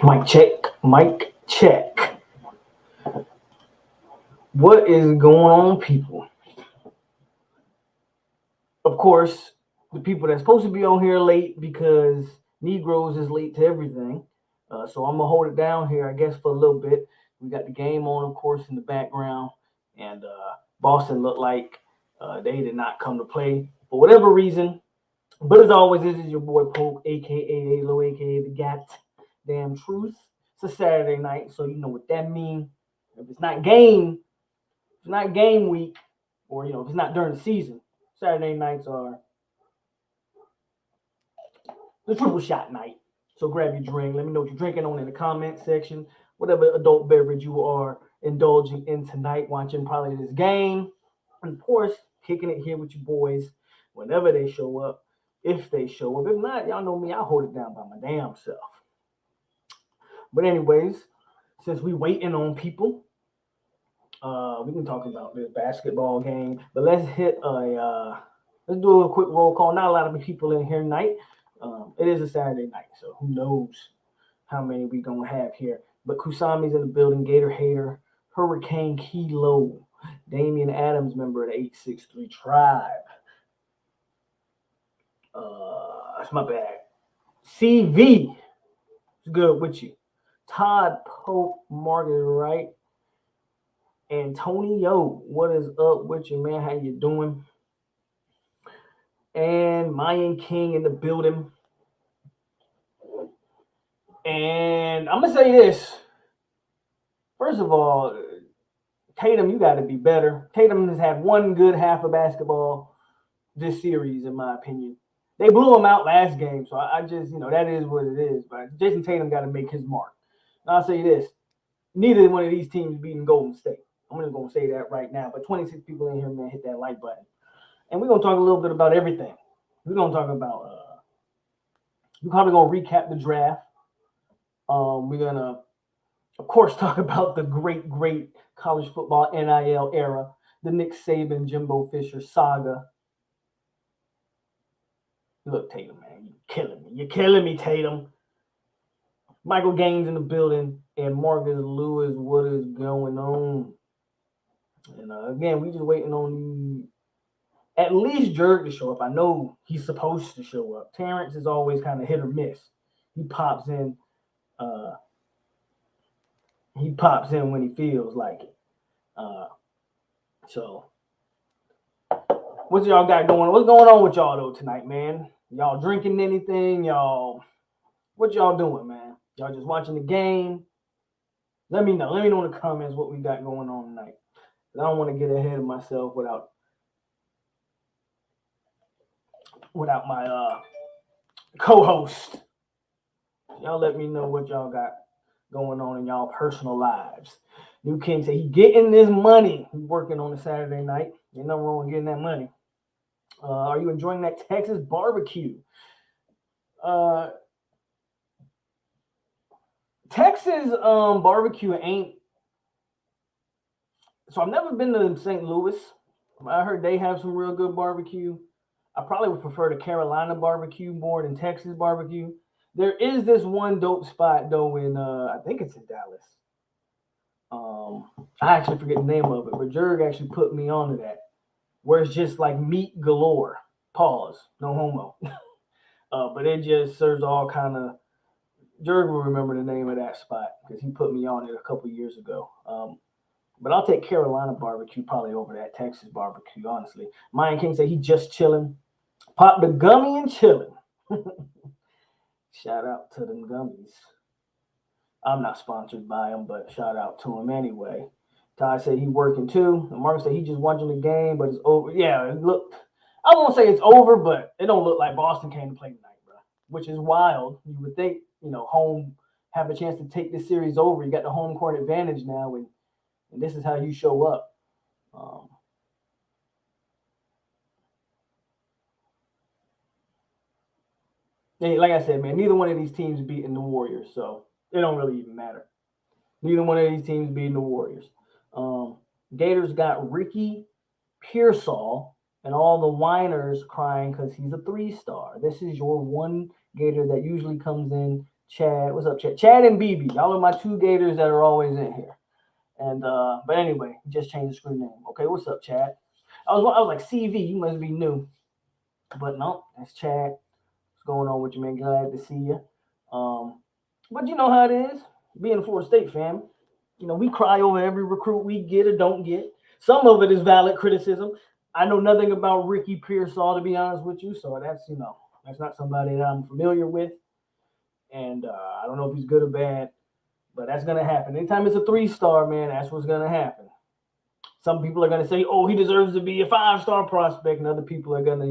Mic check, mic check. What is going on, people? Of course, the people that's supposed to be on here late because Negroes is late to everything. So I'm gonna hold it down here, I guess, for a little bit. We got the game on, of course, in the background, and Boston looked like they did not come to play for whatever reason. But as always, this is your boy POLK, a.k.a. a.k.a. the Gat Damn Truth. It's a Saturday night, so you know what that means. If it's not game week, or if it's not during the season, Saturday nights are the triple shot night. So grab your drink. Let me know what you're drinking on in the comment section. Whatever adult beverage you are indulging in tonight, watching probably this game. And of course, kicking it here with your boys whenever they show up. If they show up. If not, y'all know me, I'll hold it down by my damn self. But anyways, since we waiting on people, we can talk about this basketball game. But let's do a quick roll call. Not a lot of people in here tonight. It is a Saturday night, so who knows how many we gonna have here. But Kusami's in the building, Gator Hater, Hurricane Kilo, Damian Adams, member of the 863 Tribe. That's my bad. CV, it's good with you. Todd Pope, Margaret Wright, Antonio, what is up with you, man? How you doing? And Mayan King in the building. And I'm gonna say this. First of all, Tatum, you got to be better. Tatum has had one good half of basketball this series, in my opinion. They blew him out last game, so I just, that is what it is. But Jason Tatum got to make his mark. And I'll say this. Neither one of these teams beating Golden State. I'm just going to say that right now. But 26 people in here, man, hit that like button. And we're going to talk a little bit about everything. We're going to talk about, we're probably going to recap the draft. We're going to, of course, talk about the great college football NIL era, the Nick Saban, Jimbo Fisher saga. Look, Tatum, man, you're killing me. You're killing me, Tatum. Michael Gaines in the building, and Marcus Lewis, what is going on? And again, we just waiting on at least Jurge to show up. I know he's supposed to show up. Terrance is always kind of hit or miss. He pops in. He pops in when he feels like it. So, what y'all got going on? What's going on with y'all though tonight, man? Y'all drinking anything? What y'all doing, man? Y'all just watching the game? Let me know. Let me know in the comments what we got going on tonight. I don't want to get ahead of myself without my co-host. Y'all let me know what y'all got going on in y'all personal lives. New King said he getting this money. He's working on a Saturday night. Ain't nothing wrong with getting that money. Are you enjoying that Texas barbecue? Texas barbecue ain't. So I've never been to St. Louis. I heard they have some real good barbecue. I probably would prefer the Carolina barbecue more than Texas barbecue. There is this one dope spot though in I think it's in Dallas. I actually forget the name of it, but Jurge actually put me onto that, where it's just like meat galore. Pause. No homo. But it just serves all kind of. Jurge will remember the name of that spot because he put me on it a couple years ago. But I'll take Carolina barbecue probably over that Texas barbecue, honestly. Mayan King said he just chilling. Pop the gummy and chilling. Shout out to them gummies. I'm not sponsored by them, but shout out to him anyway. Ty said he working too. And Mark said he just watching the game, but it's over. Yeah, look, I won't say it's over, but it don't look like Boston came to play tonight, bro. Which is wild. You would think, home have a chance to take this series over. You got the home court advantage now, and this is how you show up. Like I said, man, neither one of these teams beating the Warriors, so it don't really even matter. Neither one of these teams beating the Warriors. Gators got Ricky Pearsall and all the whiners crying because he's a 3-star. This is your one Gator that usually comes in Chad, what's up, Chad? Chad and BB, y'all are my two Gators that are always in here. And but anyway, just changed the screen name. Okay, what's up, Chad? I was like CV, you must be new, but no, that's Chad. What's going on with you, man? Glad to see you. But you know how it is, being a Florida State fan. You know, we cry over every recruit we get or don't get. Some of it is valid criticism. I know nothing about Ricky Pearsall, to be honest with you, so that's that's not somebody that I'm familiar with, and I don't know if he's good or bad, but that's gonna happen. Anytime it's a 3-star, man, that's what's gonna happen. Some people are gonna say, "Oh, he deserves to be a 5-star prospect," and other people are gonna,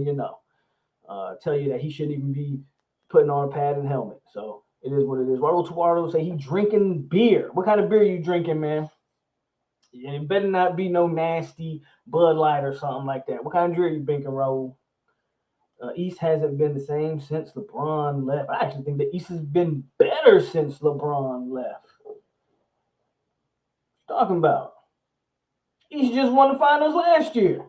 tell you that he shouldn't even be putting on a pad and helmet. So it is what it is. Raul Tuardo say he drinking beer. What kind of beer are you drinking, man? It better not be no nasty Bud Light or something like that. What kind of beer are you drinking, Raul? East hasn't been the same since LeBron left. I actually think the East has been better since LeBron left. What you talking about? East just won the finals last year.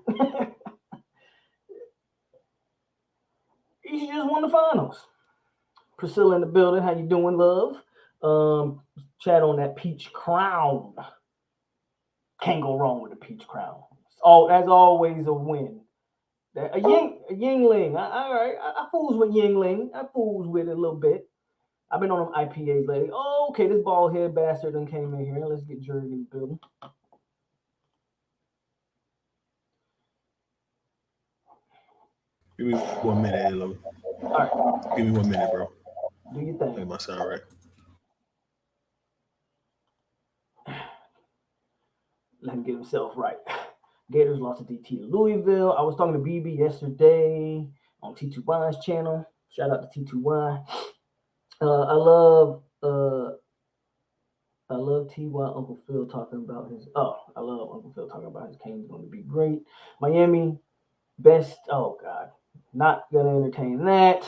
East just won the finals. Priscilla in the building. How you doing, love? Chat on that peach crown. Can't go wrong with a peach crown. That's always a win. A Yingling. I fools with Yingling. I fools with it a little bit. I've been on them IPAs lately. Oh, okay, this bald head bastard done came in here. Let's get Jurge in the building. Give me 1 minute, Elo. All right. Give me 1 minute, bro. Do you think? Make my sound right. Let him get himself right. Gators lost to DT to Louisville. I was talking to BB yesterday on T2Y's channel. Shout out to T2Y. I love T.Y. Uncle Phil talking about his. I love Uncle Phil talking about his Cane's going to be great. Miami best. Oh God, not gonna entertain that.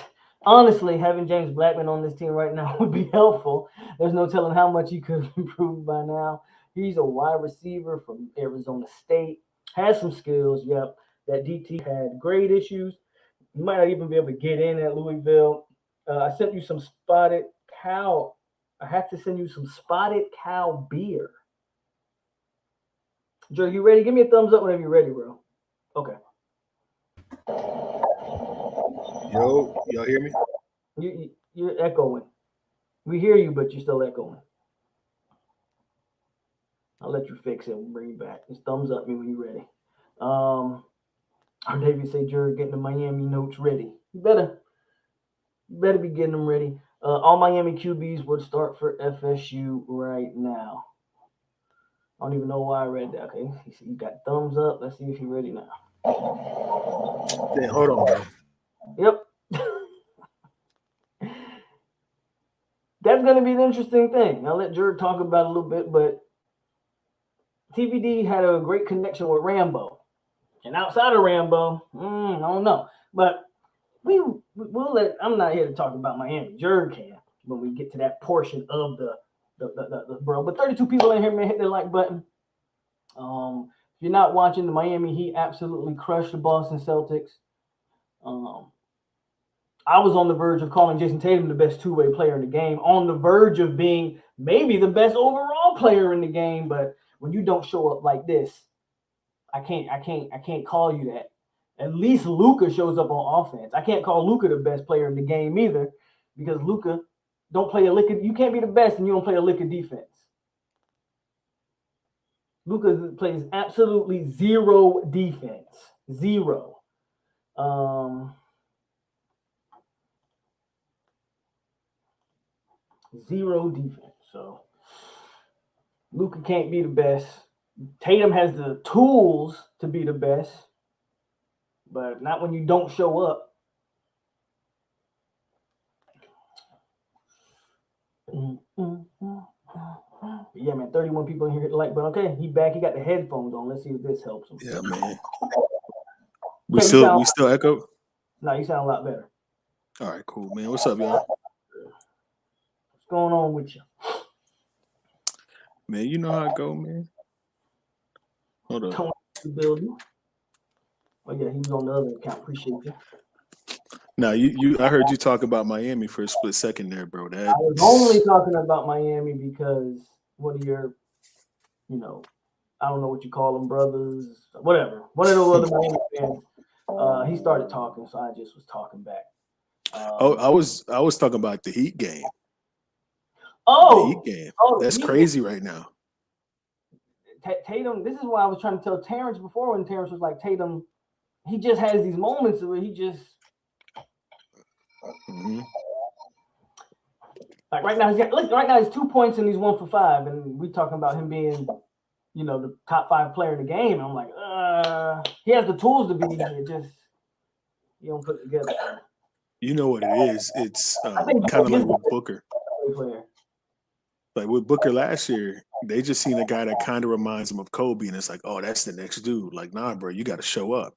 Honestly, having James Blackman on this team right now would be helpful. There's no telling how much he could have improved by now. He's a wide receiver from Arizona State. Has some skills. Yep. That DT had grade issues. He might not even be able to get in at Louisville. I sent you some spotted cow. I have to send you some spotted cow beer. Joe, you ready? Give me a thumbs up whenever you're ready, bro. Okay. Yo, y'all hear me? You're echoing. We hear you, but you're still echoing. I'll let you fix it and bring you back. Just thumbs up me when you're ready. Our David say, Jurge, getting the Miami notes ready. You better be getting them ready. All Miami QBs would start for FSU right now. I don't even know why I read that. Okay, you got thumbs up. Let's see if you're ready now. Then hold on, bro. Yep. That's going to be an interesting thing. I'll let Jurge talk about it a little bit, but TVD had a great connection with Rambo. And outside of Rambo, I don't know. But we'll let. I'm not here to talk about Miami. Jurge can when we get to that portion of the bro. But 32 people in here, man, hit the like button. If you're not watching the Miami Heat, absolutely crushed the Boston Celtics. I was on the verge of calling Jason Tatum the best two-way player in the game, on the verge of being maybe the best overall player in the game. But when you don't show up like this, I can't call you that. At least Luka shows up on offense. I can't call Luka the best player in the game either, because Luka don't play a lick of. You can't be the best and you don't play a lick of defense. Luka plays absolutely zero defense. Zero. Zero defense. So Luka can't be the best. Tatum has the tools to be the best, but not when you don't show up. Yeah, man, 31 people in here hit the like button. Okay, he back. He got the headphones on. Let's see if this helps him. Yeah, man. We still echo? No, you sound a lot better. All right, cool, man. What's up, y'all? What's going on with you? Man, you know how it go, man. Hold on. Building. Oh, yeah, he was on the other account. Appreciate you. Now I heard you talk about Miami for a split second there, bro. I was only talking about Miami because one of your, I don't know what you call them, brothers, whatever. One of those other Miami fans, he started talking, so I just was talking back. I was talking about the Heat game. The Heat game. That's crazy right now. Tatum, this is why I was trying to tell Terrance before when Terrance was like, Tatum, he just has these moments where he just like right now he's 2 points and he's 1 for 5, and we talking about him being, the top 5 player in the game. And I'm like, he has the tools to be here, just you don't put it together. You know what it is? It's kind of like with Booker. Like with Booker last year, they just seen a guy that kind of reminds them of Kobe, and it's like, oh, that's the next dude. Like, nah, bro, you got to show up.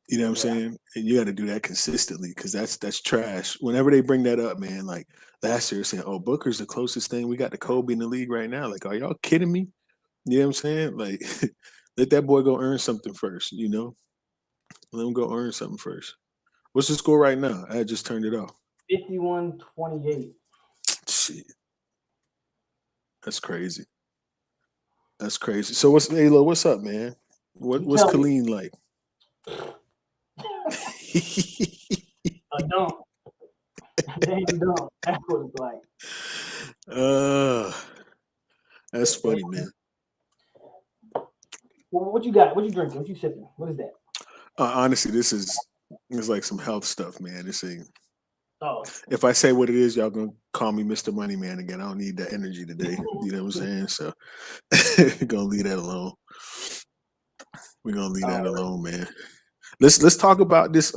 You know what I'm saying? And you got to do that consistently because that's trash. Whenever they bring that up, man, like last year, saying, oh, Booker's the closest thing we got to Kobe in the league right now. Like, are y'all kidding me? You know what I'm saying? Like, let that boy go earn something first, Let him go earn something first. What's the score right now? I just turned it off. 51-28. Shit. That's crazy. That's crazy. So what's up, man? What's Colleen like? A dump. Damn dump. That's what it's like. That's funny, man. Well, what you got? What you drinking? What you sipping? What is that? Honestly, it's like some health stuff, man. This ain't. Oh. If I say what it is, y'all gonna call me Mr. Money Man again. I don't need that energy today. You know what I'm saying? So we're gonna leave that alone. We're gonna leave that alone, man. Let's talk about this.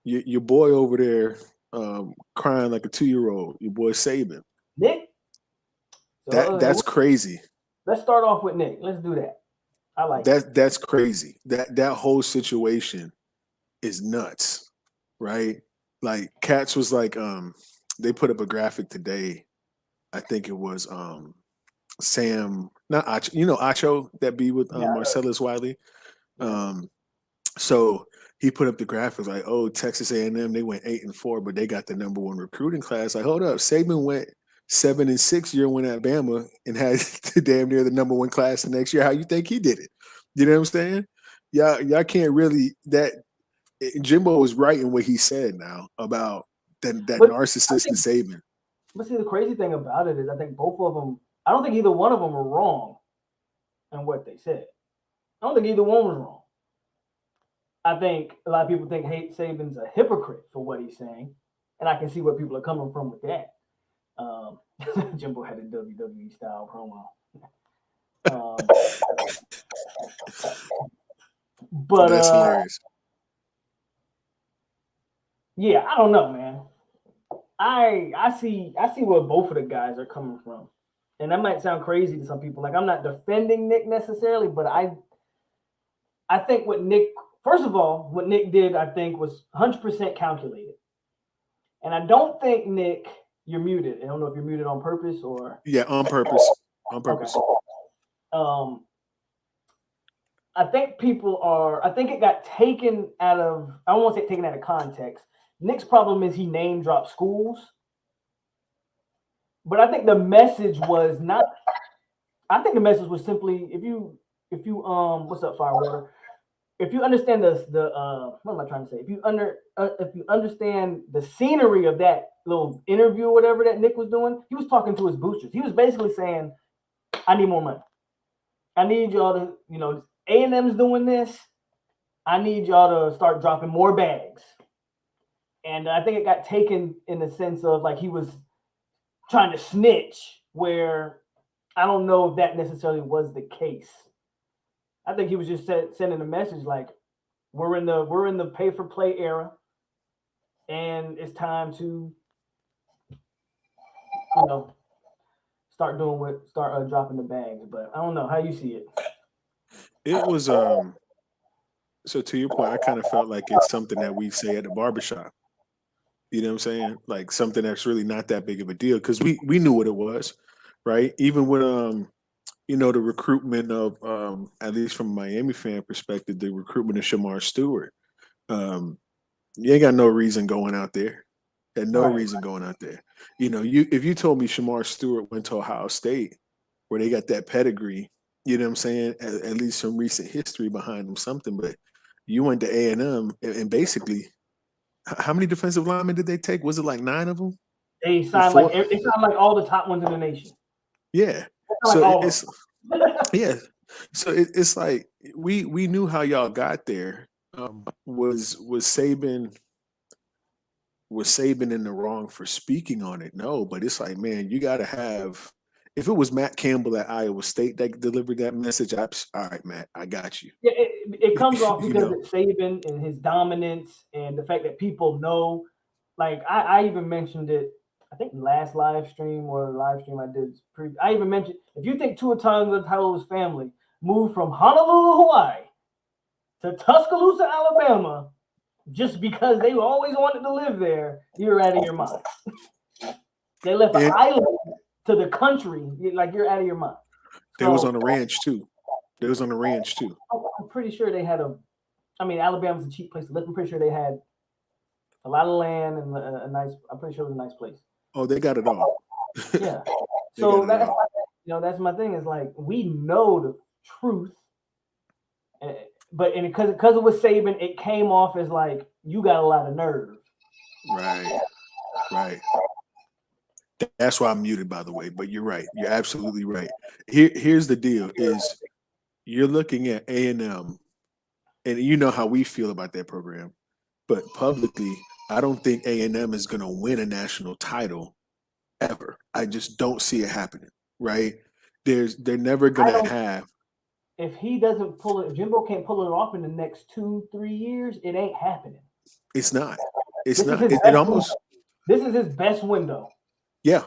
Your boy over there, crying like a 2-year-old. Your boy Saban. Nick. So, that's crazy. Let's start off with Nick. Let's do that. I like that. That's crazy. That whole situation is nuts, right? Like Cats was like, they put up a graphic today. I think it was Sam, not Acho, Acho that be with Marcellus Wiley. So he put up the graphics like, oh, Texas A&M, they went 8-4, but they got the #1 recruiting class. Like, hold up, Saban went 7-6 year one at Bama and had damn near the #1 class the next year. How you think he did it? You know what I'm saying? Y'all can't really Jimbo was right in what he said now about that narcissistic Saban. But see, the crazy thing about it is I think both of them, I don't think either one of them were wrong in what they said. I don't think either one was wrong. I think a lot of people think Saban's a hypocrite for what he's saying, and I can see where people are coming from with that. Jimbo had a WWE style promo. But that's hilarious. Yeah, I don't know, man. I see where both of the guys are coming from, and that might sound crazy to some people. Like, I'm not defending Nick necessarily, but I think what Nick did, I think, was 100% calculated. And I don't think, Nick, you're muted. I don't know if you're muted on purpose or. Yeah, on purpose. On purpose. Okay. I think it got taken out of, I don't want to say taken out of context. Nick's problem is he name dropped schools. But I think the message was not, I think the message was simply, if you what's up, Firewater? If you understand what am I trying to say? If you understand the scenery of that little interview or whatever that Nick was doing, he was talking to his boosters. He was basically saying, I need more money. I need y'all to, A&M's doing this. I need y'all to start dropping more bags. And I think it got taken in the sense of like he was trying to snitch, where I don't know if that necessarily was the case. I think he was just sending a message like, we're in the pay for play era, and it's time to, start dropping the bags. But I don't know how you see it. It was so to your point, I kind of felt like it's something that we say at the barbershop. You know what I'm saying? Like something that's really not that big of a deal because we knew what it was, right? Even with the recruitment of at least from a Miami fan perspective, the recruitment of Shamar Stewart. You ain't got no reason going out there. Had no Right. reason going out there. You know, if you told me Shamar Stewart went to Ohio State, where they got that pedigree, you know what I'm saying? At least some recent history behind them, something. But you went to A&M, and basically, how many defensive linemen did they take? Was it like 9 of them? They signed like all the top ones in the nation. Yeah. Like So all it's yeah. So it's like we knew how y'all got there. Was Saban in the wrong for speaking on it? No, but it's like, man, you got to have. If it was Matt Campbell at Iowa State that delivered that message, all right, Matt, I got you. Yeah, it comes off You because know, it's Saban and his dominance and the fact that people know. Like I even mentioned it, I think last live stream or live stream I did. I even mentioned if you think Tua Tagovailoa's family moved from Honolulu, Hawaii to Tuscaloosa, Alabama, just because they always wanted to live there, you're out of your mind. They left the island to the country, like you're out of your mind. They was on the ranch too. They was on the ranch too. I'm pretty sure they had Alabama's a cheap place to live. I'm pretty sure they had a lot of land and a nice. I'm pretty sure it was a nice place. Oh, they got it all. Yeah. So that's my thing. Is like we know the truth, but because it was Saban, it came off as like you got a lot of nerve. Right. That's why I'm muted, by the way. But you're right. You're absolutely right. Here's the deal: is you're looking at A&M, and you know how we feel about that program. But publicly, I don't think A&M is going to win a national title ever. I just don't see it happening. Right? They're never going to have. If he doesn't pull it, if Jimbo can't pull it off in the next 2-3 years, it ain't happening. It's not. It's not. It almost. This is his best window. Yeah.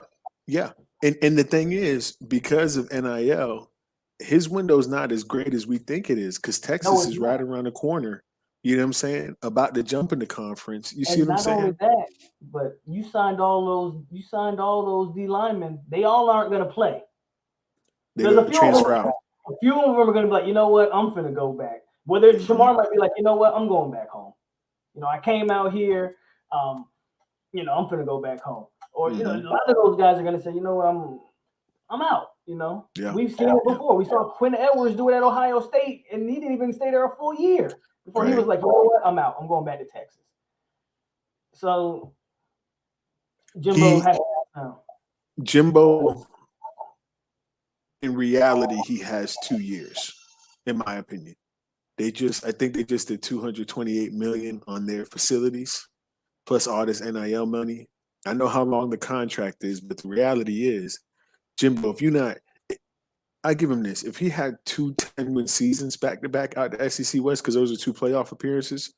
And the thing is, because of NIL, his window's not as great as we think it is, because Texas is right around the corner. You know what I'm saying? About to jump in the conference. You see what I'm saying? Not only that, but you signed all those D linemen. They all aren't going to play. They're going to transfer out. A few of them are going to be like, you know what? I'm finna go back. Whether Shamar might be like, you know what? I'm going back home. You know, I came out here. I'm finna go back home. Or a lot of those guys are going to say, you know what? I'm out. You know, we've seen it before. We saw Quinn Edwards do it at Ohio State, and he didn't even stay there a full year before he was like, you know what? I'm out. I'm going back to Texas. So Jimbo, in reality, he has 2 years, in my opinion. I think they just did $228 million on their facilities, plus all this NIL money. I know how long the contract is, but the reality is, Jimbo, I give him this. If he had 2 10-win seasons back to back out the SEC West, because those are 2 playoff appearances,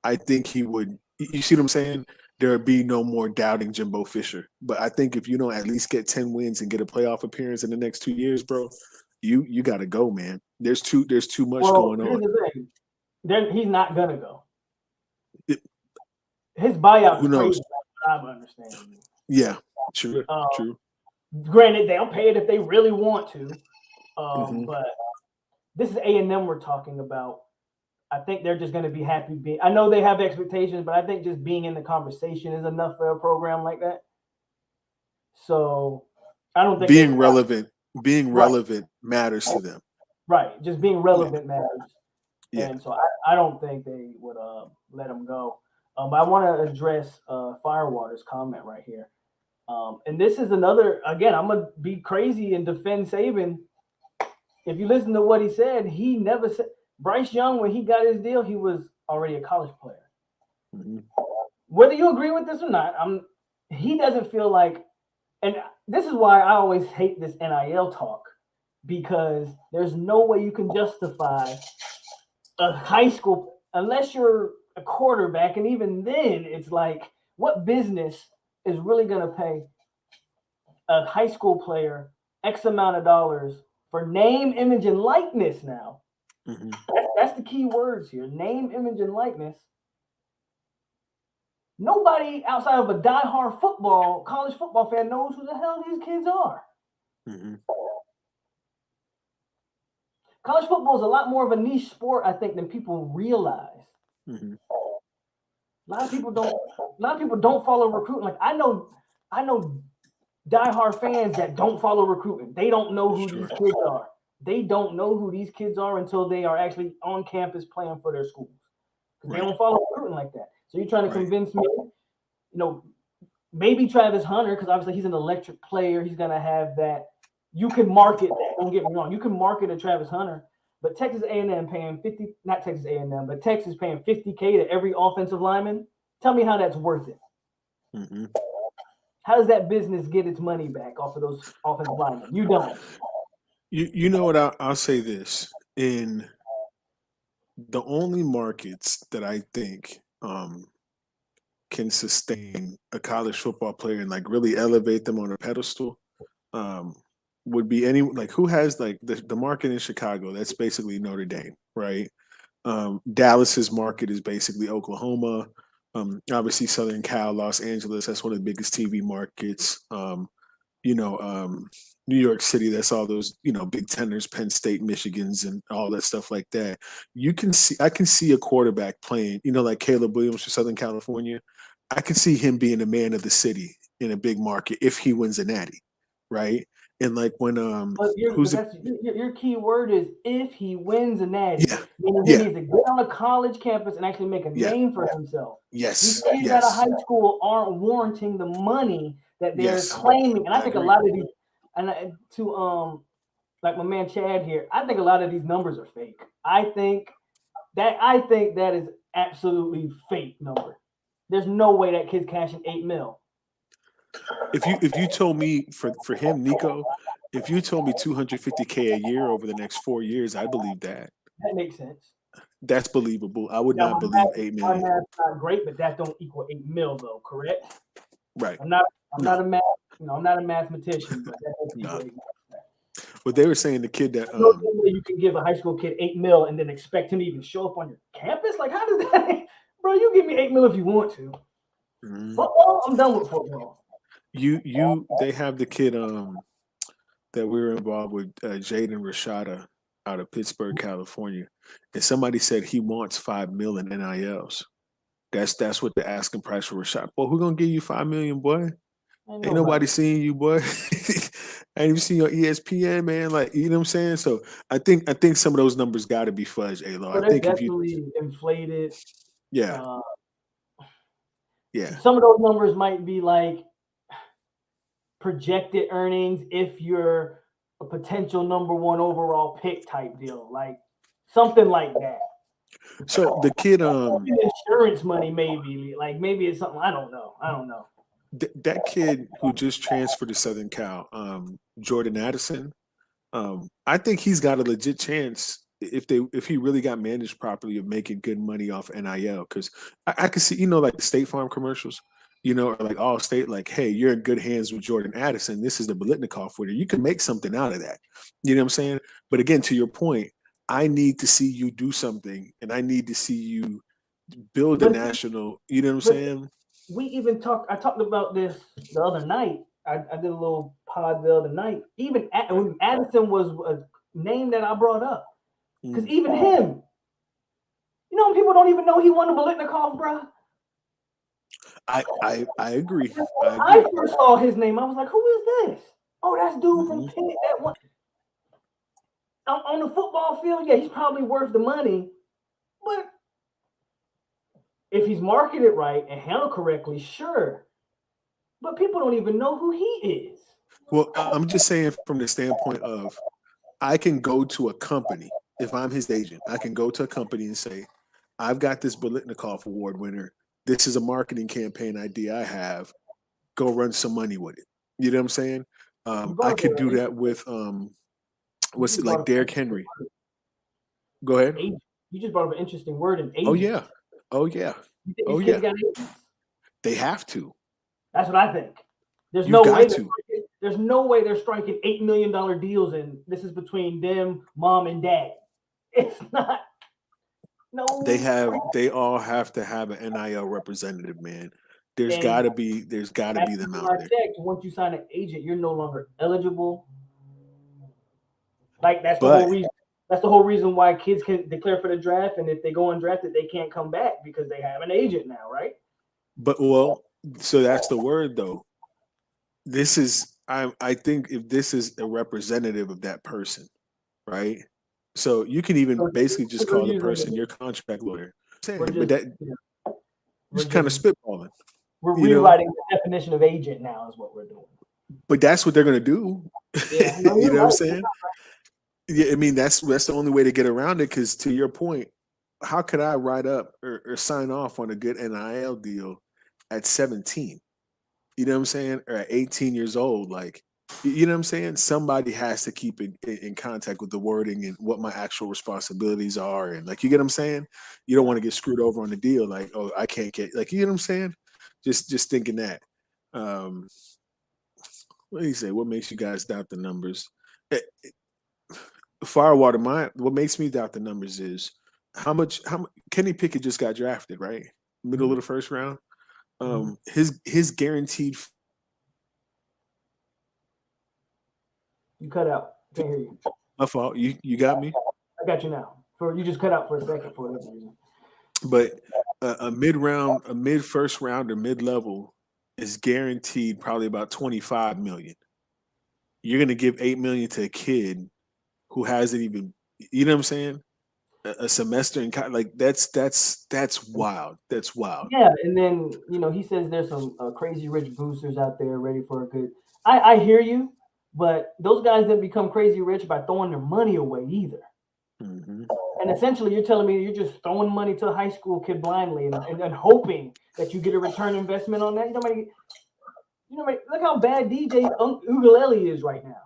I think he would. You see what I'm saying? There would be no more doubting Jimbo Fisher. But I think if you don't at least get 10 wins and get a playoff appearance in the next 2 years, bro, you got to go, man. There's too much going on. Here's the thing. Then he's not gonna go. His buyout is crazy. I'm understanding. Yeah, true. Granted, they'll pay it if they really want to. But this is A&M we're talking about. I think they're just going to be happy. I know they have expectations, but I think just being in the conversation is enough for a program like that. So I don't think being relevant matters to them. Right, just being relevant matters. Yeah. And so I don't think they would let him go. I want to address Firewater's comment right here. And this is another, again, I'm going to be crazy and defend Saban. If you listen to what he said, he never said, Bryce Young, when he got his deal, he was already a college player. Whether you agree with this or not, he doesn't feel like, and this is why I always hate this NIL talk, because there's no way you can justify a high school, unless you're a quarterback, and even then, it's like, what business is really going to pay a high school player X amount of dollars for name, image, and likeness now? That's the key words here. Name, image, and likeness. Nobody outside of a diehard college football fan knows who the hell these kids are. College football is a lot more of a niche sport, I think, than people realize. A lot of people don't follow recruiting. Like I know diehard fans that don't follow recruitment. They don't know who these kids are. They don't know who these kids are until they are actually on campus playing for their schools. Because they don't follow recruiting like that. So you're trying to convince me, maybe Travis Hunter, because obviously he's an electric player. He's gonna have that. You can market that. Don't get me wrong. You can market a Travis Hunter, but Texas A&M paying not Texas A&M, but Texas paying $50K to every offensive lineman. Tell me how that's worth it. Mm-hmm. How does that business get its money back off of those offensive linemen? You don't. You know what? I'll say this. In the only markets that I think can sustain a college football player and like really elevate them on a pedestal would be who has like the market in Chicago. That's basically Notre Dame, right? Dallas's market is basically Oklahoma. Obviously Southern Cal, Los Angeles, that's one of the biggest TV markets. New York City, that's all those, Big Teners, Penn State, Michigans, and all that stuff like that. I can see a quarterback playing, like Caleb Williams for Southern California. I can see him being a man of the city in a big market if he wins a natty, right? And like when your key word is if he wins a natty, meaning he needs to get on a college campus and actually make a name for himself. Yes. These kids out of high school aren't warranting the money that they're claiming. And I think a lot of these, and like my man Chad here, I think a lot of these numbers are fake. I think that is absolutely fake number. There's no way that kid's cashing $8 million. If you told me for him, Nico, if you told me $250K a year over the next 4 years, I believe that. That makes sense. That's believable. I would not believe $8 million. My math's not great, but that don't equal $8 million though, correct? Right. I'm not a mathematician, but that doesn't equal $8 million. But they were saying the kid that you can give a high school kid $8 million and then expect him to even show up on your campus. Like, how does that, bro? You give me $8 million if you want to. Mm-hmm. Football, I'm done with football. They have the kid that we were involved with, Jaden Rashada out of Pittsburgh, California, and somebody said he wants $5 million NILs. That's what the asking price for Rashada. Boy, who gonna give you $5 million, boy? Ain't nobody seeing you, boy. I ain't even seen your ESPN, man. Like, you know what I'm saying? So I think some of those numbers got to be fudged, A-Lo. I think definitely inflated. Yeah. Some of those numbers might be like projected earnings if you're a potential number one overall pick type deal, like something like that. So the kid, insurance money, maybe it's something. I don't know. That kid who just transferred to Southern Cal, Jordan Addison, I think he's got a legit chance if he really got managed properly of making good money off NIL. Because I can see, like the State Farm commercials, or like Allstate, like, hey, you're in good hands with Jordan Addison. This is the Biletnikoff winner. You can make something out of that. You know what I'm saying? But again, to your point, I need to see you do something, and I need to see you build a national. You know what I'm saying? I talked about this the other night. I did a little pod the other night. Even when Addison was a name that I brought up, because even him, people don't even know he won the Biletnikoff, bro. I agree. I first saw his name. I was like, who is this? Oh, that's dude from Pitt. That one on the football field. Yeah, he's probably worth the money, but if he's marketed right and handled correctly, sure. But people don't even know who he is. Well, I'm just saying from the standpoint of I can go to a company. If I'm his agent, I can go to a company and say, I've got this Biletnikoff Award winner. This is a marketing campaign idea I have. Go run some money with it. You know what I'm saying? I could do that with, what's it like, Derrick Henry. Go ahead. You just brought up an interesting word, an agent. Oh, yeah. Oh, yeah. Oh, yeah. They have to. That's what I think. There's no way they're striking $8 million deals, and this is between them, mom and dad. It's not. No. They all have to have an NIL representative, man. There's got to be them out there. Once you sign an agent, you're no longer eligible. Like that's the whole reason. That's the whole reason why kids can declare for the draft, and if they go undrafted, they can't come back because they have an agent now, right? But so that's the word though. This is I think if this is a representative of that person, right? So you can even So basically just we're call the person using, your contract lawyer. we're But just, that you know, we're just kind of just, spitballing, we're you know. rewriting the definition of agent now is what we're doing. But that's what they're gonna do. Yeah, no, You you're know what I'm right. saying? Yeah, I mean that's the only way to get around it. Because to your point, how could I write up or sign off on a good NIL deal at 17? You know what I'm saying? Or at 18 years old, like, you know what I'm saying? Somebody has to keep in contact with the wording and what my actual responsibilities are, and like, you get what I'm saying? You don't want to get screwed over on the deal, like, oh, I can't get, like, you know what I'm saying? Just thinking that. Um, what do you say? What makes you guys doubt the numbers? Eh, Firewater, what makes me doubt the numbers is how much Kenny Pickett just got drafted, right? Middle of the first round. Mm-hmm. His guaranteed. You cut out. Can't hear you. My fault. You got me. I got you now. You just cut out for a second for whatever reason. But a mid first round or mid level is guaranteed probably about 25 million. You're gonna give 8 million to a kid who hasn't even, you know what I'm saying? A semester in like that's wild. That's wild. Yeah, and then he says there's some crazy rich boosters out there ready for a good. I hear you, but those guys didn't become crazy rich by throwing their money away either. Mm-hmm. And essentially, you're telling me you're just throwing money to a high school kid blindly and hoping that you get a return investment on that. Look how bad DJ Ugalele is right now.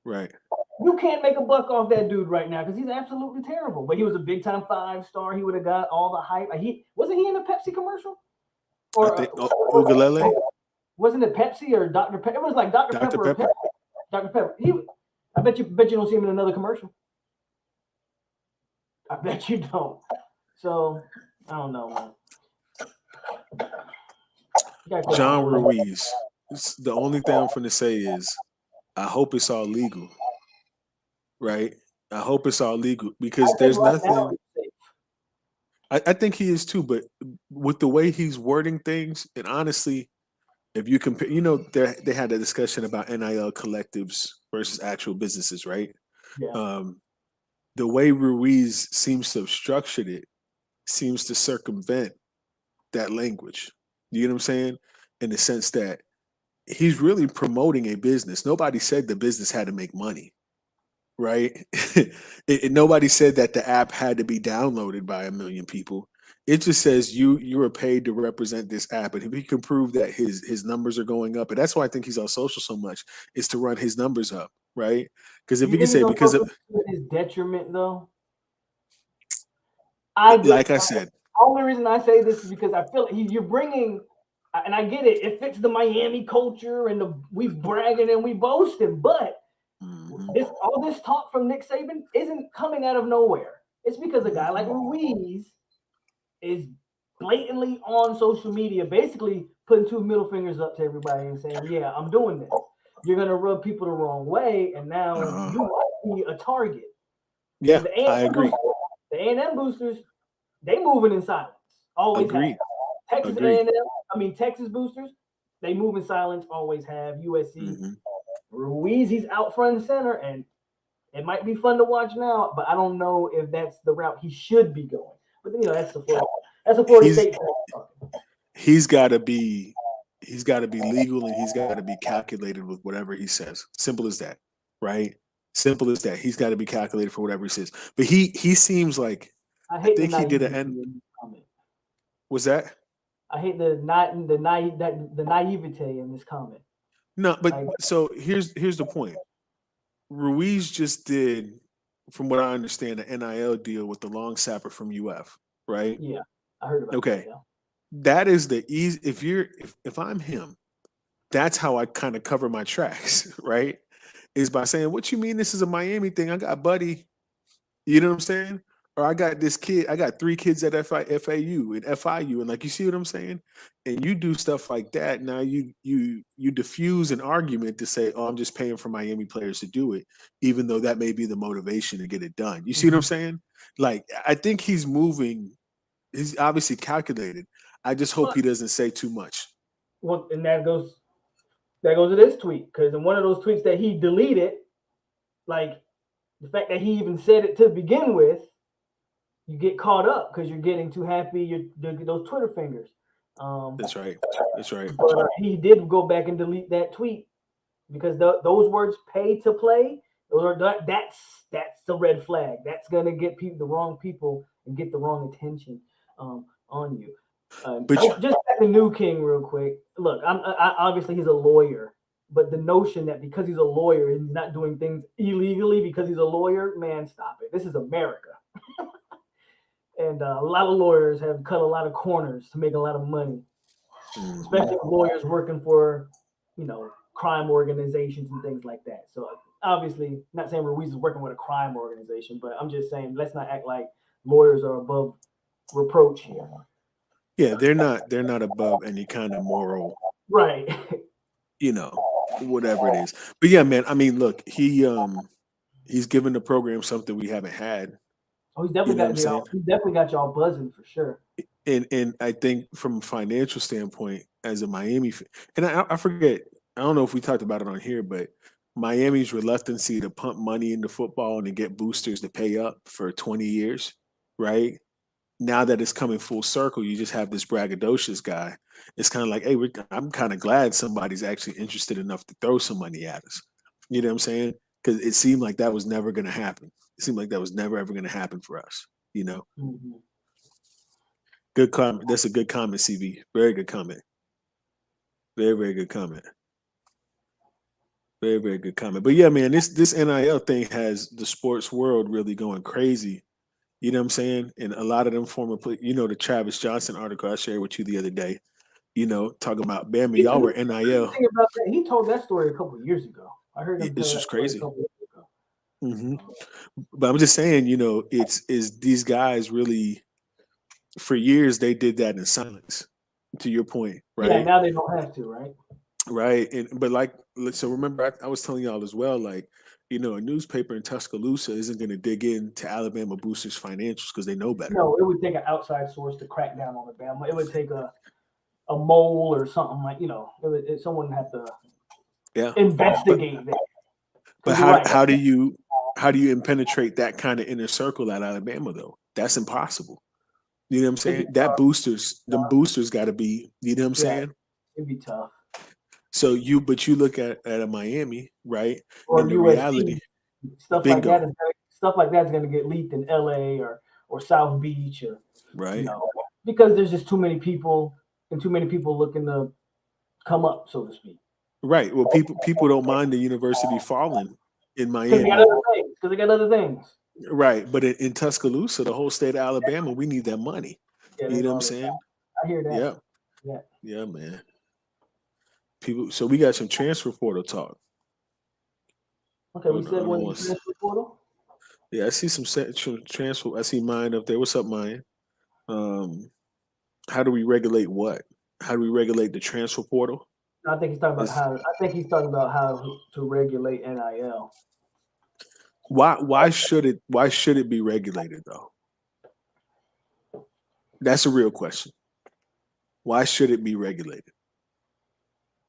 Right. You can't make a buck off that dude right now because he's absolutely terrible. But he was a big time 5-star. He would have got all the hype. He wasn't he in a Pepsi commercial? I Or think Ugalele, wasn't it Pepsi or Dr. Pepper? It was like Dr. Dr. Pepper or Pepper. Pepsi. Dr. Pepper. I bet you don't see him in another commercial. I bet you don't. So I don't know, man. John Ruiz. The only thing I'm going to say is I hope it's all legal. Right? I hope it's all legal because there's nothing. I think he is too, but with the way he's wording things, and honestly, if you compare, they had a discussion about NIL collectives versus actual businesses, right? Yeah. The way Ruiz seems to have structured it seems to circumvent that language. You know what I'm saying? In the sense that he's really promoting a business. Nobody said the business had to make money, right? Nobody said that the app had to be downloaded by 1 million people. It just says you were paid to represent this app, and if he can prove that his numbers are going up, and that's why I think he's on social so much, is to run his numbers up, right? Because if You he can think he's say on because of, his detriment though? I do. like I said, The only reason I say this is because I feel you're bringing, and I get it. It fits the Miami culture, and we bragging and we boasting. But all this talk from Nick Saban isn't coming out of nowhere. It's because a guy like Ruiz is blatantly on social media, basically putting 2 middle fingers up to everybody and saying, "Yeah, I'm doing this." You're gonna rub people the wrong way, and now you might be a target. Yeah, I agree. The A&M boosters, they moving in silence. Always Agreed. have. Texas Agreed. A&M, Texas boosters, they move in silence. Always have. USC, Ruiz, he's out front and center, and it might be fun to watch now, but I don't know if that's the route he should be going. But that's a Florida State. He's got to be legal, and he's got to be calculated with whatever he says. Simple as that, right? Simple as that. He's got to be calculated for whatever he says. But he seems like I think he did an end. Was that? I hate the naivete in this comment. No, but so here's the point. Ruiz just did, from what I understand, an NIL deal with the long sapper from UF, right? Yeah, I heard about that. Yeah. That is the easy. If I'm him, that's how I kind of cover my tracks, right? Is by saying, "What you mean this is a Miami thing? I got Buddy, you know what I'm saying? Or I got this kid. I got 3 kids at FAU and FIU, and like, you see what I'm saying? And you do stuff like that. Now you diffuse an argument to say, "Oh, I'm just paying for Miami players to do it," even though that may be the motivation to get it done. You see what I'm saying? Like, I think he's moving. He's obviously calculated. I just hope he doesn't say too much. Well, and that goes to this tweet, because in one of those tweets that he deleted, like the fact that he even said it to begin with, you get caught up because you're getting too happy. You those Twitter fingers. That's right. That's right. But he did go back and delete that tweet because those words "pay to play," that's the red flag. That's gonna get the wrong people and get the wrong attention on you. Just back to New King real quick. Look, I obviously he's a lawyer, but the notion that because he's a lawyer and he's not doing things illegally because he's a lawyer, man, stop it. This is America. And a lot of lawyers have cut a lot of corners to make a lot of money, especially lawyers working for, crime organizations and things like that. So obviously, not saying Ruiz is working with a crime organization, but I'm just saying let's not act like lawyers are above reproach here. Yeah, they're not above any kind of moral, right? Whatever it is. But yeah, man. I mean, look, he's given the program something we haven't had. Oh, he's definitely got y'all buzzing for sure. And I think from a financial standpoint, as a Miami fan, and I forget, I don't know if we talked about it on here, but Miami's reluctancy to pump money into football and to get boosters to pay up for 20 years, right? Now that it's coming full circle, you just have this braggadocious guy. It's kind of like, hey, I'm kind of glad somebody's actually interested enough to throw some money at us. You know what I'm saying? Because it seemed like that was never going to happen. It seemed like that was never ever going to happen for us. Mm-hmm. Good comment. That's a good comment, CV. Very good comment. Very, very good comment. Very, very good comment. But yeah, man, this NIL thing has the sports world really going crazy. You know what I'm saying? And a lot of them former, the Travis Johnson article I shared with you the other day, talking about Bama, y'all were NIL. He told that story a couple of years ago. I heard him tell It's that just story crazy. a couple of years ago. But I'm just saying, is these guys really, for years they did that in silence, to your point, right? Yeah, now they don't have to, right? Right. But so remember, I was telling y'all as well, like, a newspaper in Tuscaloosa isn't going to dig into Alabama boosters' financials because they know better. No, it would take an outside source to crack down on Alabama. It would take a mole or something like, someone would have to investigate that. But how do you penetrate that kind of inner circle at Alabama though? That's impossible. You know what I'm saying? Them boosters got to be. You know what I'm saying? It'd be tough. So you look at a Miami, right? Or and the USC, reality, stuff bingo. like that is going to get leaked in LA or South Beach, or right, because there's just too many people looking to come up, so to speak. Right. Well, people don't mind the university falling in Miami because they got other things. Right, but in Tuscaloosa, the whole state of Alabama, we need that money. Yeah, you know what I'm saying? I hear that. Yeah, man. So we got some transfer portal talk. Okay, we said when transfer portal. Yeah, I see some transfer. I see mine up there. What's up, mine? How do we regulate what? How do we regulate the transfer portal? I think he's talking about how to regulate NIL. Why should it be regulated though? That's a real question. Why should it be regulated?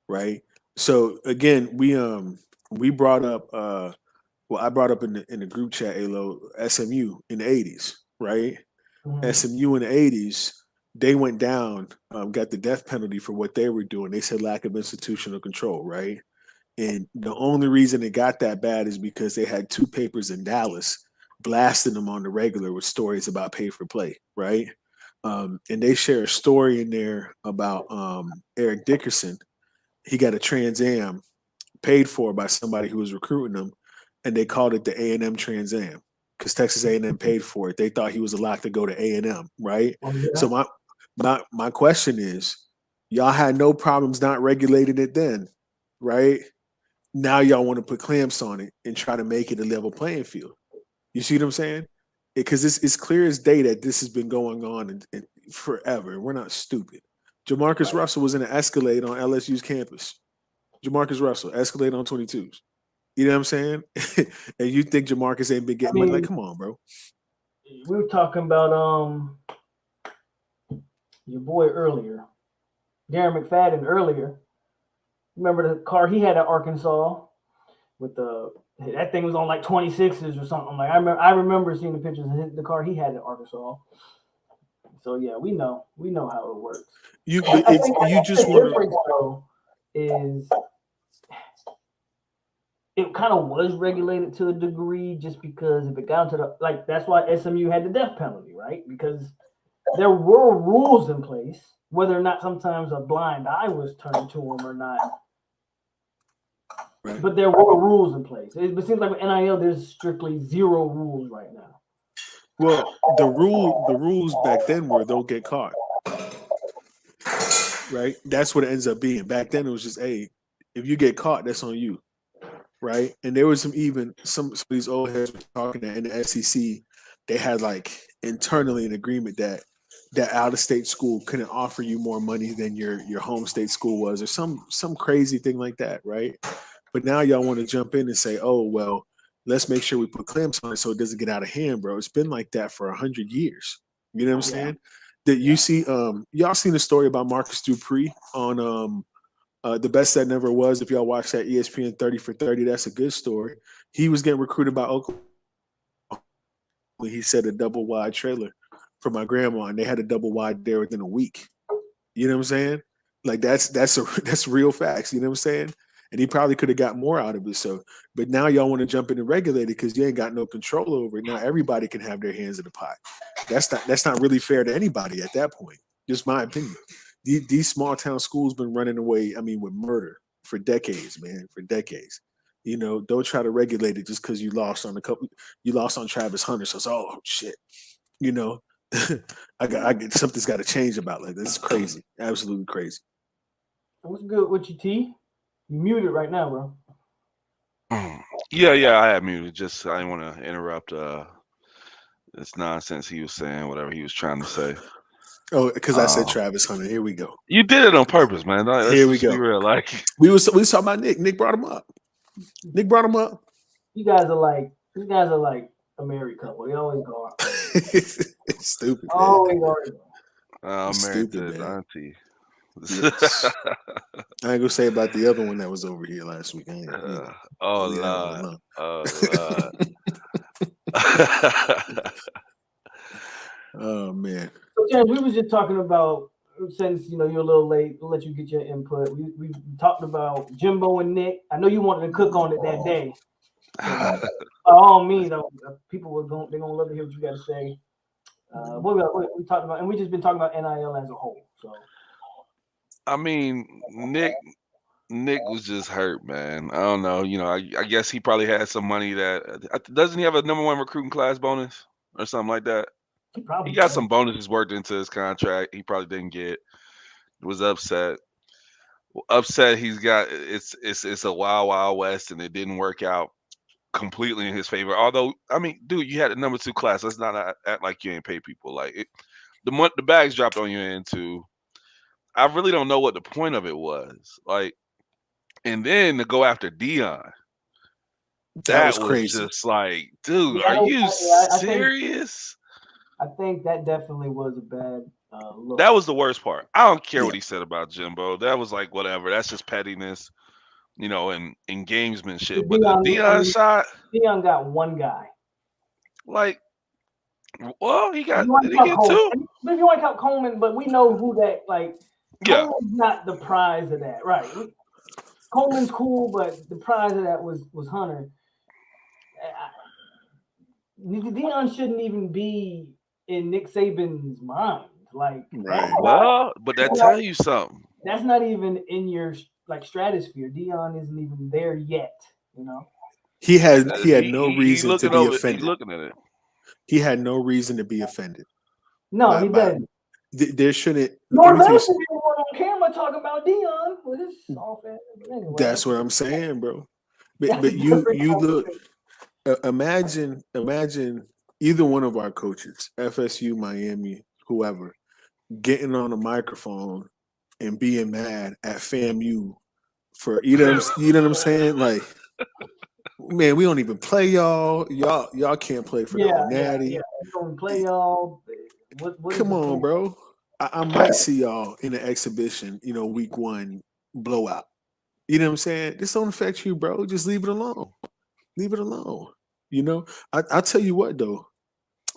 Right. So again, we brought up I brought up in the group chat, Alo, SMU in the 80s, right? Mm-hmm. SMU in the 80s, they went down, got the death penalty for what they were doing. They said lack of institutional control, right? And the only reason it got that bad is because they had two papers in Dallas blasting them on the regular with stories about pay for play, right? And they share a story in there about Eric Dickerson. He got a Trans Am paid for by somebody who was recruiting him, and they called it the A&M Trans Am because Texas A&M paid for it. They thought he was allowed to go to A&M, right? Oh, yeah. So my question is, y'all had no problems not regulating it then, right? Now y'all want to put clamps on it and try to make it a level playing field. You see what I'm saying? Because it's clear as day that this has been going on in forever. We're not stupid. Jamarcus Russell was in an Escalade on LSU's campus. Jamarcus Russell, Escalade on 22s. You know what I'm saying? And you think Jamarcus ain't been getting money? Like, come on, bro. We were talking about your boy earlier, Darren McFadden earlier. Remember the car he had at Arkansas with that thing was on like 26s or something. Like I remember seeing the pictures of the car he had at Arkansas. So yeah, we know how it works. You just want to is it kind of was regulated to a degree just because if it got to the like that's why SMU had the death penalty, right? Because there were rules in place, whether or not sometimes a blind eye was turned to them or not. Right. But there were rules in place. It seems like with NIL, there's strictly zero rules right now. Well, the rules back then were don't get caught. Right? That's what it ends up being. Back then it was just, hey, if you get caught, that's on you. Right? And there was some of these old heads were talking that in the SEC, they had like internally an agreement that out of state school couldn't offer you more money than your home state school was, or some crazy thing like that, right? But now y'all want to jump in and say, oh, well, let's make sure we put clamps on it so it doesn't get out of hand, bro. It's been like that for 100 years. You know what I'm saying? That you see, y'all seen the story about Marcus Dupree on The Best That Never Was. If y'all watch that ESPN 30 for 30, that's a good story. He was getting recruited by Oklahoma. He said a double wide trailer for my grandma, and they had a double wide there within a week. You know what I'm saying? Like that's real facts. You know what I'm saying? And he probably could have got more out of it. So, but now y'all want to jump in and regulate it because you ain't got no control over it. Now everybody can have their hands in the pot. That's not really fair to anybody at that point. Just my opinion. These small town schools been running away. I mean, with murder for decades, man, for decades. You know, don't try to regulate it just because you lost on Travis Hunter. So it's oh shit. You know, I get something's got to change about like this. It's crazy, absolutely crazy. What's good with you, T? You muted right now, bro. Yeah, I had muted. Just I didn't want to interrupt this nonsense he was saying, whatever he was trying to say. Oh, because I said Travis Hunter. Here we go. You did it on purpose, man. Here we go. Be real. Like we was talking about Nick. Nick brought him up. You guys are like a married couple. They always go out. It's stupid. Always go. I'm married to auntie. Yes. I ain't gonna say about the other one that was over here last week. Oh Lord. Oh man. So James, we was just talking about since you're a little late, we'll let you get your input. We talked about Jimbo and Nick. I know you wanted to cook on it that day. By all means, people they're gonna love to hear what you got to say. What we talked about, and we just been talking about NIL as a whole. So, I mean, Nick was just hurt, man. I don't know. I guess he probably had some money that doesn't he have a #1 recruiting class bonus or something like that? He got some bonuses worked into his contract. He probably didn't get. Was upset. He's got it's a wild west, and it didn't work out completely in his favor. Although, I mean, dude, you had a #2 class. Let's not act like you ain't pay people. Like the bags dropped on your end too. I really don't know what the point of it was. Like, and then to go after Dion. That was crazy. Just like, dude, are you serious? I think that definitely was a bad look. That was the worst part. I don't care what he said about Jimbo. That was like whatever. That's just pettiness, and gamesmanship. But the Dion shot, Dion got one guy. Like, well, he got did he get two? If you want to count Coleman, but we know who that like. Yeah, Coleman's not the prize of that, right? Coleman's cool, but the prize of that was Hunter. Dion shouldn't even be in Nick Saban's mind. Like, right. Well, but that tells you something. That's not even in your stratosphere. Dion isn't even there yet. He had no reason to be offended. He's looking at it. He had no reason to be offended. No, he doesn't. There shouldn't. Nor Nelson on camera talking about Dion. Well, this is all anyway. That's what I'm saying, bro. But you look. Imagine either one of our coaches, FSU, Miami, whoever, getting on a microphone and being mad at FAMU for you know what I'm saying? Like, man, we don't even play y'all. Y'all can't play for no natty. We don't play y'all. Come on, bro. I might see y'all in the exhibition, week 1 blowout. You know what I'm saying? This don't affect you, bro. Just leave it alone. Leave it alone. I'll tell you what though,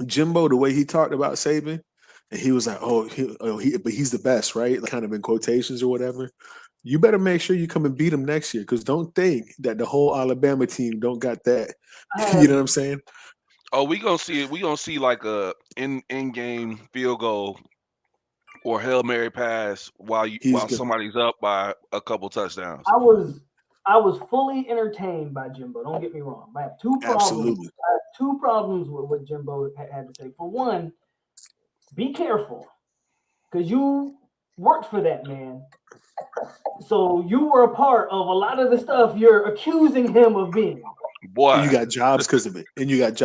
Jimbo, the way he talked about Saban, and he was like, but he's the best, right? Like, kind of in quotations or whatever. You better make sure you come and beat him next year, because don't think that the whole Alabama team don't got that. You know what I'm saying? Oh, we gonna see it. We gonna see like a in-game field goal or Hail Mary pass while somebody's up by a couple touchdowns. I was fully entertained by Jimbo. Don't get me wrong. I have two problems. Absolutely. I have two problems with what Jimbo had to say. For one, be careful, because you worked for that man. So you were a part of a lot of the stuff you're accusing him of being. Boy, and you got jobs because of it. You got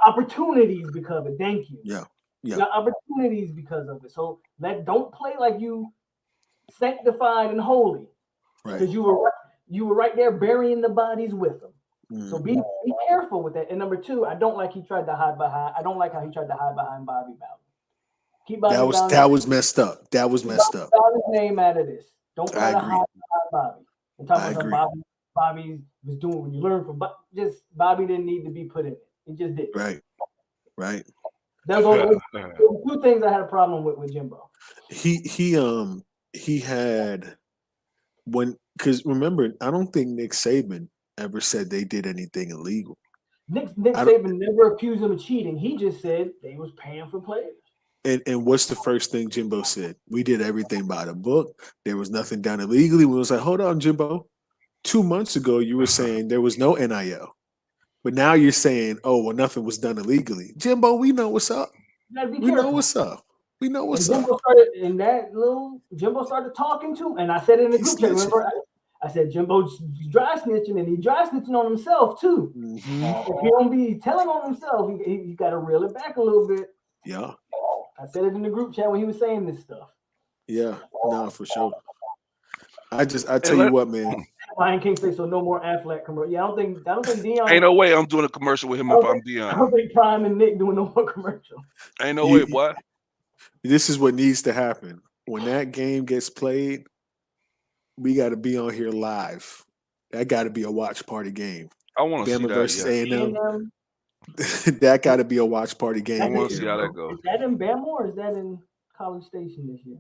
opportunities because of it. Thank you. Yeah. You got opportunities because of it. So don't play like you sanctified and holy, because you were right there burying the bodies with them. Mm-hmm. So be careful with that. And number two, I don't like how he tried to hide behind Bobby Bowden. That was messed up. That was messed up. His name out of this. Don't try to hide behind Bobby. And talk about Bobby was doing what you learned from, but just Bobby didn't need to be put in it. He just did. Right. There were two things I had a problem with Jimbo. He had because remember, I don't think Nick Saban ever said they did anything illegal. Nick Saban never accused them of cheating. He just said they was paying for players. And what's the first thing Jimbo said? We did everything by the book. There was nothing done illegally. We was like, hold on, Jimbo. 2 months ago, you were saying there was no NIL. But now you're saying, nothing was done illegally. Jimbo, we know what's up. We know what's up. Jimbo started talking to him, and I said it in the group chat. Remember, I said Jimbo's dry snitching, and he dry snitching on himself too. Mm-hmm. If he don't be telling on himself, he got to reel it back a little bit. Yeah. I said it in the group chat when he was saying this stuff. Yeah, no, for sure. I tell you what, man. Lion King say so. No more Affleck commercial. Yeah, I don't think Deion. Ain't no way I'm doing a commercial with him if I'm Deion. I don't think Prime and Nick doing no more commercial. Ain't no way, boy. This is what needs to happen. When that game gets played, we got to be on here live. That got to be a watch party game. I want to see that versus A&M. That got to be a watch party game. I want to see how that goes. Is that in Bama or is that in College Station this year?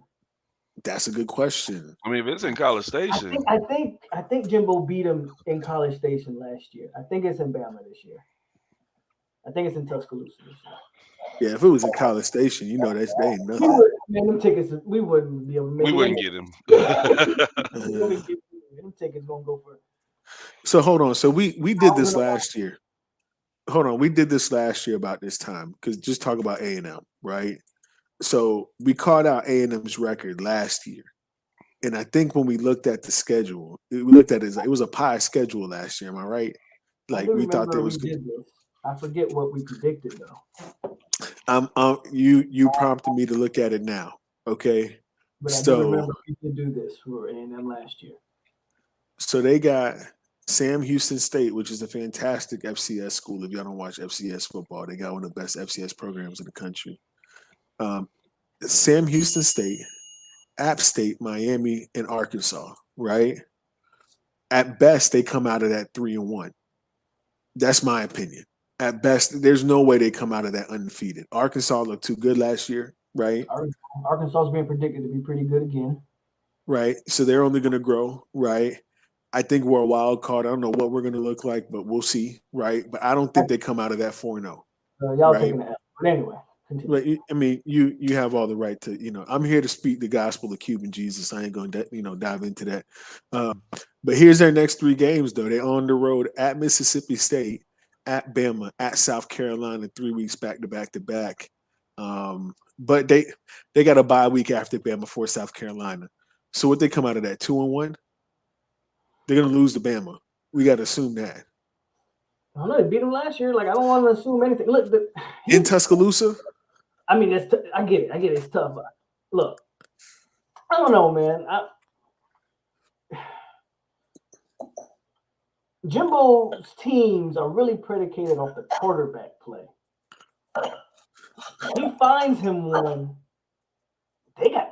That's a good question. I mean, if it's in College Station, I think Jimbo beat him in College Station last year. I think it's in Bama this year. I think it's in Tuscaloosa this year. Yeah, if it was in College Station, they ain't nothing. Them tickets, we wouldn't be able to make. We wouldn't get him. Them tickets gonna go for. So hold on. So we did this last year. Hold on, we did this last year about this time, because just talk about A&M, right? So we called out A&M's record last year, and I think when we looked at the schedule, we looked at it was a pie schedule last year. Am I right? Like we thought there was good. I forget what we predicted though. You prompted me to look at it now. Okay. But I do remember we did do this for A&M last year. So they got Sam Houston State, which is a fantastic FCS school. If y'all don't watch FCS football, they got one of the best FCS programs in the country. Sam Houston State, App State, Miami, and Arkansas, right? At best, they come out of that 3-1. That's my opinion. At best, there's no way they come out of that undefeated. Arkansas looked too good last year, right? Arkansas is being predicted to be pretty good again. Right. So they're only going to grow, right? I think we're a wild card. I don't know what we're going to look like, but we'll see, right? But I don't think they come out of that 4-0. Y'all taking that. But anyway. Continue. I mean, you have all the right to, I'm here to speak the gospel of Cuban Jesus. I ain't going to, dive into that. But here's their next 3 games, though. They're on the road at Mississippi State, at Bama, at South Carolina, 3 weeks back to back. But they got a bye week after Bama before South Carolina. So what they come out of that 2-1? They're going to lose to Bama. We got to assume that. I don't know. They beat them last year. Like, I don't want to assume anything. Look, in Tuscaloosa? I mean, I get it. It's tough. But look, I don't know, man. Jimbo's teams are really predicated off the quarterback play. He finds him one,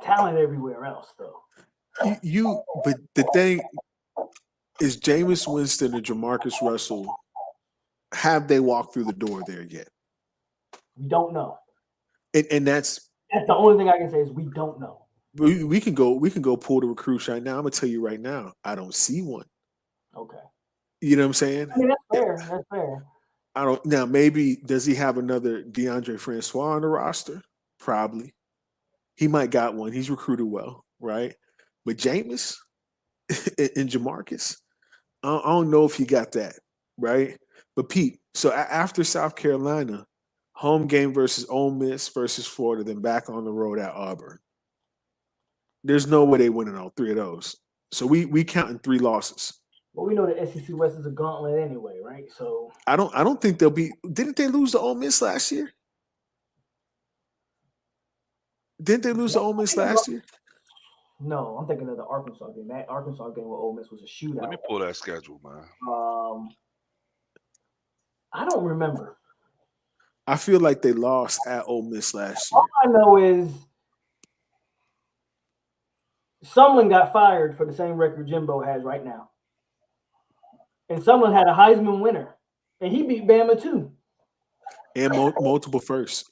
talent everywhere else, though. But the thing is, Jameis Winston and Jamarcus Russell, have they walked through the door there yet? We don't know. And that's the only thing I can say is we don't know. We can go pull the recruits right now. I'm gonna tell you right now, I don't see one. Okay. You know what I'm saying? I mean, that's fair. That's fair. I don't now. Maybe does he have another DeAndre Francois on the roster? Probably. He might got one. He's recruited well, right? But Jameis and Jamarcus, I don't know if he got that, right? But Pete, so after South Carolina, home game versus Ole Miss versus Florida, then back on the road at Auburn. There's no way they winning all three of those. So we counting 3 losses. Well, we know the SEC West is a gauntlet anyway, right? So I don't think they'll be. Didn't they lose to Ole Miss last year? Didn't they lose to Ole Miss last year? No, I'm thinking of the Arkansas game. That Arkansas game with Ole Miss was a shootout. Let me pull that schedule, man. I don't remember. I feel like they lost at Ole Miss last year. All I know is someone got fired for the same record Jimbo has right now. And someone had a Heisman winner. And he beat Bama too. And multiple firsts.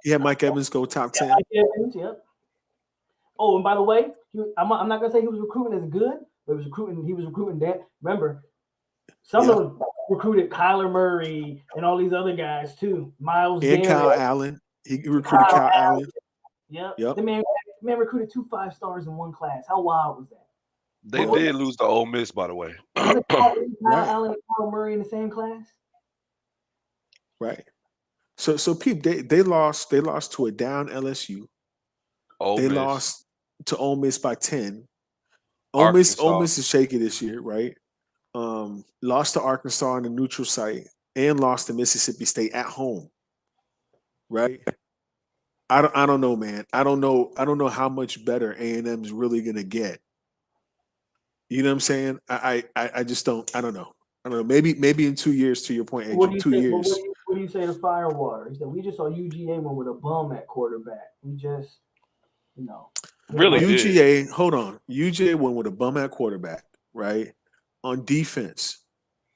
He had Mike Evans go top 10. Mike Evans, yep. Oh, and by the way, I'm not gonna say he was recruiting as good, but he was recruiting that. Remember, some of them recruited Kyler Murray and all these other guys too. Miles and Garrett. Kyle Allen. He recruited Kyle Allen. Yep. The man recruited 2 5-stars in one class. How wild was that? They did lose to Ole Miss, by the way. Kyle Allen and Kyler Murray in the same class. Right. So Pete, they lost to a down LSU. They lost to Ole Miss by 10. Ole Miss is shaky this year, right? Lost to Arkansas on the neutral site and lost to Mississippi State at home. Right? I don't know, man. I don't know how much better A&M is really gonna get. You know what I'm saying? I just don't. I don't know. Maybe in 2 years, to your point, Adrian, 2 years. What do you say to Firewater? He said we just saw UGA one with a bum at quarterback. We just, really UGA. did. Hold on, UGA won with a bum at quarterback, right? On defense,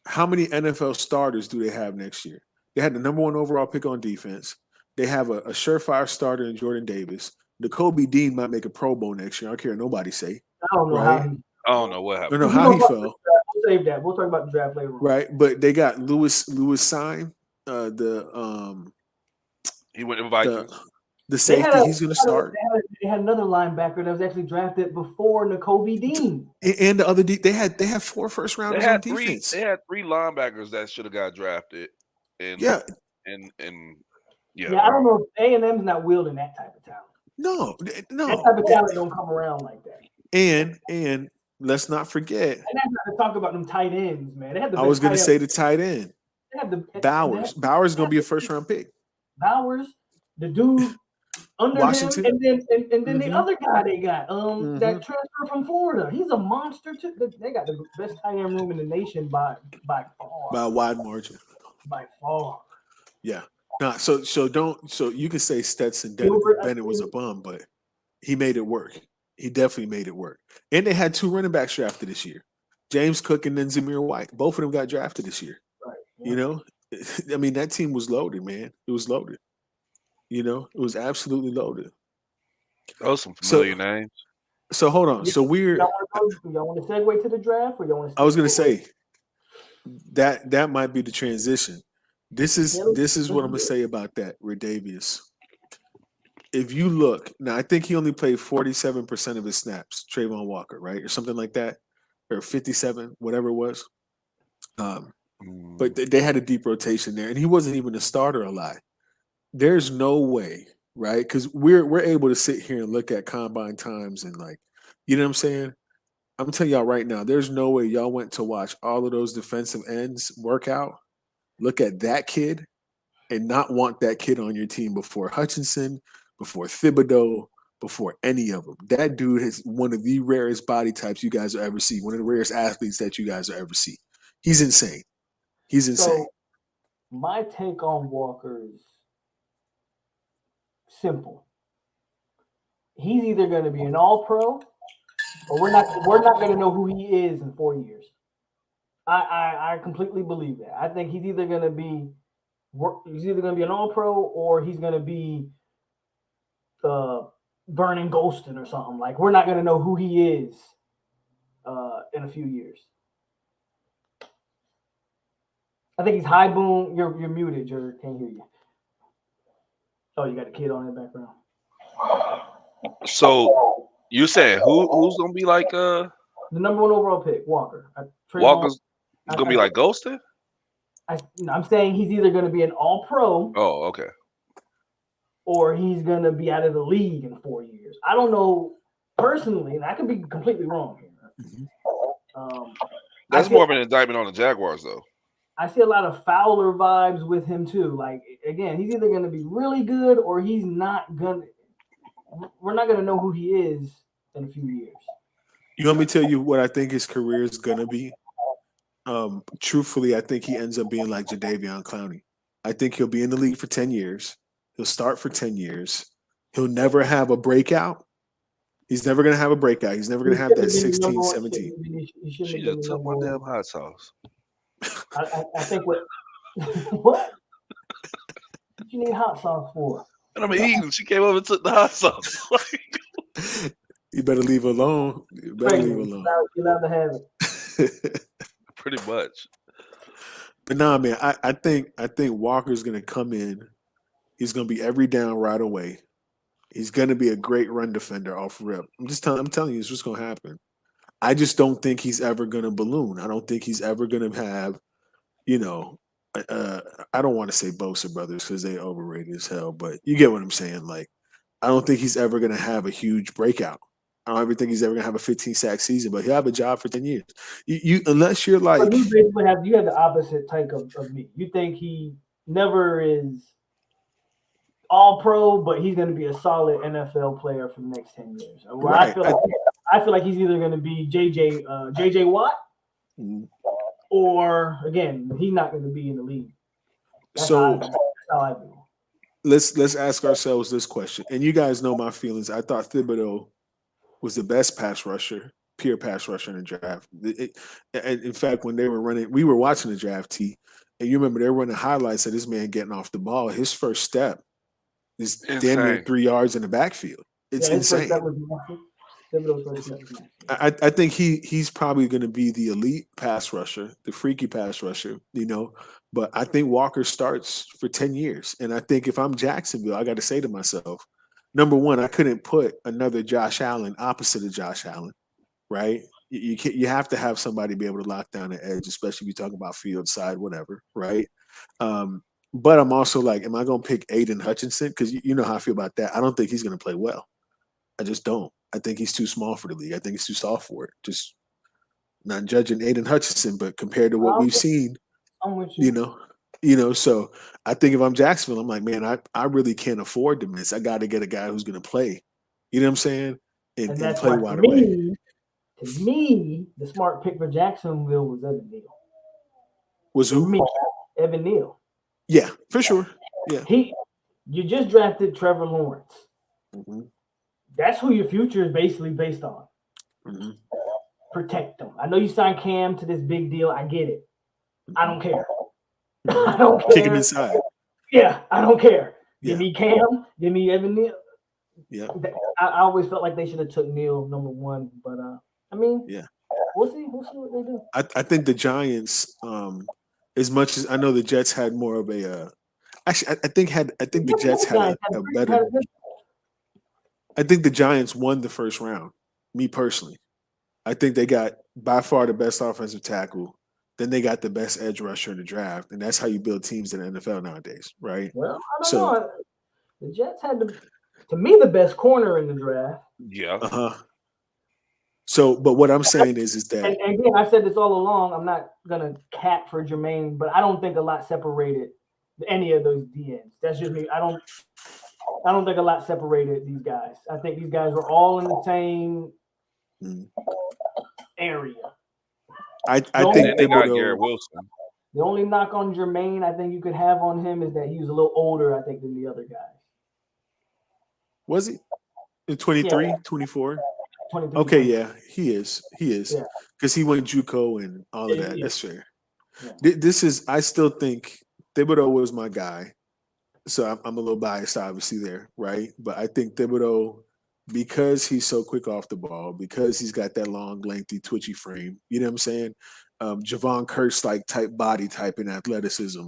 how many NFL starters do they have next year? They had the number 1 overall pick on defense. They have a surefire starter in Jordan Davis. Kobe Dean might make a Pro Bowl next year. I don't care what nobody say. I don't know how he. I don't know what happened. I don't know how he fell. We'll save that. We'll talk about the draft later on. Right, but they got Lewis Sign, he went to Vikings. The safety, he's going to start. They had another linebacker that was actually drafted before Kobe Dean. And the other they had 4 first rounders on defense. They had 3 linebackers that should have got drafted. And I don't know if A&M's not wielding that type of talent. No. That type of talent don't come around like that. And let's not forget. And that's not to talk about them tight ends, man. They had I was going to say the tight end. Bowers. Bowers is going to be a first-round pick. Bowers, the dude under Washington. him, and then the other guy they got, that transfer from Florida. He's a monster too. They got the best tight end room in the nation by far. By a wide margin. By far. Yeah. So you can say Stetson Bennett was a bum, but he made it work. He definitely made it work. And they had 2 running backs drafted this year. James Cook and then Zamir White. Both of them got drafted this year. Right. Yeah. You know? I mean, that team was loaded, man. It was loaded. It was absolutely loaded. Those some familiar names. So hold on. So we're y'all want to segue to the draft, or y'all want to? I was gonna say that might be the transition. This is what I'm gonna say about that, Redavius. If you look now, I think he only played 47% of his snaps, Trayvon Walker, right, or something like that, or 57, whatever it was. But they had a deep rotation there, and he wasn't even a starter a lot. There's no way, right? Because we're able to sit here and look at combine times and you know what I'm saying? I'm telling y'all right now, there's no way y'all went to watch all of those defensive ends work out, look at that kid, and not want that kid on your team before Hutchinson, before Thibodeau, before any of them. That dude is one of the rarest body types you guys will ever see, one of the rarest athletes that you guys will ever see. He's insane. He's insane. So, my take on Walker is simple. he's either going to be an All-Pro or we're not going to know who he is in 4 years. I completely believe that. I think he's either going to be an All-Pro or he's going to be Vernon Golston or something. Like, we're not going to know who he is in a few years. I think he's high boom. You're muted. Can't hear you. Oh, you got a kid on in the background. So you said who's gonna be like the number 1 overall pick, Walker. Walker's gonna be like Ghosted? I'm saying he's either gonna be an All-Pro. Oh, okay. Or he's gonna be out of the league in 4 years. I don't know personally, and I could be completely wrong here. That's more of an indictment on the Jaguars, though. I see a lot of Fowler vibes with him too. Like, again, he's either gonna be really good or he's not gonna. We're not gonna know who he is in a few years. You want me to tell you what I think his career is gonna be? Truthfully, I think he ends up being like Jadeveon Clowney. I think he'll be in the league for 10 years. He'll start for 10 years. He'll never have a breakout. He's never going to have a breakout. He's never going to have that 16, 17. She just took my damn hot sauce. I think what? What you need hot sauce for? And I'm eating. She came over and took the hot sauce. You better leave her alone. You better leave her alone. You're allowed to have it. Pretty much. But nah, man, I think Walker's going to come in. He's going to be every down right away. He's going to be a great run defender off rip. I'm telling you, this is what's going to happen. I just don't think he's ever going to balloon. I don't think he's ever going to have, I don't want to say Bosa brothers because they overrated as hell, but you get what I'm saying. Like, I don't think he's ever going to have a huge breakout. I don't ever think he's ever going to have a 15-sack season, but he'll have a job for 10 years. You unless you're like, you basically have the opposite type of me. You think he never is All-Pro, but he's going to be a solid NFL player for the next 10 years. Right. I feel like he's either going to be JJ Watt, or again, he's not going to be in the league. That's how I do. Let's ask ourselves this question, and you guys know my feelings. I thought Thibodeau was the best pure pass rusher in the draft. And in fact, when they were running, we were watching the draft, T, and you remember they were running highlights of this man getting off the ball. His first step is damn near 3 yards in the backfield. It's insane. I think he's probably going to be the elite pass rusher, the freaky pass rusher, But I think Walker starts for 10 years. And I think if I'm Jacksonville, I got to say to myself, number one, I couldn't put another Josh Allen opposite of Josh Allen, right? You have to have somebody be able to lock down the edge, especially if you talk about field side, whatever, right? But I'm also like, am I going to pick Aiden Hutchinson? Because you know how I feel about that. I don't think he's going to play well. I just don't. I think he's too small for the league. I think he's too soft for it. Just not judging Aiden Hutchinson, but compared to what we've seen, I'm with you. So I think if I'm Jacksonville, I'm like, man, I really can't afford to miss. I got to get a guy who's going to play. You know what I'm saying? And play wide away. To me, the smart pick for Jacksonville was Evan Neal. Was who? Evan Neal. Yeah, for sure. Yeah. You just drafted Trevor Lawrence. Mm-hmm. That's who your future is basically based on. Mm-hmm. Protect them. I know you signed Cam to this big deal. I get it. I don't care. Mm-hmm. I don't care. Kick him inside. Yeah, I don't care. Yeah. Give me Cam. Give me Evan Neal. Yeah. I always felt like they should have took Neal number one, but yeah. We'll see what they do. I think the Giants, as much as I know the Jets had more of a actually I think the Jets had a better. I think the Giants won the first round, me personally. I think they got by far the best offensive tackle. Then they got the best edge rusher in the draft. And that's how you build teams in the NFL nowadays, right? Well, I don't know. The Jets had, to me, the best corner in the draft. Yeah. Uh-huh. So, but what I'm saying is that. And again, I said this all along. I'm not going to cap for Jermaine, but I don't think a lot separated any of those DNs. That's just me. I don't think a lot separated these guys. I think these guys were all in the same area. I think they got Garrett Wilson. The only knock on Jermaine I think you could have on him is that he was a little older, I think, than the other guys. Was he? In 23, 24. 23. Okay, yeah, he is. Yeah. Because he went JUCO and all of that. Yeah. That's fair. Yeah. This is. I still think Thibodeau was my guy. So I'm a little biased, obviously, there, right? But I think Thibodeau, because he's so quick off the ball, because he's got that long, lengthy, twitchy frame, you know what I'm saying? Javon Curse like type body type and athleticism.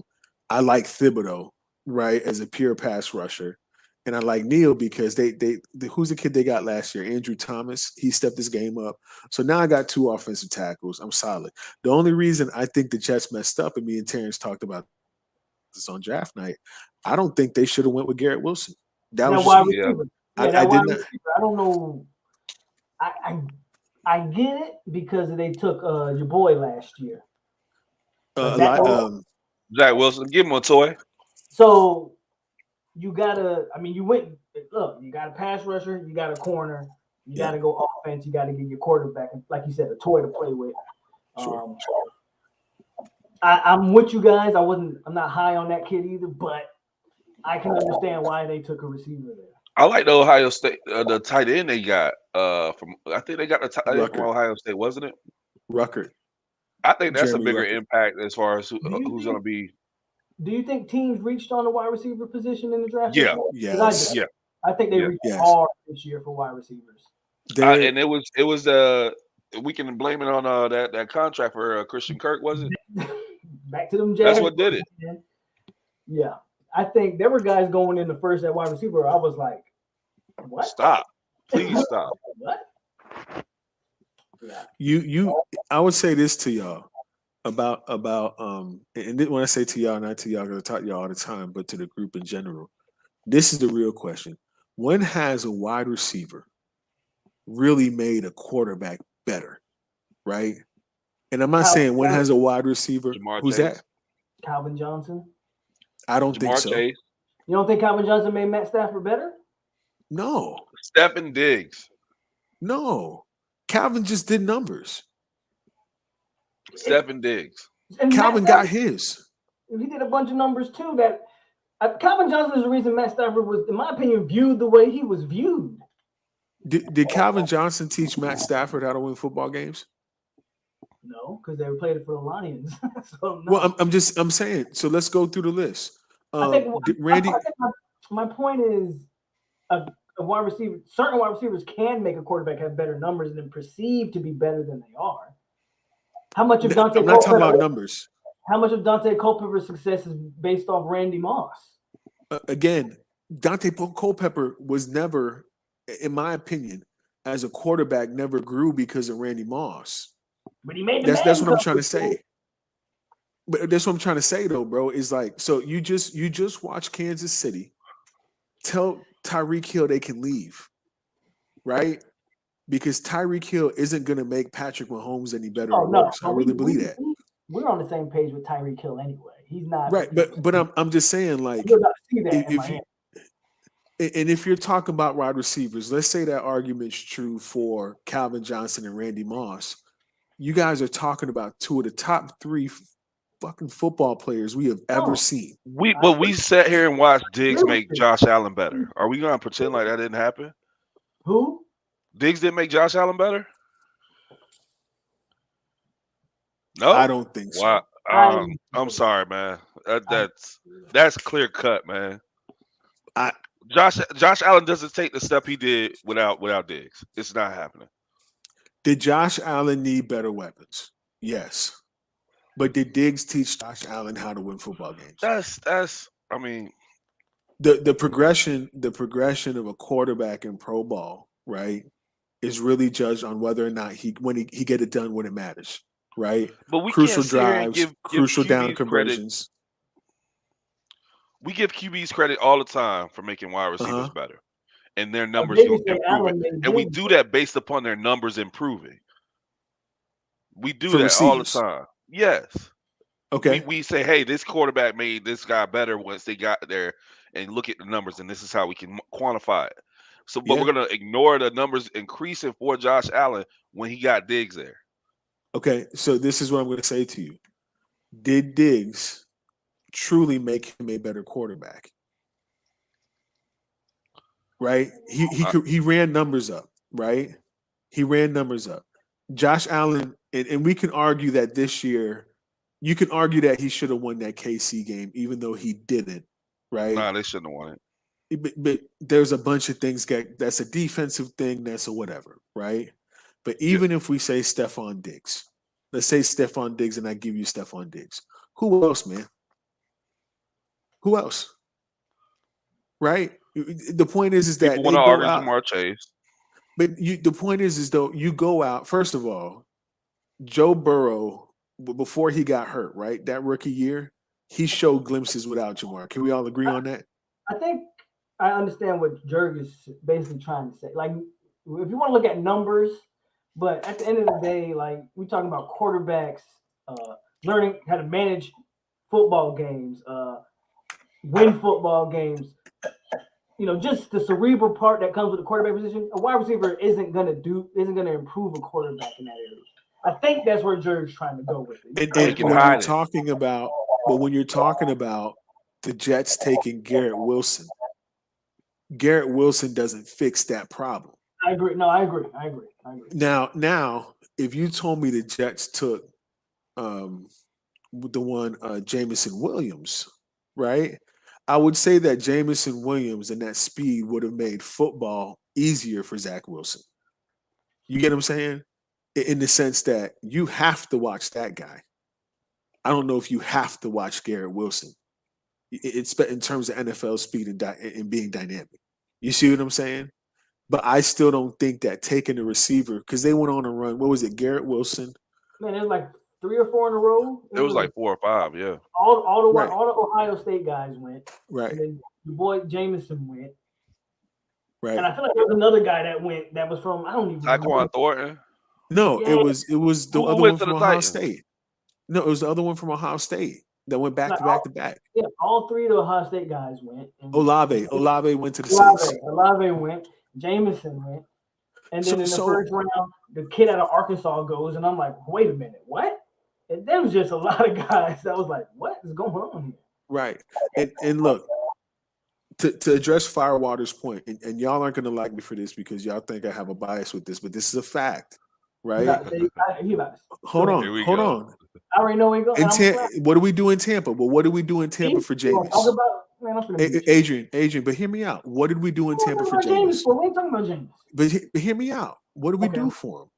I like Thibodeau, right, as a pure pass rusher. And I like Neil because who's the kid they got last year? Andrew Thomas. He stepped his game up. So now I got 2 offensive tackles. I'm solid. The only reason I think the Jets messed up, and me and Terrance talked about this on draft night, I don't think they should have went with Garrett Wilson. That was just me. I did not. I don't know. I get it because they took your boy last year. Zach Wilson, give him a toy. So you gotta. I mean, you went. Look, you got a pass rusher, you got a corner, you got to go offense, you got to get your quarterback, like you said, a toy to play with. Sure. I'm with you guys. I'm not high on that kid either, but I can understand why they took a receiver there. I like the Ohio State, the tight end they got from. I think they got the tight end from Ohio State, wasn't it? Ruckert. I think that's a bigger impact as far as who's going to be. Do you think teams reached on the wide receiver position in the draft? Yeah, yes. I think they reached hard this year for wide receivers. And it was we can blame it on that contract for Christian Kirk, was it? Back to them Jags. That's what did it. Man. Yeah, I think there were guys going in the first at wide receiver. I was like, "What? Stop! Please stop!" What? Yeah. I would say this to y'all about and when I say to y'all, not to y'all, because I talk to y'all all the time, but to the group in general. This is the real question: when has a wide receiver really made a quarterback better, right? And I'm not saying when has a wide receiver. Who's that? Calvin Johnson. I don't think so. You don't think Calvin Johnson made Matt Stafford better? No. Stephen Diggs. No. Calvin just did numbers. Stephen Diggs. And Calvin got his. He did a bunch of numbers too. That Calvin Johnson is the reason Matt Stafford was, in my opinion, viewed the way he was viewed. Did Calvin Johnson teach Matt Stafford how to win football games? No, because they played it for the Lions. So no. Well, I'm saying. So let's go through the list. I think Randy. My point is, a wide receiver. Certain wide receivers can make a quarterback have better numbers and then perceived to be better than they are. How much of Dante? I'm not talking about numbers. How much of Dante Culpepper's success is based off Randy Moss? Again, Dante Culpepper was never, in my opinion, as a quarterback, never grew because of Randy Moss. But he made that's what I'm trying to say. But that's what I'm trying to say, though, bro. Is like, so you just watch Kansas City tell Tyreek Hill they can leave, right? Because Tyreek Hill isn't going to make Patrick Mahomes any better or worse. I really believe that. We're on the same page with Tyreek Hill anyway. He's not right, but I'm just saying, like, if you're talking about wide receivers, let's say that argument's true for Calvin Johnson and Randy Moss. You guys are talking about 2 of the top 3 fucking football players we have ever seen. We sat here and watched Diggs make Josh Allen better. Are we gonna pretend like that didn't happen? Who? Diggs didn't make Josh Allen better? No, I don't think so. Wow. I'm sorry, man. That's clear cut, man. Josh Allen doesn't take the step he did without Diggs. It's not happening. Did Josh Allen need better weapons? Yes. But did Diggs teach Josh Allen how to win football games? That's I mean, the progression of a quarterback in pro ball, right, is really judged on whether or not he get it done when it matters, right? But we crucial can't drives, crucial down conversions. We give QBs credit all the time for making wide receivers better, and their numbers improving. And we do that based upon their numbers improving. We do that all the time. Yes. Okay. We say, hey, this quarterback made this guy better once they got there, and look at the numbers, and this is how we can quantify it. So, but we're gonna ignore the numbers increasing for Josh Allen when he got Diggs there. Okay, so this is what I'm going to say to you: did Diggs truly make him a better quarterback? right? He ran numbers up, right? He ran numbers up. Josh Allen, and we can argue that this year, you can argue that he should have won that KC game, even though he didn't, right? Nah, they shouldn't have won it. But there's a bunch of things that's a defensive thing, that's a whatever, right? But Yeah. even if we say Stephon Diggs, let's say Stephon Diggs, and I give you Stephon Diggs. Who else, man? Who else? Right? The point is that People they want to go argue out. Jamar Chase. But the point is though you go out. First of all, Joe Burrow, before he got hurt, right? That rookie year, he showed glimpses without Jamar. Can we all agree on that? I think I understand what Jurge is basically trying to say. Like, if you want to look at numbers, but at the end of the day, like, we're talking about quarterbacks learning how to manage football games, win football games. Just the cerebral part that comes with the quarterback position. A wide receiver isn't gonna improve a quarterback in that area. I think that's where Jurge's trying to go with it. And when you're talking about, the Jets taking Garrett Wilson doesn't fix that problem. I agree. No, I agree. Now, if you told me the Jets took Jameson Williams, right? I would say that Jameson Williams and that speed would have made football easier for Zach Wilson. You get what I'm saying? In the sense that you have to watch that guy. I don't know if you have to watch Garrett Wilson. It's in terms of NFL speed and being dynamic. You see what I'm saying? But I still don't think that taking a receiver, because they went on a run. What was it? Garrett Wilson. Man, it was like 3 or 4 in a row. It was like 4 or 5, yeah. All the Ohio State guys went. Right. And then your boy Jameson went. Right. And I feel like there was another guy that went that was from, I don't even know. Tyquan Thornton. No, Yeah. it was the other one from Ohio State. No, it was the other one from Ohio State that went back to back. Yeah, all 3 of the Ohio State guys went. Olave went to the Saints. Olave went. Jameson went. And then in the first round, the kid out of Arkansas goes, and I'm like, wait a minute, what? And there was just a lot of guys that was like, what is going on here? Right. And look, to address Firewater's point, and y'all aren't going to like me for this because y'all think I have a bias with this, but this is a fact, right? Hold on. I already know where he goes. What do we do in Tampa? Well, what did we do in Tampa for Jameis? Adrian, but hear me out. What did we do in Tampa for Jameis? We ain't talking about Jameis. But hear me out. What did we do for him?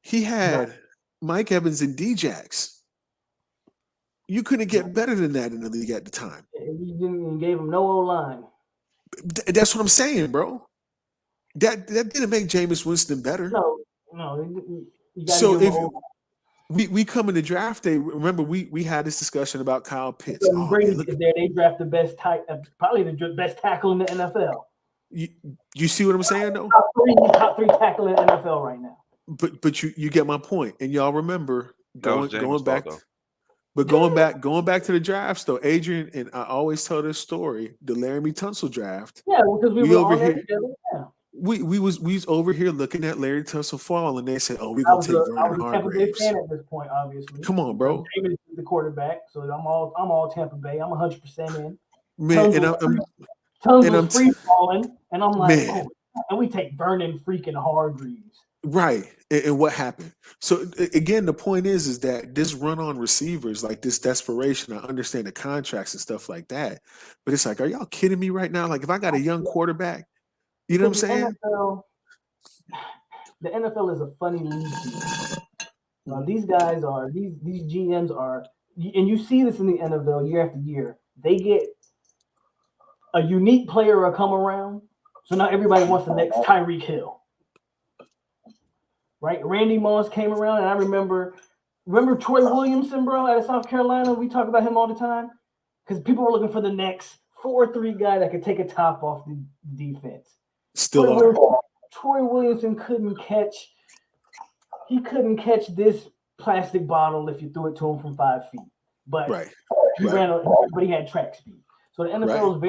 He had Mike Evans and D-Jax. You couldn't get better than that in the league at the time. You gave him no O-line. That's what I'm saying, bro. That didn't make Jameis Winston better. No. So if we come in the draft day, remember we had this discussion about Kyle Pitts. They draft the best probably the best tackle in the NFL. You see what I'm saying, though? Top three tackle in the NFL right now. But you get my point, and y'all remember going back. Though. But going back to the drafts, though, Adrian, and I always tell this story, the Laramie Tunsil draft. Yeah, because we were over here together. Yeah. We was over here looking at Larry Tunsil fall, and they said, "Oh, we're gonna take Vernon Hargreaves." Fan at this point, obviously. Come on, bro. David is the quarterback, so I'm all Tampa Bay. I'm 100% in. Man, I'm free falling, and I'm like, man. And we take Vernon freaking Hargreaves. Right. And what happened? So again, the point is that this run on receivers, like this desperation, I understand the contracts and stuff like that, but it's like, are y'all kidding me right now? Like, if I got a young quarterback, you know what I'm saying? The NFL is a funny league. Now, these guys are these GMs are, and you see this in the NFL year after year. They get a unique player come around, so now everybody wants the next Tyreek Hill. Right, Randy Moss came around, and I remember Troy Williamson, bro, out of South Carolina. We talk about him all the time because people were looking for the next 4-3 guy that could take a top off the defense. Troy Williamson couldn't catch. He couldn't catch this plastic bottle if you threw it to him from 5 feet. But but he had track speed. So the NFL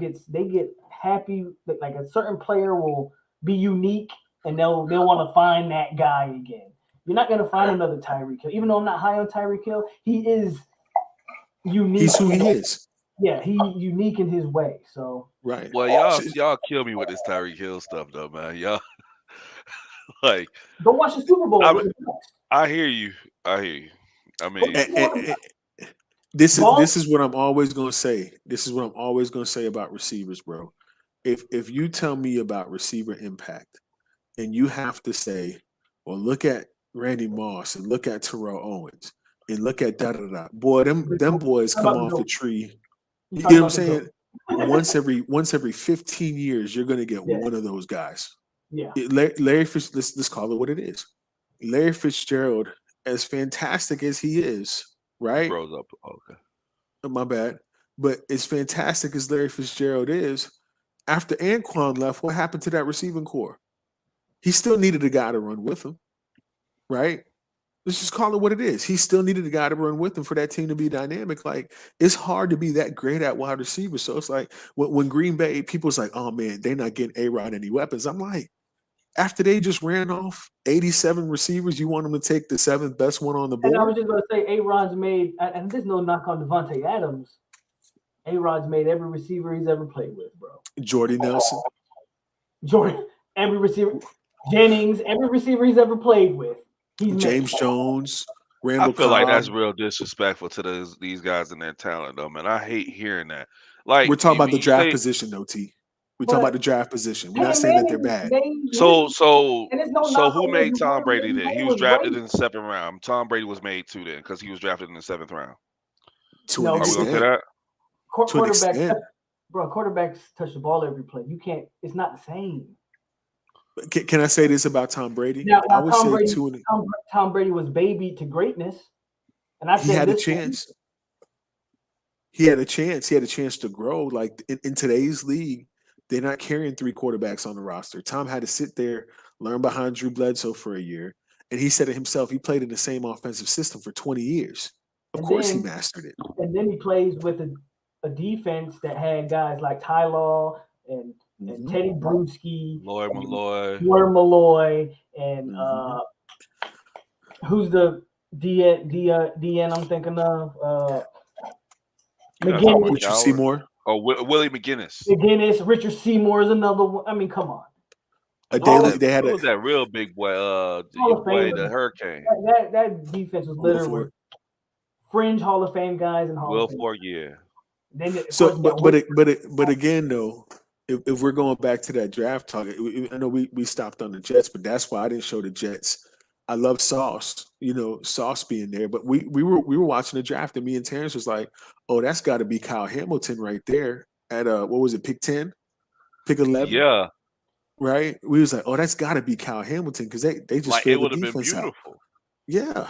is they get happy that like a certain player will be unique. And they'll want to find that guy again. You're not going to find another Tyreek Hill. Even though I'm not high on Tyreek Hill, he is unique. He's who he is. Yeah, he's unique in his way. So right. Well, y'all kill me with this Tyreek Hill stuff though, man. Y'all like go watch the Super Bowl I with the Bucks. I hear you. I hear you. I mean, This is what I'm always gonna say. This is what I'm always gonna say about receivers, bro. If you tell me about receiver impact and you have to say, well, look at Randy Moss and look at Terrell Owens and look at da da da. Boy, them boys How come about the off the GOAT? tree. You You talking know what I'm about the saying? Once every 15 years, you're gonna get Yeah. one of those guys. Yeah. Larry Fitz, let's call it what it is. Larry Fitzgerald, as fantastic as he is, right? froze up. Okay. My bad. But as fantastic as Larry Fitzgerald is, after Anquan left, what happened to that receiving core? He still needed a guy to run with him, right? Let's just call it what it is. He still needed a guy to run with him for that team to be dynamic. Like, it's hard to be that great at wide receiver. So it's like when Green Bay, people's like, oh man, they're not getting A-Rod any weapons. I'm like, after they just ran off 87 receivers, you want them to take the seventh best one on the And I board? was just going to say, A-Rod's made, and there's no knock on Devontae Adams. A-Rod's made every receiver he's ever played with, bro. Jordy Nelson. Jordan, every receiver. Jennings, every receiver he's ever played with. He's James made. Jones. I Randall feel like that's Cobb. real disrespectful to these guys and their talent, though, man. I hate hearing that. Like, We're talking about when the you draft say position, though, T. We're talking But about the draft position. We're not Peyton saying that they're Manning bad. made so his, so and there's no so knock who on what made Tom Brady then? He was was drafted great. in the 7th round. Tom Brady was made too then because he was drafted in the 7th round. To an Are we gonna say extent. that? To an Quarterbacks, extent. bro. Quarterbacks touch the ball every play. You can't. It's not the same. Can I say this about Tom Brady? Now I would Tom say Brady, Tom Brady was babied to greatness, and I he said had a this. chance. He had a chance. He had a chance to grow. Like in today's league, they're not carrying 3 quarterbacks on the roster. Tom had to sit there, learn behind Drew Bledsoe for a year. And he said it himself, he played in the same offensive system for 20 years. Of course he mastered it. And then he plays with a defense that had guys like Ty Law and Teddy Bruschi, Lloyd Malloy, and who's the DN I'm thinking of? McGinnis. Richard Seymour. Oh, Willie McGinnis. Richard Seymour is another one. I mean, come on. They had that real big boy, the Hurricane. That defense was littered with fringe Hall of Fame guys and Hall of Fame. Will Ford, yeah. Then, so, but again, though, if we're going back to that draft talk, I know we stopped on the Jets, but that's why I didn't show the Jets. I love Sauce, Sauce being there, but we were watching the draft, and me and Terrance was like, oh, that's got to be Kyle Hamilton right there at what was it, pick 10, pick 11, yeah, right? We was like, oh, that's got to be Kyle Hamilton because they just like filled it would the have been defense out. beautiful. Yeah.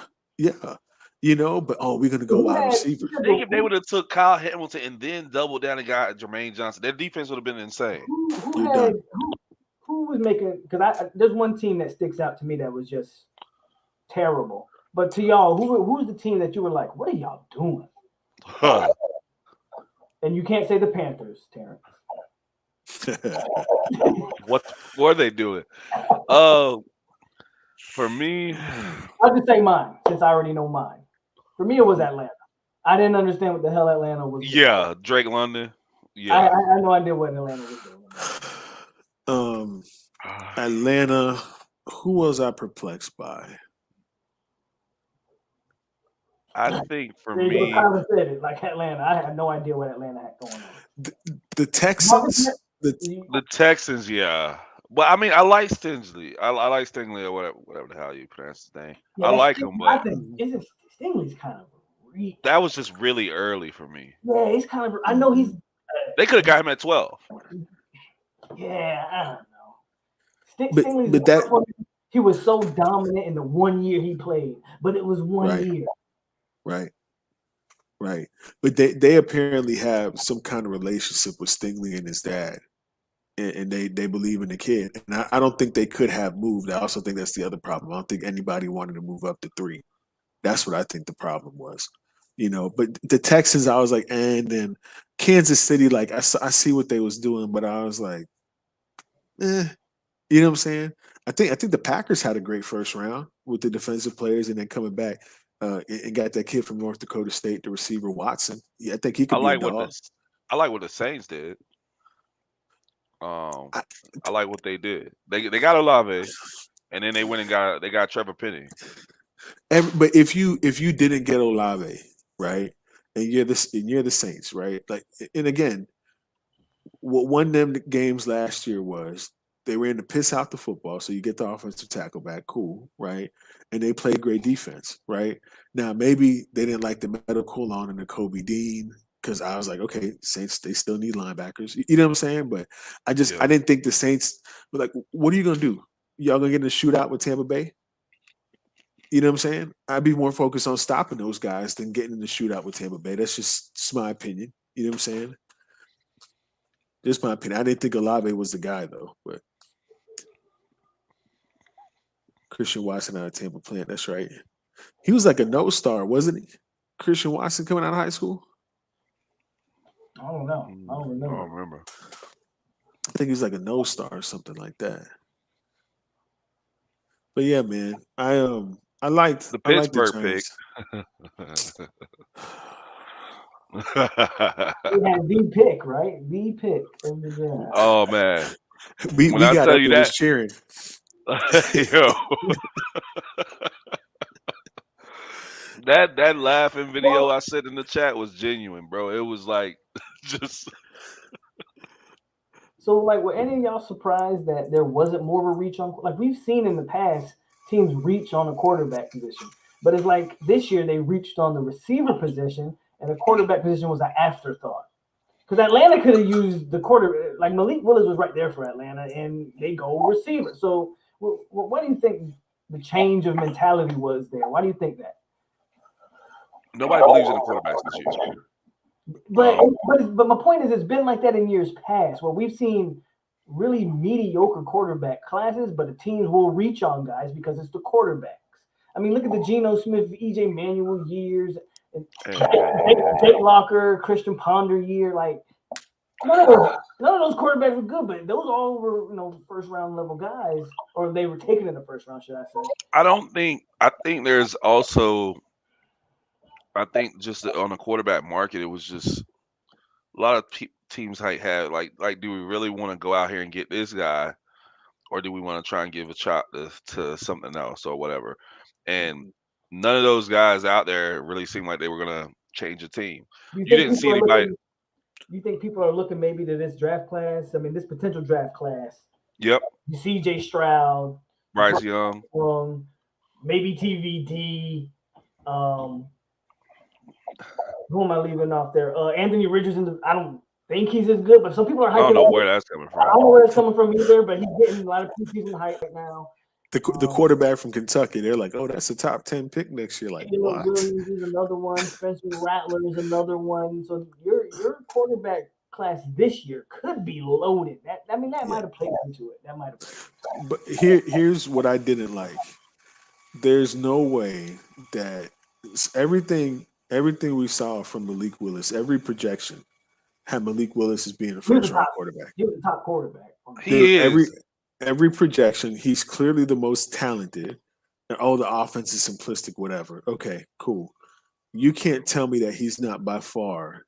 But we're gonna go wide receiver. I think if they would have took Kyle Hamilton and then doubled down and got Jermaine Johnson, their defense would have been insane. Who was making? Because there's one team that sticks out to me that was just terrible. But to y'all, who's the team that you were like, what are y'all doing? And you can't say the Panthers, Terrance. What were they doing? For me, I'll just say mine since I already know mine. For me, it was Atlanta. I didn't understand what the hell Atlanta was doing. Yeah, Drake London. Yeah, I had no idea what Atlanta was doing. Atlanta. Who was I perplexed by? I think for me, Tyler said it like Atlanta. I had no idea what Atlanta had going on. The Texans. The Texans, yeah. Well, I mean, I like Stingley. I like Stingley or whatever the hell you pronounce his name. Yeah, I like him, but I think Stingley's kind of reach. That was just really early for me. Yeah, he's kind of. I know he's. They could have got him at 12. Yeah, I don't know. Stingley's he was so dominant in the 1 year he played, but it was 1 year. Right. But they apparently have some kind of relationship with Stingley and his dad. And they believe in the kid. And I don't think they could have moved. I also think that's the other problem. I don't think anybody wanted to move up to 3. That's what I think the problem was. But the Texans, I was like, and then Kansas City, like I see what they was doing, but I was like, You know what I'm saying? I think the Packers had a great first round with the defensive players and then coming back and got that kid from North Dakota State, the receiver Watson. Yeah, I think he could be a dog. I like what the Saints did. I, I like what they did. They got Olave, and then they went and got Trevor Penny. but if you didn't get Olave, right, and you're the Saints, right? Like, and again, what won them the games last year was they ran the piss out the football, so you get the offensive tackle back, cool, right? And they played great defense, right? Now maybe they didn't like the medical on and the Kobe Dean because I was like, okay, Saints they still need linebackers, you know what I'm saying? But I Yeah. didn't think the Saints were like, what are you gonna do? Y'all gonna get in a shootout with Tampa Bay? You know what I'm saying? I'd be more focused on stopping those guys than getting in the shootout with Tampa Bay. That's just my opinion. You know what I'm saying? Just my opinion. I didn't think Olave was the guy though, but Christian Watson out of Tampa plant. That's right. He was like a no star, wasn't he? Christian Watson coming out of high school. I don't know. I don't remember. I don't remember. I think he was like a no star or something like that. But yeah, man, I liked The the Pittsburgh pick. Giants. They had the pick, right? The pick in the draft. Oh man, we when I got tell up you and was that, cheering. yo, that laughing video I sent in the chat was genuine, bro. It was like just. So, like, were any of y'all surprised that there wasn't more of a reach on? Like, we've seen in the past teams reach on a quarterback position, but it's like this year they reached on the receiver position, and the quarterback position was an afterthought. Because Atlanta could have used the quarter, like Malik Willis was right there for Atlanta, and they go receiver. So, what do you think the change of mentality was there? Why do you think that? Nobody believes in the quarterbacks this year. But my point is, it's been like that in years past, where we've seen really mediocre quarterback classes, but the teams will reach on guys because it's the quarterbacks. I mean, look at the Geno Smith, EJ Manuel years, and Jake Locker, Christian Ponder year. Like none of those quarterbacks were good, but those all were first round level guys, or they were taken in the first round, should I say? I think there's also. I think just on the quarterback market, it was just a lot of teams had like, do we really want to go out here and get this guy, or do we want to try and give a shot to something else or whatever? And none of those guys out there really seemed like they were gonna change the team. You didn't see anybody. You think people are looking maybe to this draft class? I mean, this potential draft class. Yep. C.J. Stroud, Bryce Young, maybe TVD. Who am I leaving off there? Anthony Richardson. I don't think he's as good, but some people are hyping. I don't know where that's coming from. I don't know where it's coming from either, but he's getting a lot of preseason hype right now. The quarterback from Kentucky, they're like, oh, that's a top 10 pick next year. Like, what? Williams is another one. Spencer Rattler is another one. So your quarterback class this year could be loaded. That might have played into it. That might have. But here's what I didn't like. There's no way that everything we saw from Malik Willis, every projection had Malik Willis as being a first round quarterback. He was the top quarterback. He is. Every projection, he's clearly the most talented. And the offense is simplistic, whatever. Okay, cool. You can't tell me that he's not by far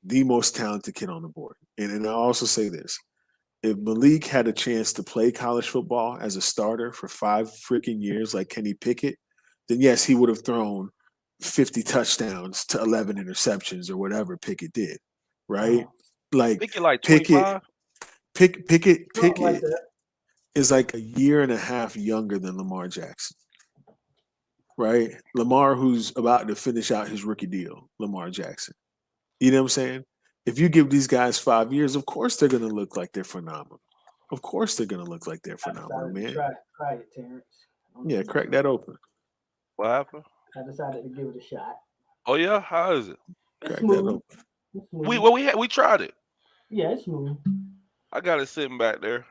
the most talented kid on the board. And I'll also say this. If Malik had a chance to play college football as a starter for 5 freaking years like Kenny Pickett, then yes, he would have thrown 50 touchdowns to 11 interceptions or whatever Pickett did, right? Like Pickett like 25? Pickett is like a year and a half younger than Lamar Jackson, right? Lamar, who's about to finish out his rookie deal, Lamar Jackson. You know what I'm saying? If you give these guys 5 years, of course they're going to look like they're phenomenal. Of course they're going to look like they're phenomenal, man. Try it, Terrance. Yeah, crack that open. What happened? I decided to give it a shot. Oh yeah, how is it? Crack that open. We tried it. Yeah, it's smooth. I got it sitting back there.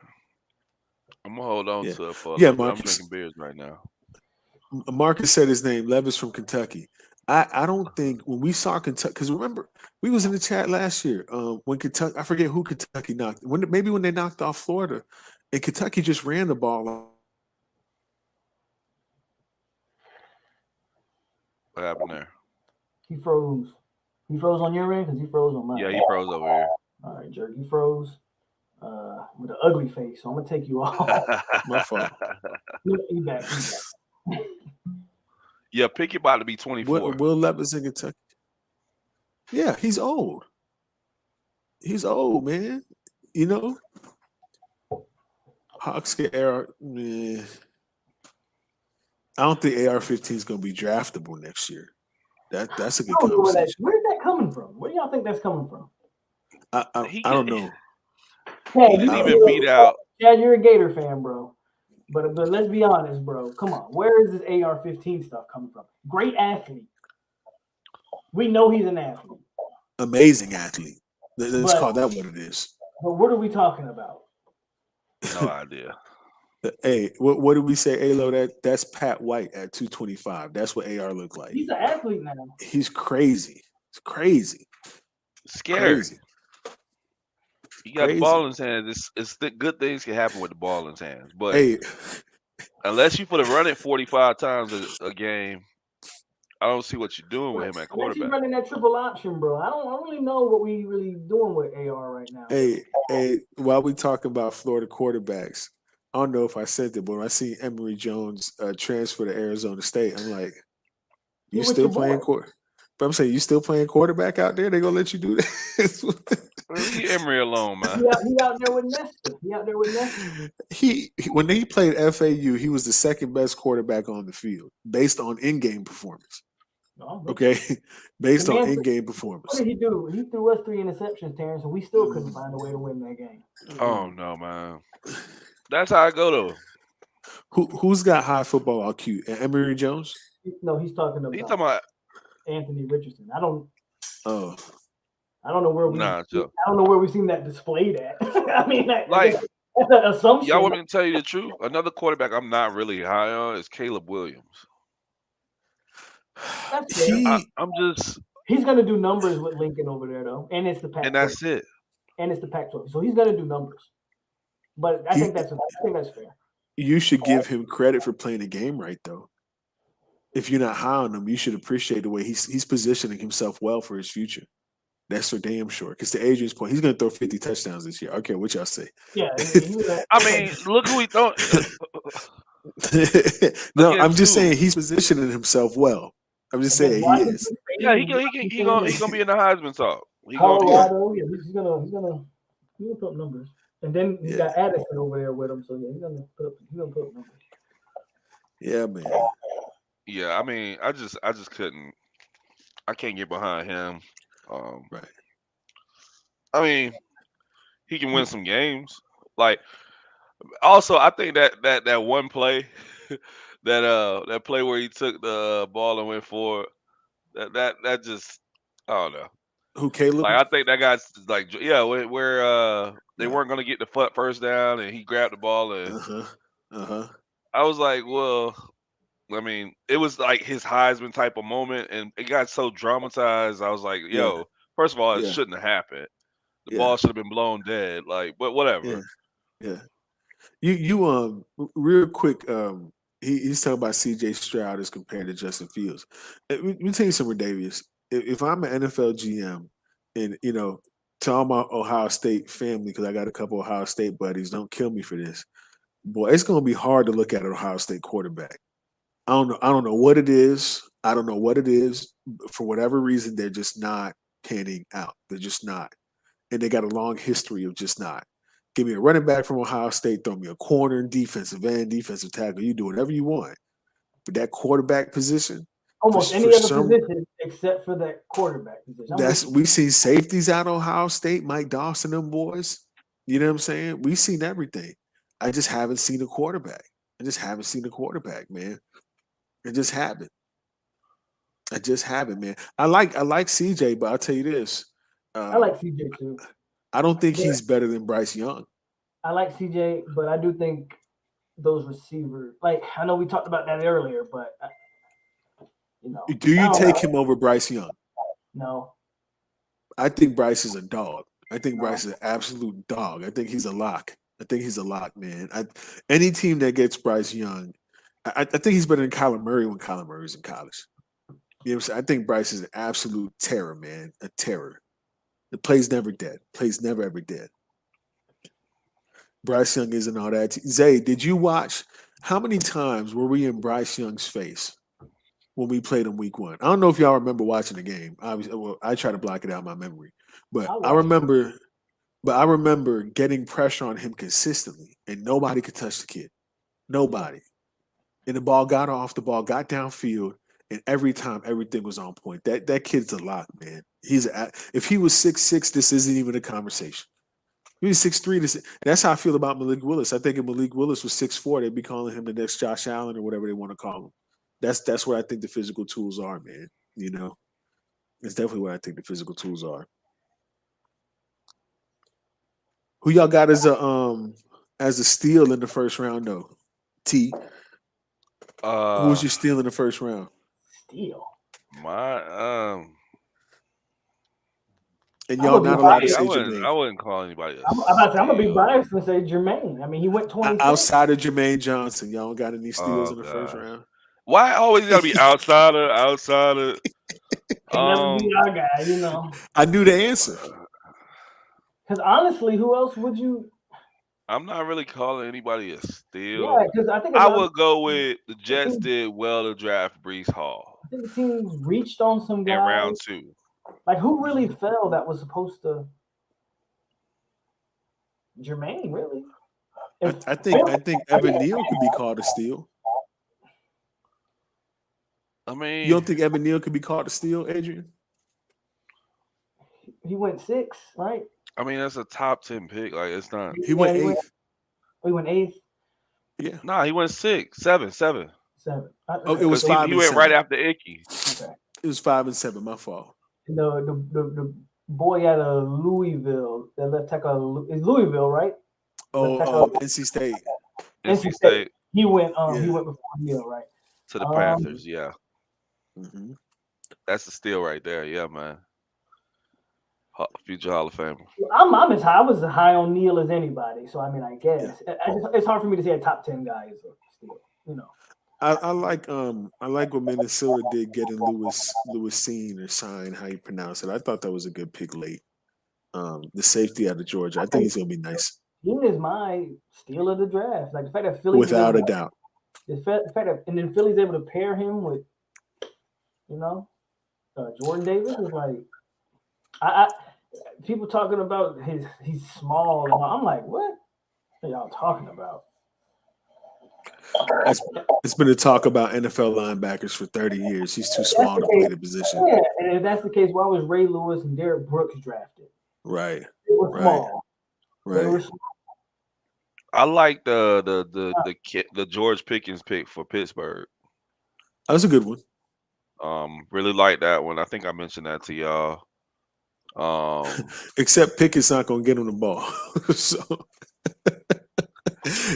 I'm gonna hold on to it for a little bit. I'm drinking beers right now. Marcus said his name, Levis from Kentucky. I don't think when we saw Kentucky, because remember we was in the chat last year when Kentucky, I forget who Kentucky knocked. Maybe when they knocked off Florida, and Kentucky just ran the ball. What happened there? He froze. He froze on your end because he froze on mine. Yeah, he froze over here. All right, Jerk, you froze with an ugly face, so I'm gonna take you off. My fault. He back. Yeah, Pickett about to be 24. Will Levis in Kentucky. Yeah, he's old. He's old, man. You know, Hawks get AR. Man, I don't think AR-15 is going to be draftable next year. That's a good conversation. Where's that coming from? Where do y'all think that's coming from? I don't know. Hey, he didn't even beat out. Chad, you're a Gator fan, bro. But let's be honest, bro. Come on. Where is this AR-15 stuff coming from? Great athlete. We know he's an athlete. Amazing athlete. Let's call that what it is. But what are we talking about? No idea. Hey, what did we say, Alo? That's Pat White at 225. That's what AR looked like. He's an athlete now. He's crazy. It's crazy. Scary. Crazy. He got the ball in his hands. It's good things can happen with the ball in his hands. But unless you put a run it 45 times a game, I don't see what you're doing with him at quarterback. He's running that triple option, bro. I don't really know what we really doing with AR right now. Hey, while we talking about Florida quarterbacks, I don't know if I said it, but when I see Emory Jones transfer to Arizona State, I'm like, you still playing quarterback? But I'm saying, you still playing quarterback out there? They gonna let you do that? Leave Emory alone, man. He out there with Nestor. When he played FAU, he was the second best quarterback on the field based on in-game performance. Okay, based on in-game performance. What did he do? He threw us 3 interceptions, Terrance, and we still couldn't find a way to win that game. Oh no, man. That's how I go though. Who's got high football IQ? Emory Jones? No, he's talking about Anthony Richardson. I don't know where we. I don't know where we've seen that displayed at. I mean, that's an assumption. Y'all want me to tell you the truth? Another quarterback I'm not really high on is Caleb Williams. He's gonna do numbers with Lincoln over there though, and it's the Pac-12. And that's it. And it's the Pac-12, so he's gonna do numbers. But I think that's fair. You should give him credit for playing the game right though. If you're not high on him, you should appreciate the way he's positioning himself well for his future. That's for damn sure. Because to Adrian's point, he's going to throw 50 touchdowns this year. I don't care what y'all say. Yeah. I mean, look who he throwing. No, I'm just saying he's positioning himself well. I'm just saying he is. Yeah, he gonna be in the Heisman talk. Colorado, he's gonna put up numbers. And then you got Addison over there with him, so yeah, he's gonna put up numbers. Yeah, man. Yeah, I mean, I just I can't get behind him. Right. I mean, he can win some games. Like, also, I think that one play, that play where he took the ball and went for it, that just, I don't know. Who, Caleb? Like, I think that guy's like, where they weren't gonna get the first down and he grabbed the ball and I was like, well, I mean, it was like his Heisman type of moment, and it got so dramatized. I was like, yo, first of all, it shouldn't have happened. The ball should have been blown dead. Like, but whatever. Yeah. You real quick, he's talking about CJ Stroud as compared to Justin Fields. Let me tell you something, Davius. If I'm an NFL GM and, to all my Ohio State family, because I got a couple Ohio State buddies, don't kill me for this. Boy, it's going to be hard to look at an Ohio State quarterback. I don't know what it is. I don't know what it is. For whatever reason, they're just not panning out. They're just not. And they got a long history of just not. Give me a running back from Ohio State, throw me a corner, defensive end, defensive tackle. You do whatever you want. But that quarterback position, almost any other position except for that quarterback position. We've seen safeties out of Ohio State, Mike Dawson, them boys. You know what I'm saying? We've seen everything. I just haven't seen a quarterback. Man. I just haven't, man. I like CJ, but I'll tell you this. I like CJ too. I don't think he's better than Bryce Young. I like CJ, but I do think those receivers, like, I know we talked about that earlier, but Do you take him over Bryce Young? No. I think Bryce is a dog. I think Bryce is an absolute dog. I think he's a lock. Man. Any team that gets Bryce Young, I think he's better than Kyler Murray when Kyler Murray's in college. You know what I'm saying? I think Bryce is an absolute terror, man. A terror. The play's never dead. Play's never ever dead. Bryce Young isn't all that. Zay, did you watch? How many times were we in Bryce Young's face when we played him week 1? I don't know if y'all remember watching the game. I try to block it out of my memory, but I remember. But I remember getting pressure on him consistently, and nobody could touch the kid. Nobody. And the ball got off. The ball got downfield, and every time everything was on point. That kid's a lot, man. If he was 6'6", this isn't even a conversation. He was 6'3". That's how I feel about Malik Willis. I think if Malik Willis was 6'4", they'd be calling him the next Josh Allen or whatever they want to call him. That's what I think the physical tools are, man. You know, it's definitely what I think the physical tools are. Who y'all got as a steal in the first round though? T. Who was your steal in the first round? Steal. And y'all not allowed to say Jermaine. I wouldn't call anybody. I'm gonna be biased and say Jermaine. I mean, he went 26. Outside of Jermaine Johnson, y'all don't got any steals in the first round? Why always gotta be outsider? Never be our guy, you know. I knew the answer. Because honestly, who else would you? I'm not really calling anybody a steal. Yeah, because I think I would go with the Jets did well to draft Breece Hall. I think the team reached on some guys in round 2. Like who really fell that was supposed to? Jermaine, really? I think Evan Neal could be called a steal. I mean, you don't think Evan Neal could be called a steal, Adrian? He went 6, right? I mean, that's a top 10 pick. Like, it's not. He went 8th. He went 8th. Yeah. No, he went 6, 7. Oh, it was 5. He went right after Icky. Okay. It was 5 and 7. My fault. The boy out of Louisville, that left tackle is Louisville, right? NC State. NC State. He went before Neal, right? To the Panthers, yeah. Mm-hmm. That's the steal right there, yeah, man. Future Hall of Famer. I'm as high. I was as high on Neal as anybody. So I mean, I guess it's hard for me to say a top 10 guy is a steal. You know. I like what Minnesota did getting Lewis Seen or Sign, how you pronounce it. I thought that was a good pick late. The safety out of Georgia. I think he's gonna be nice. He is my steal of the draft. Like the fact that Philly, without a doubt. The fact that and then Philly's able to pair him with, Jordan Davis is like, I people talking about he's small. And I'm like, what are y'all talking about? It's been a talk about NFL linebackers for 30 years. He's too small to play the position. Yeah, and if that's the case, why was Ray Lewis and Derek Brooks drafted? Right. They were small. Right. I like the George Pickens pick for Pittsburgh. That was a good one. Really like that one. I think I mentioned that to y'all. Except Pickett's not gonna get him the ball. So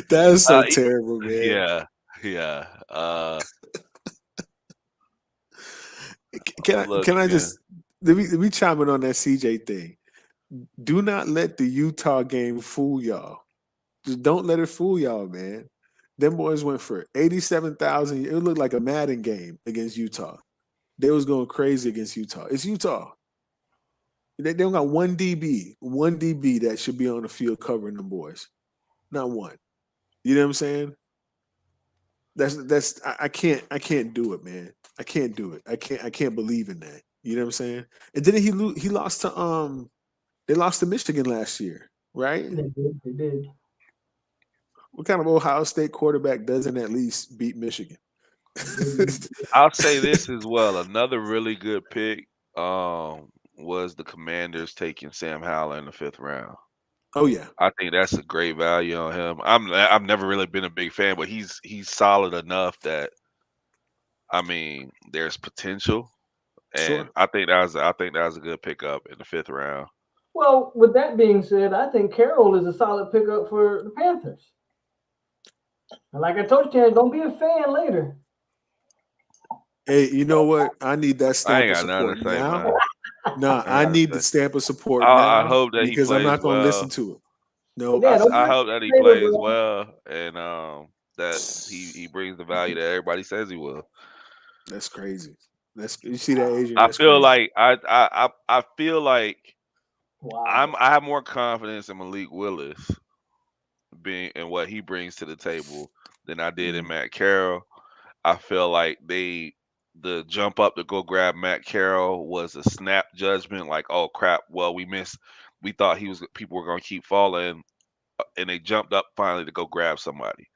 that's so terrible, man. Yeah. Can I just let me chime in on that CJ thing? Do not let the Utah game fool y'all. Just don't let it fool y'all, man. Them boys went for 87,000. It looked like a Madden game against Utah. They was going crazy against Utah. It's Utah. They don't got one DB that should be on the field covering them boys. Not one. You know what I'm saying? I can't do it, man. I can't do it. I can't believe in that. You know what I'm saying? And then he lost to they lost to Michigan last year, right? They did. What kind of Ohio State quarterback doesn't at least beat Michigan? I'll say this as well. Another really good pick was the Commanders taking Sam Howell in the 5th round. Oh yeah, I think that's a great value on him. I've never really been a big fan, but he's solid enough that there's potential, and sure. I think that was a good pickup in the 5th round. Well, with that being said, I think Carroll is a solid pickup for the Panthers. And like I told you, don't be a fan later. Hey, you know what? I need that stamp of support now. No, I need the stamp of support now. I hope that because I'm not going to listen to it. No, I hope that he plays well and that he brings the value that everybody says he will. That's crazy. You see that, Adrian? I That's feel crazy. like I feel like Wow. I have more confidence in Malik Willis being and what he brings to the table than I did in Matt Carroll. I feel like the jump up to go grab Matt Carroll was a snap judgment. Like, oh crap, well we missed. We thought people were going to keep falling, and they jumped up finally to go grab somebody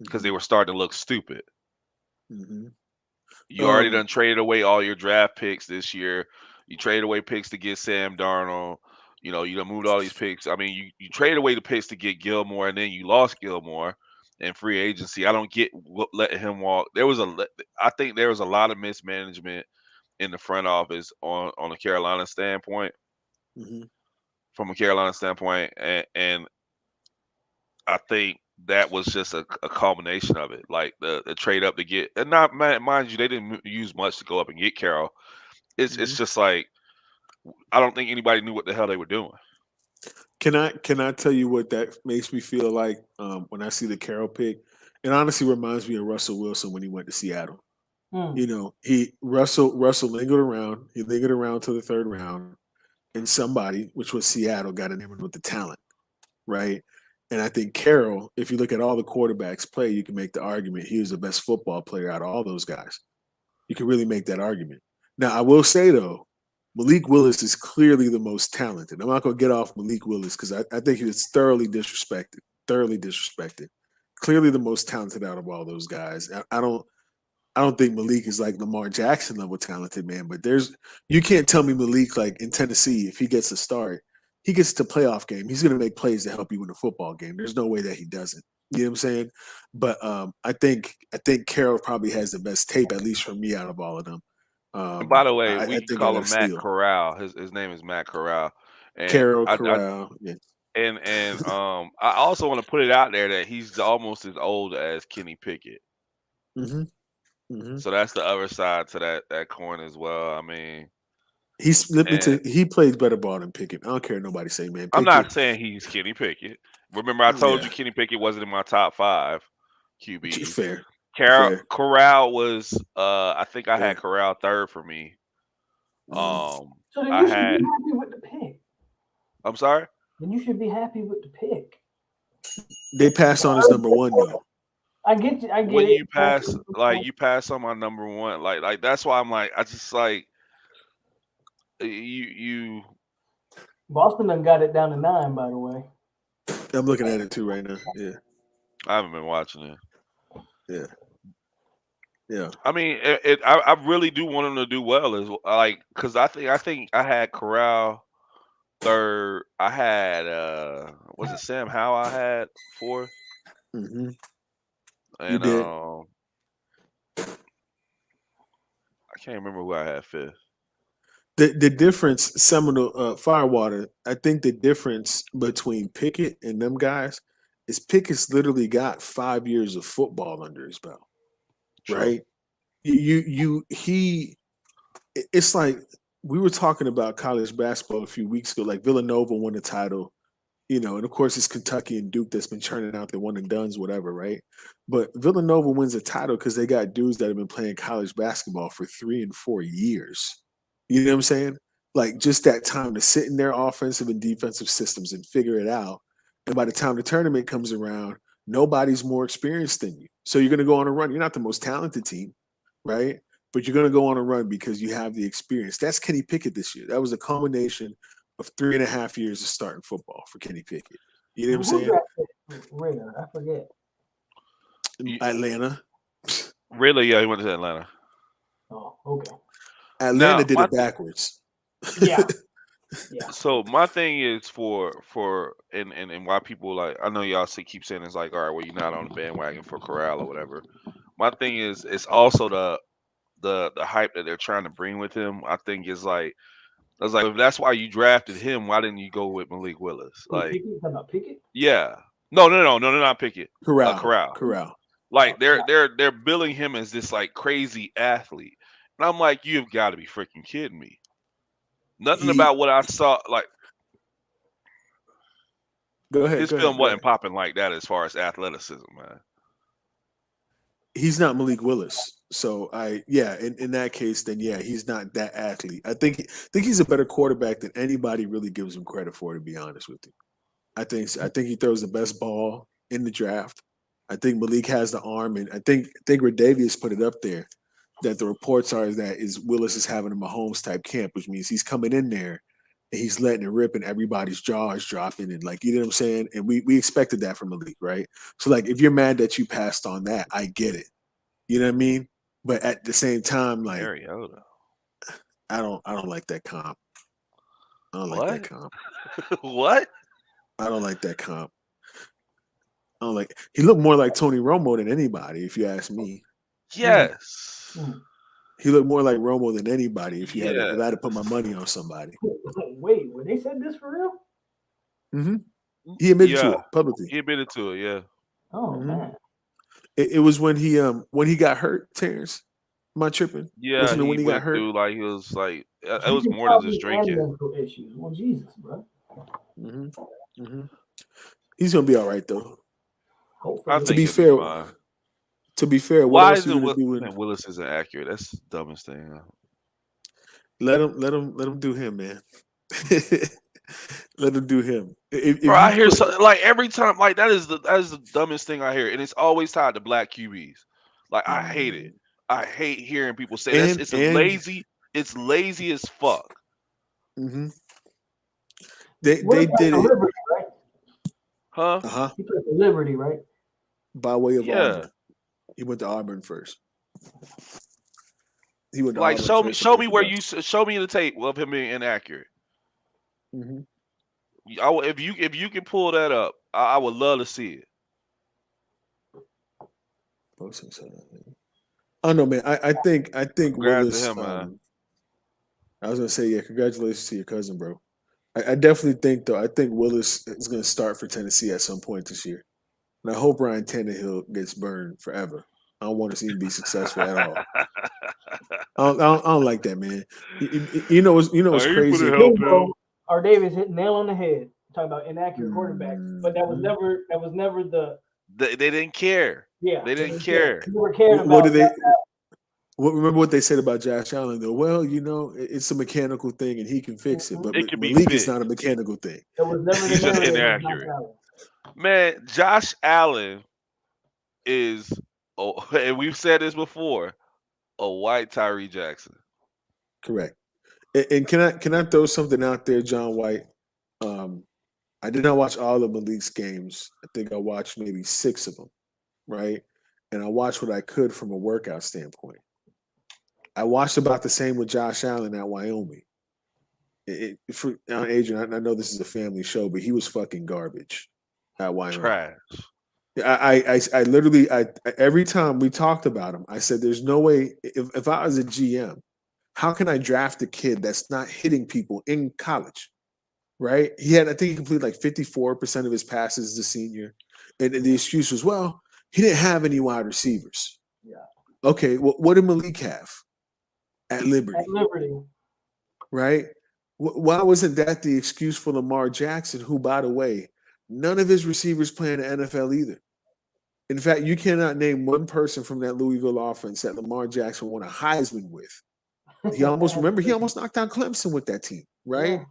because they were starting to look stupid. Mm-hmm. You already done traded away all your draft picks this year. You traded away picks to get Sam Darnold. You know, you done moved all these picks. I mean, you traded away the picks to get Gilmore, and then you lost Gilmore in free agency. I don't get letting him walk. I think there was a lot of mismanagement in the front office on a Carolina standpoint. Mm-hmm. From a Carolina standpoint, and I think that was just a culmination of it. Like the trade up to get, and not mind you, they didn't use much to go up and get Carroll. It's just like I don't think anybody knew what the hell they were doing. Can I tell you what that makes me feel like when I see the Carroll pick? It honestly reminds me of Russell Wilson when he went to Seattle. You know, Russell lingered around. He lingered around to the third round, and somebody, which was Seattle, got enamored with the talent, right? And I think Carroll, if you look at all the quarterbacks play, you can make the argument he was the best football player out of all those guys. You can really make that argument. Now, I will say though, Malik Willis is clearly the most talented. I'm not going to get off Malik Willis because I think he was thoroughly disrespected. Thoroughly disrespected. Clearly the most talented out of all those guys. I don't think Malik is like Lamar Jackson level talented, man. But you can't tell me Malik like in Tennessee if he gets a start, he gets to playoff game. He's going to make plays to help you win a football game. There's no way that he doesn't. You know what I'm saying? But I think Carroll probably has the best tape, at least for me, out of all of them. And by the way, I we think I call got to him Matt steal Corral. His name is Matt Corral, and Carroll, I Corral. Yeah. I also want to put it out there that he's almost as old as Kenny Pickett. Mm-hmm. Mm-hmm. So that's the other side to that coin as well. I mean, he plays better ball than Pickett. I don't care what nobody say, man. I'm Pickett, not saying he's Kenny Pickett. Remember, I told yeah, you Kenny Pickett wasn't in my top 5 QBs. fair, Corral was. I think I had fair. Corral third for me. So then I you should be had. happy with the pick. I'm sorry. Then you should be happy with the pick. They pass on his number one though. I get you. I get When it. you pass, like you pass on my number one, like that's why I'm like, I just like you. Boston done got it down to 9, by the way. I'm looking at it too right now. Yeah, I haven't been watching it. yeah, yeah. I mean, I really do want him to do well, is like because I think I had Corral third. I had was it Sam Howell I had fourth, Mm-hmm. and You did. I can't remember who I had fifth. The difference, Seminole Firewater. I think the difference between Pickett and them guys is Pickett's literally got 5 years of football under his belt, True. right? It's like we were talking about college basketball a few weeks ago. Like Villanova won the title, you know, and of course it's Kentucky and Duke that's been churning out the one and dones, whatever, right? But Villanova wins a title because they got dudes that have been playing college basketball for 3 and 4 years. You know what I'm saying? Like just that time to sit in their offensive and defensive systems and figure it out. And by the time the tournament comes around, nobody's more experienced than you. So you're going to go on a run. You're not the most talented team, right? But you're going to go on a run because you have the experience. That's Kenny Pickett this year. That was a culmination of 3.5 years of starting football for Kenny Pickett. You know what I'm saying? Ringer, I forget. Atlanta. Really? Yeah, he went to Atlanta. Oh, okay. Atlanta did it backwards. Yeah. Yeah. So my thing is for and why people like, I know y'all keep saying it's like, all right, well, you're not on the bandwagon for Corral or whatever. My thing is it's also the hype that they're trying to bring with him. I think is like, I was like, if that's why you drafted him, why didn't you go with Malik Willis? Like, Pickett? About Pickett? Yeah. No, not Pickett. Corral. Like they're billing him as this like crazy athlete. And I'm like, you've got to be freaking kidding me. Nothing about what I saw, like go ahead. His film wasn't popping like that as far as athleticism, man. He's not Malik Willis. So in that case, then he's not that athlete. I think he's a better quarterback than anybody really gives him credit for, to be honest with you. I think he throws the best ball in the draft. I think Malik has the arm, and I think Redavius put it up there that the reports are that Willis is having a Mahomes type camp, which means he's coming in there and he's letting it rip and everybody's jaw is dropping and like, you know what I'm saying? And we expected that from Malik, right? So like if you're mad that you passed on that, I get it. You know what I mean? But at the same time, like I don't like that comp. I don't like that comp. What? I don't like that comp. I don't like. He looked more like Tony Romo than anybody, if you ask me. Yes. He looked more like Romo than anybody. If I had to put my money on somebody. Wait, were they said this for real? Mm-hmm. He admitted to it publicly. He admitted to it. Yeah. Oh man. It was when he got hurt, Terrance. Am I tripping? Yeah, Wasn't it he when he got hurt? through like he was like it was more than just drinking. Mental issues. Well, Jesus, bro. He's gonna be all right though. Hopefully. To be fair, what why else is are you it gonna do? Willis isn't accurate? That's the dumbest thing. Let him do him, man. Let him do him. Bro, I hear something like every time, like that is the dumbest thing I hear, and it's always tied to black QBs. Like I hate it. I hate hearing people say that. It's lazy. It's lazy as fuck. Mm-hmm. They did it. Liberty, right? Huh? He played for Liberty, right? By way of Auburn. He went to Auburn first. He went to like Auburn show me where you show me the tape of him being inaccurate. Mm-hmm. If you can pull that up, I would love to see it. I don't know, man. I think Congrats Willis. to him, man. I was gonna say, congratulations to your cousin, bro. I definitely think though. I think Willis is gonna start for Tennessee at some point this year, and I hope Ryan Tannehill gets burned forever. I don't want to see him be successful at all. I don't like that, man. You know what's crazy? Our Davis hit nail on the head. Talking about inaccurate quarterback, but that was never the. They didn't care. Yeah, they didn't care. What did they? Remember what they said about Josh Allen, though? Well, it's a mechanical thing, and he can fix it. But Malik is not a mechanical thing. It was never He's just inaccurate. Man, Josh Allen is, and we've said this before, a white Tyree Jackson. Correct. And can I throw something out there, John White? I did not watch all of Malik's games. I think I watched maybe 6 of them, right? And I watched what I could from a workout standpoint. I watched about the same with Josh Allen at Wyoming. Adrian, I know this is a family show, but he was fucking garbage at Wyoming. Trash. I literally every time we talked about him, I said, "There's no way. If I was a GM, how can I draft a kid that's not hitting people in college?" Right? I think he completed like 54% of his passes as a senior, and the excuse was, "Well, he didn't have any wide receivers." Yeah. Okay. Well, what did Malik have at Liberty? Right? Why wasn't that the excuse for Lamar Jackson, who, by the way, none of his receivers play in the NFL either? In fact, you cannot name one person from that Louisville offense that Lamar Jackson won a Heisman with. He almost knocked down Clemson with that team, right? Yeah.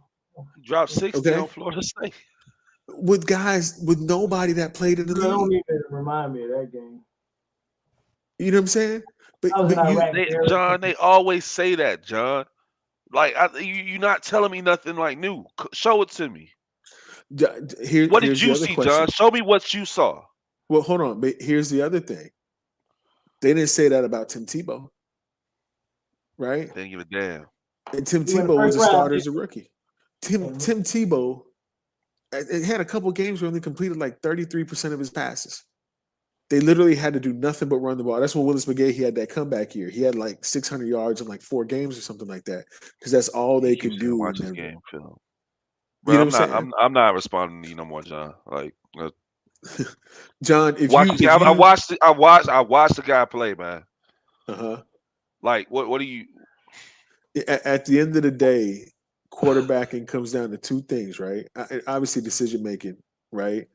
Dropped 60 on Florida State. With guys, with nobody that played in the league. Don't even remind me of that game. You know what I'm saying? But John, they always say that, John. Like, you're not telling me nothing like new. Show it to me. What did you see, John? Show me what you saw. Well, hold on. But here's the other thing. They didn't say that about Tim Tebow. Right? They didn't give a damn. And Tim Tebow was a starter as a rookie. Tim Tebow had a couple games where he completed like 33% of his passes. They literally had to do nothing but run the ball. That's when Willis McGahee had that comeback year. He had like 600 yards in like 4 games or something like that, because that's all they could do. Watch this game film. Bro, you know I'm not responding to you no more, John. Like, John, I watched the guy play, man. Like, what do you? At the end of the day, quarterbacking comes down to 2 things, right? Obviously, decision making, right?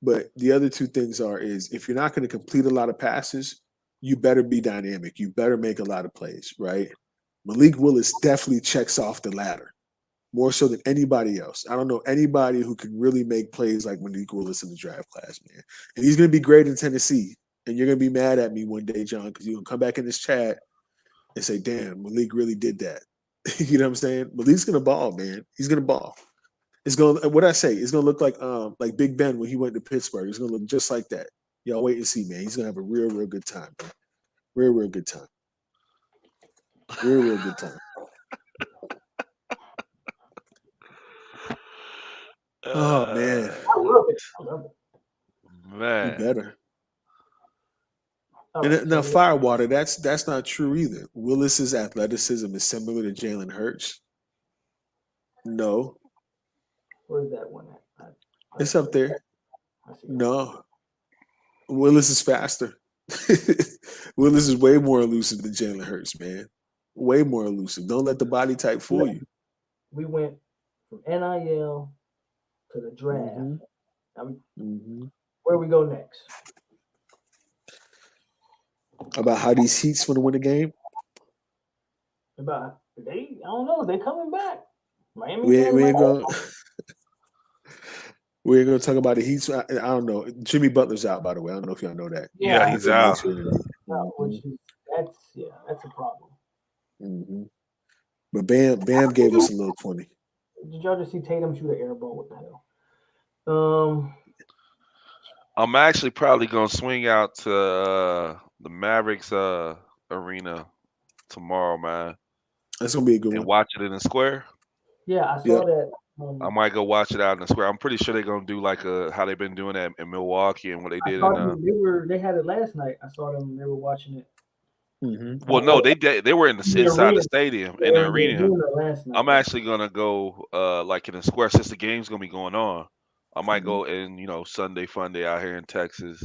But the other 2 things is if you're not going to complete a lot of passes, you better be dynamic. You better make a lot of plays, right? Malik Willis definitely checks off the ladder more so than anybody else. I don't know anybody who can really make plays like Malik Willis in the draft class, man. And he's going to be great in Tennessee. And you're going to be mad at me one day, John, because you're going to come back in this chat and say, damn, Malik really did that. You know what I'm saying? Malik's going to ball, man. He's going to ball. It's going to, what I say, it's going to look like Big Ben when he went to Pittsburgh. It's going to look just like that. Y'all wait and see, man. He's going to have a real, real good time, man. Real, real good time. Real, real good time. Oh, man. I love it. I love it. Man. You better. All And right, now, so Firewater, that's not true either. Willis's athleticism is similar to Jalen Hurts. No, where's that one at? it's up there. I see it. No, Willis is faster. Willis is way more elusive than Jalen Hurts, man. Way more elusive. Don't let the body type fool you. We went from NIL to the draft. Where we go next? About how these Heats want to win a game? About I don't know. They coming back. Miami. We ain't going. We ain't going to talk about the Heats. I don't know. Jimmy Butler's out, by the way. I don't know if y'all know that. Yeah, he's out. Which is that's a problem. Mm-hmm. But Bam gave us a little 20. Did y'all just see Tatum shoot an air ball? What the hell? I'm actually probably gonna swing out to the Mavericks arena tomorrow, man. That's gonna be a good and one. watch it in the square. Yeah, I saw that. I might go watch it out in the square. I'm pretty sure they're gonna do like how they've been doing that in Milwaukee and what they did. They had it last night. I saw them. They were watching it. Mm-hmm. Well, no, they were inside the stadium in the arena. I'm actually gonna go like in the square since the game's gonna be going on. I might go in Sunday fun day out here in Texas.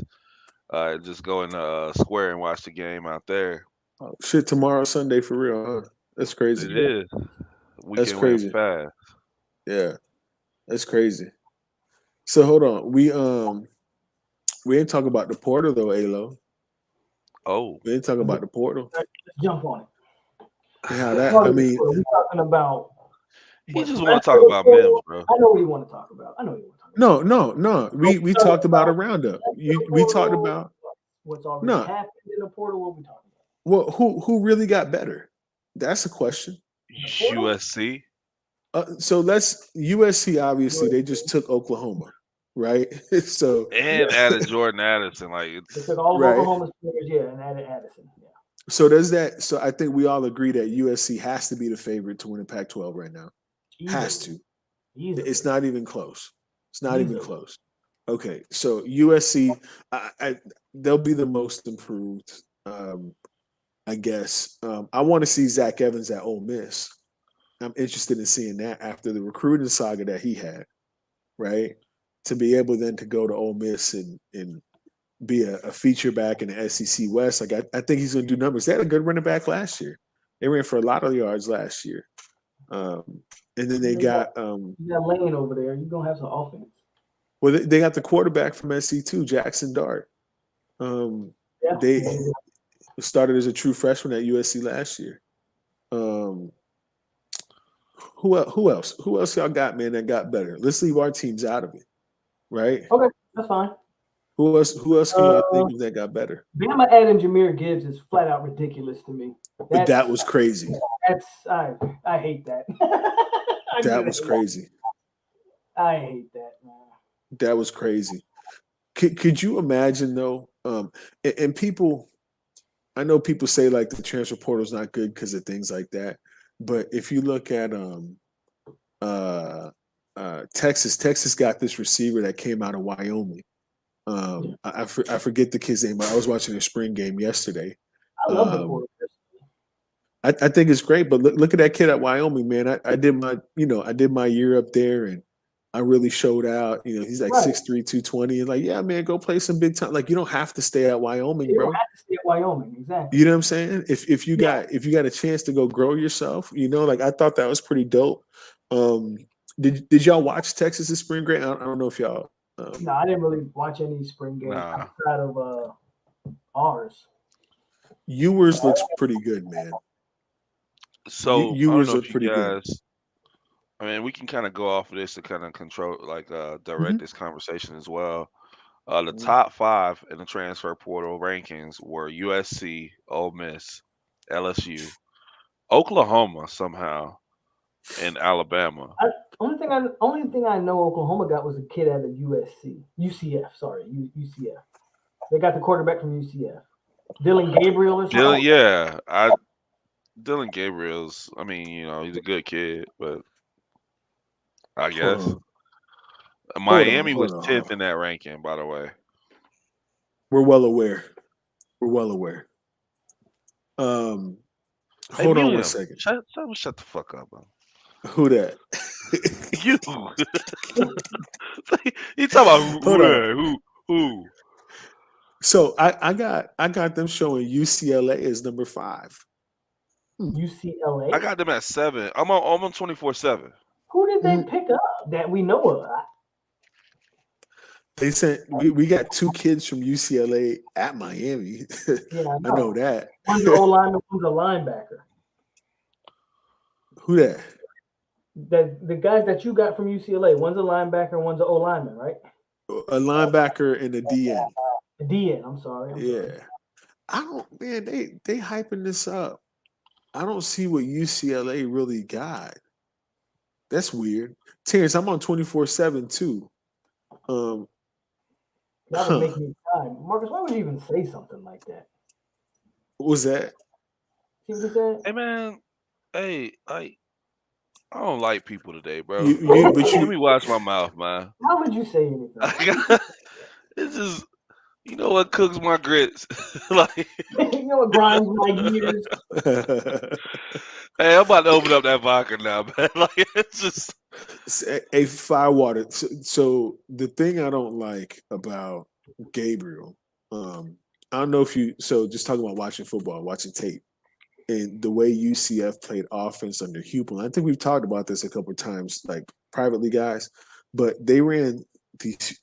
Just go in the square and watch the game out there. Oh, shit, tomorrow Sunday for real, huh? That's crazy. It is. That's crazy. Fast. Yeah, that's crazy. So hold on, we ain't talking about the portal though, Alo. Oh, we ain't talking about the portal. Let's jump on it. Yeah, that I mean, we're talking about. He just want to talk about Mims, bro. I know what you want to talk about. No. We talked about a roundup. We talked about what's already happened in the portal. What we talking about? Well, who really got better? That's a question. USC. So USC obviously they just took Oklahoma, right? So and added Jordan Addison, like they took all of Oklahoma's players, and added Addison. Yeah. So does that? So I think we all agree that USC has to be the favorite to win the Pac-12 right now. Has to. It's not even close. It's not even close. Okay, so USC, they'll be the most improved, I guess. I want to see Zach Evans at Ole Miss. I'm interested in seeing that after the recruiting saga that he had, right? To be able then to go to Ole Miss and be a feature back in the SEC West. Like I think he's going to do numbers. They had a good running back last year. They ran for a lot of yards last year. And then they got you got Lane over there. You're gonna have some offense. Well, they got the quarterback from SC2, Jackson Dart. They started as a true freshman at USC last year. Who else? Who else y'all got, man, that got better? Let's leave our teams out of it, right? Okay, that's fine. Who else can y'all think of that got better? Bama adding Jahmyr Gibbs is flat out ridiculous to me. That was crazy. I hate that. That was crazy. I hate that, man. That was crazy. Could you imagine though? And people, I know people say like the transfer portal is not good because of things like that. But if you look at Texas got this receiver that came out of Wyoming. I forget the kid's name, but I was watching a spring game yesterday. I love the portal. I think it's great, but look at that kid at Wyoming, man. I did my year up there, and I really showed out. He's like 6'3", 220, and like, yeah, man, go play some big time. Like, you don't have to stay at Wyoming, bro. You don't have to stay at Wyoming, exactly. You know what I'm saying? If you got a chance to go grow yourself, like I thought that was pretty dope. Did y'all watch Texas's spring game? I don't know if y'all. No, I didn't really watch any spring games outside of ours. Ewers looks pretty good, man. So I don't Ewers know look if you pretty good. guys. I mean, we can kind of go off of this to kind of control, like, direct this conversation as well. The top 5 in the transfer portal rankings were USC, Ole Miss, LSU, Oklahoma somehow, and Alabama. Only thing I know Oklahoma got was a kid out of UCF. Sorry, UCF. They got the quarterback from UCF, Dylan Gabriel or something. Dylan Gabriel's. I mean, he's a good kid, but I guess Miami was 10th in that ranking. By the way, we're well aware. Hold on one second. Shut the fuck up, man. Who that? You. You talking about who? So I got them showing UCLA as number 5. UCLA. I got them at 7. I'm on 24/7. Who did they pick up that we know of? They sent we got 2 kids from UCLA at Miami. Yeah, I know that. One's an O-lineman, one's a linebacker. Who that? The guys that you got from UCLA, one's a linebacker, one's an O-lineman, right? A linebacker and a DN. A DN. I'm sorry. I don't, man. They hyping this up. I don't see what UCLA really got. That's weird. Terrance, I'm on 24/7 too. That would make me cry. Marcus, why would you even say something like that? What was that? See what he said? Hey man, I don't like people today, bro. Let me watch my mouth, man. How would you say anything? It's just, what cooks my grits. Like, what grinds my gears. Hey, I'm about to open up that vodka now, man. Like, it's just a firewater. So the thing I don't like about Gabriel, I don't know if you. So just talking about watching football, watching tape, and the way UCF played offense under Hupel. I think we've talked about this a couple of times, like privately, guys. But they ran these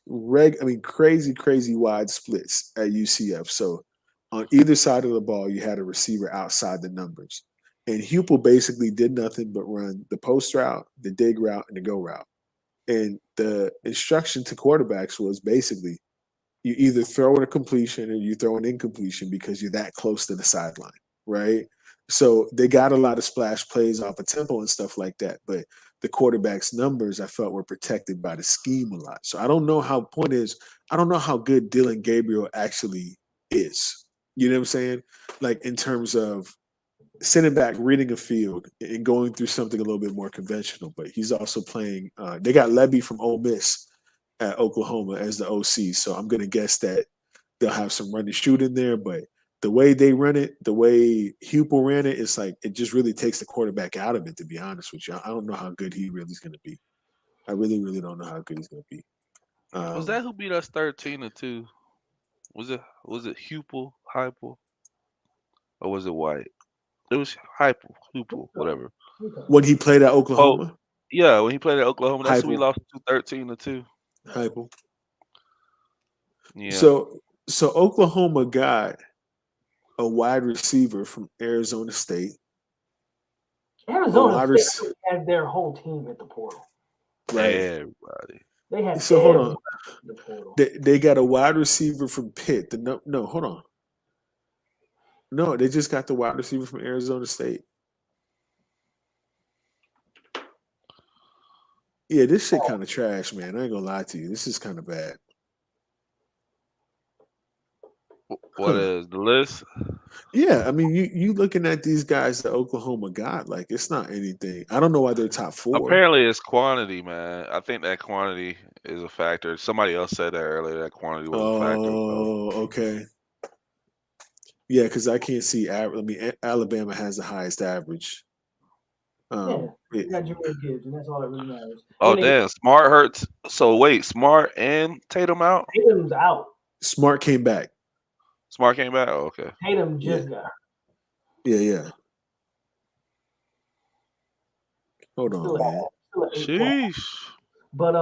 crazy wide splits at UCF. So on either side of the ball, you had a receiver outside the numbers. And Hupel basically did nothing but run the post route, the dig route, and the go route. And the instruction to quarterbacks was basically you either throw in a completion or you throw an incompletion because you're that close to the sideline, right? So they got a lot of splash plays off of tempo and stuff like that. But the quarterback's numbers I felt were protected by the scheme a lot. So I don't know how I don't know how good Dylan Gabriel actually is. You know what I'm saying? Like in terms of sitting back, reading a field, and going through something a little bit more conventional. But he's also playing. They got Levy from Ole Miss at Oklahoma as the OC, so I'm going to guess that they'll have some run and shoot in there. But the way they run it, the way Hupel ran it, it's like it just really takes the quarterback out of it. To be honest with you, I don't know how good he really is going to be. I really don't know how good he's going to be. Was that who beat us 13-2? Was it Hupel, or was it White? It was Hupel, whatever. When he played at Oklahoma? Yeah, when he played at Oklahoma, that's who we lost to 13-2. Hupel. Yeah. So Oklahoma got a wide receiver from Arizona State. Arizona State had their whole team at the portal. Right. Everybody. They had hold on. The portal. They got a wide receiver from Pitt. No, hold on. No, they just got the wide receiver from Arizona State. Yeah, this shit kind of trash, man. I ain't gonna lie to you. This is kind of bad. What is the list? Yeah, I mean, you looking at these guys that Oklahoma got, like it's not anything. I don't know why they're top 4. Apparently, it's quantity, man. I think that quantity is a factor. Somebody else said that earlier. That quantity was a factor. Oh, okay. Yeah, because I can't see. Alabama has the highest average. You got Jimbo Gibbs, and that's all that really matters. Oh, damn. Smart hurts. So, wait, Smart and Tatum out? Tatum's out. Smart came back. Smart came back? Oh, okay. Tatum just got hurt. Yeah. Hold on, man. Sheesh. But,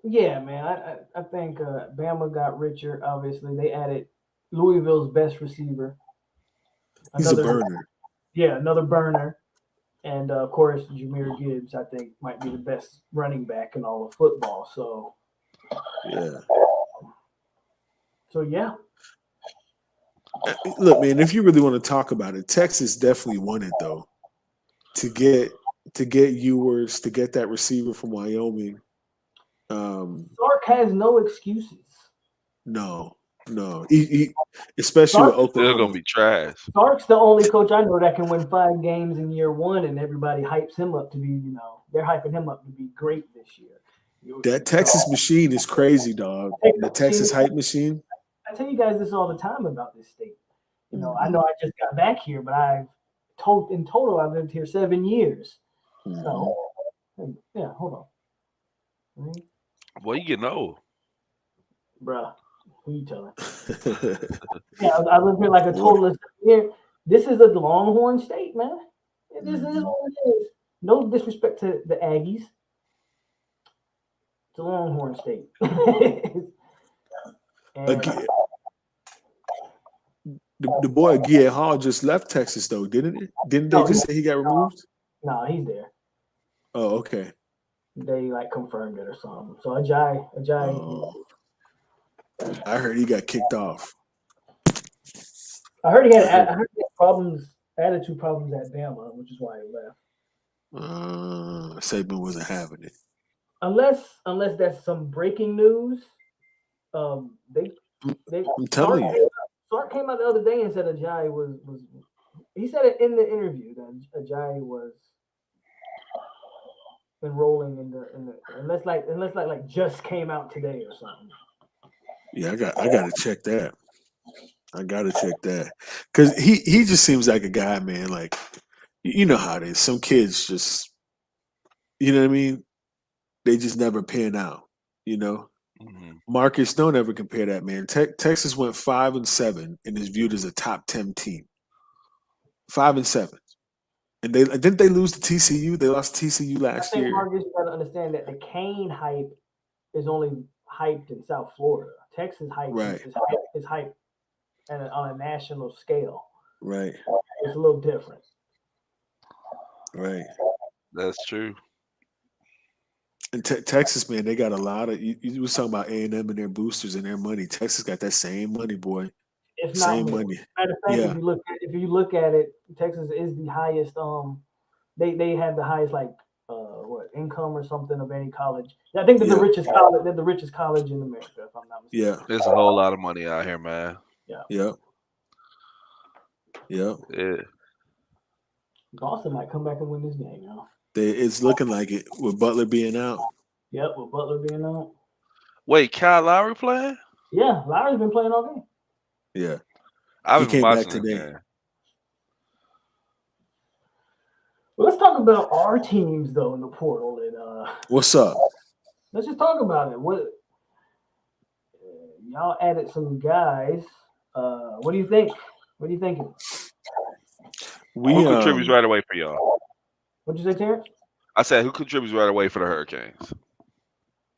yeah, man, I think Bama got richer, obviously. They added Louisville's best receiver. He's a burner. Yeah, another burner. And of course, Jahmyr Gibbs, I think, might be the best running back in all of football. So, yeah. So yeah. Look, man, if you really want to talk about it, Texas definitely won it though. To get Ewers, to get that receiver from Wyoming. Sark has no excuses. No. He especially with Oklahoma. Still gonna be trash. Sark's the only coach I know that can win 5 games in year 1, and everybody hypes him up to be, they're hyping him up to be great this year. That Texas machine is crazy, dog. The Texas hype machine. I tell you guys this all the time about this state. I know I just got back here, but in total I've lived here 7 years. So, yeah, hold on. Well, you getting old, bruh. Who you telling? Yeah, I lived here like a total of 7 years. This is a Longhorn state, man. This is what it is. No disrespect to the Aggies. It's a Longhorn state. The boy A.k.a. Hall just left Texas though, didn't it? Didn't they just say he got removed? No, he's there. Oh, okay. They confirmed it or something. So Ajay. I heard he got kicked off. I heard he had attitude problems at Bama, which is why he left. Saban wasn't having it. Unless that's some breaking news. I'm telling you. Sark came out the other day and said Ajay was. He said it in the interview that Ajay was enrolling in the unless just came out today or something. Yeah, I gotta check that. Because he just seems like a guy, man. Like, you know how it is. Some kids just, you know what I mean? They just never pan out. Marcus, don't ever compare that, man. Texas went 5-7 and is viewed as a top 10 team. 5-7, and didn't they lose to TCU? They lost to TCU last year. Marcus, you got to understand that the Kane hype is only hyped in South Florida. Texas hype is hyped on a national scale. Right. It's a little different. Right. That's true. And Texas, man, they got a lot of. You was talking about A&M and their boosters and their money. Texas got that same money, boy. If not same more. money. Matter of fact, if you look at it, Texas is the highest. They have the highest income or something of any college. I think they're the richest college. They're the richest college in America, if I'm not mistaken. Yeah, there's a whole lot of money out here, man. Yeah. Boston might come back and win this game, It's looking like it with Butler being out. Yep, with Butler being out. Wait, Kyle Lowry playing? Yeah, Lowry's been playing all game. Yeah, I've been watching today. Well, let's talk about our teams though in the portal. And what's up? Let's just talk about it. What y'all added some guys. What do you think? What are you thinking? Who contributes right away for y'all? What'd you say, Terrance? I said, who contributes right away for the Hurricanes?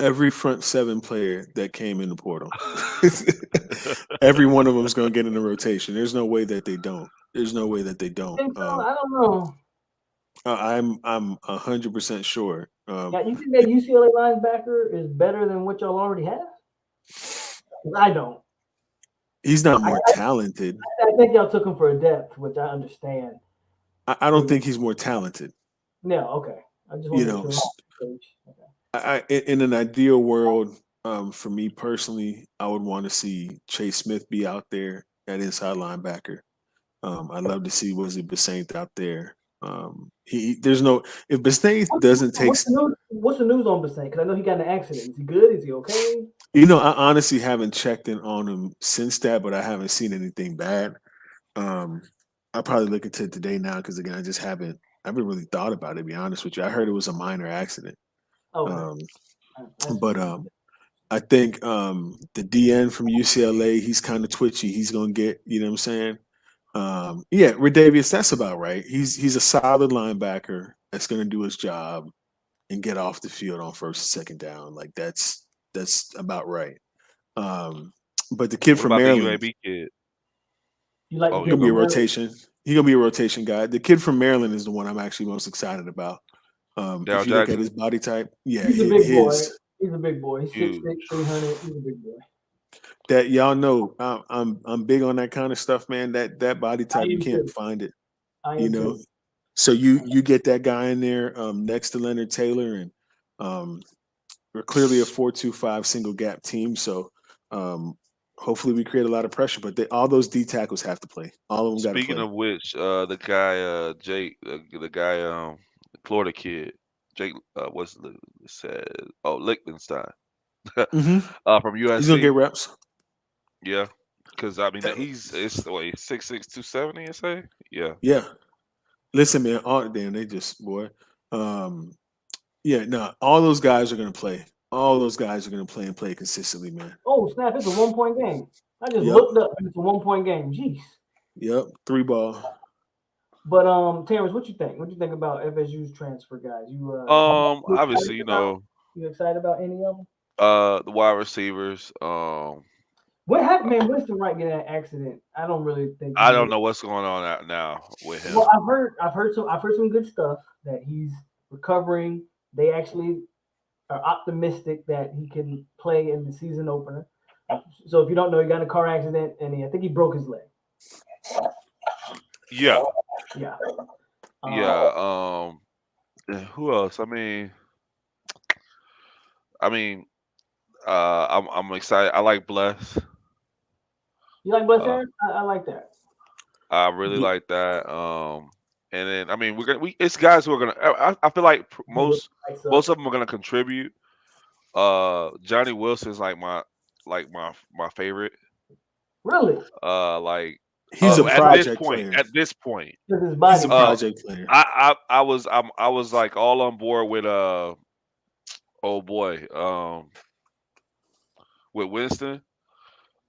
Every front 7 player that came in the portal. Every one of them is going to get in the rotation. There's no way that they don't. Think so? I don't know. I'm 100% sure. You think that UCLA linebacker is better than what y'all already have? I don't. He's not more talented. I think y'all took him for a depth, which I understand. I don't think he's more talented. No, okay. I just want in an ideal world, for me personally, I would want to see Chase Smith be out there at inside linebacker. I'd love to see Wesley Bissainthe out there. If Bissainthe doesn't take. What's the news on Bissainthe? Because I know he got in an accident. Is he good? Is he okay? I honestly haven't checked in on him since that, but I haven't seen anything bad. I'll probably look into it today now because again, I haven't really thought about it. To be honest with you, I heard it was a minor accident. But I think the DN from UCLA, he's kind of twitchy. He's gonna get, you know what I'm saying? Redavius, that's about right. He's a solid linebacker that's gonna do his job and get off the field on first and second down. Like that's about right. But the kid from Maryland, the UAB kid? You like gonna be a rotation. He's gonna be a rotation guy. The kid from Maryland is the one I'm actually most excited about. If you look at his body type, yeah, he's a big boy. He's a big boy. He's 6'6", 300. He's a big boy. That y'all know, I'm big on that kind of stuff, man. That body type, you can't find it. You know, so you get that guy in there next to Leonard Taylor, and we're clearly a 4-2-5 single gap team. So hopefully we create a lot of pressure. But all those D tackles have to play. All of them got to play. Speaking of which, the guy Jake, the guy Florida kid, Jake, what's it said? Oh, Lichtenstein, from USC. He's gonna get reps. Yeah, because I mean he's 6'6", 270. I say, yeah. Yeah. Listen, man. They just boy. Yeah, no, all those guys are gonna play. All those guys are gonna play and play consistently, man. Oh snap! It's a 1-point game. I just looked up. And it's a 1-point game. Jeez. Yep, 3-ball. But Terrance, what you think? What you think about FSU's transfer guys? You obviously, you excited about any of them? The wide receivers. What happened, man? Winston Wright get in an accident. I don't really think. I don't know what's going on now with him. Well, I've heard some good stuff that he's recovering. They actually are optimistic that he can play in the season opener. So if you don't know, he got in a car accident and I think he broke his leg. Yeah. Yeah. Who else? I'm excited. I like Bless. You like Bless Harris? I like that. I really like that. And then it's guys who are gonna. I feel like most of them are gonna contribute. Johnny Wilson's like my favorite. Really? He's a project player. At this point, he's a project player. I was like all on board with with Winston.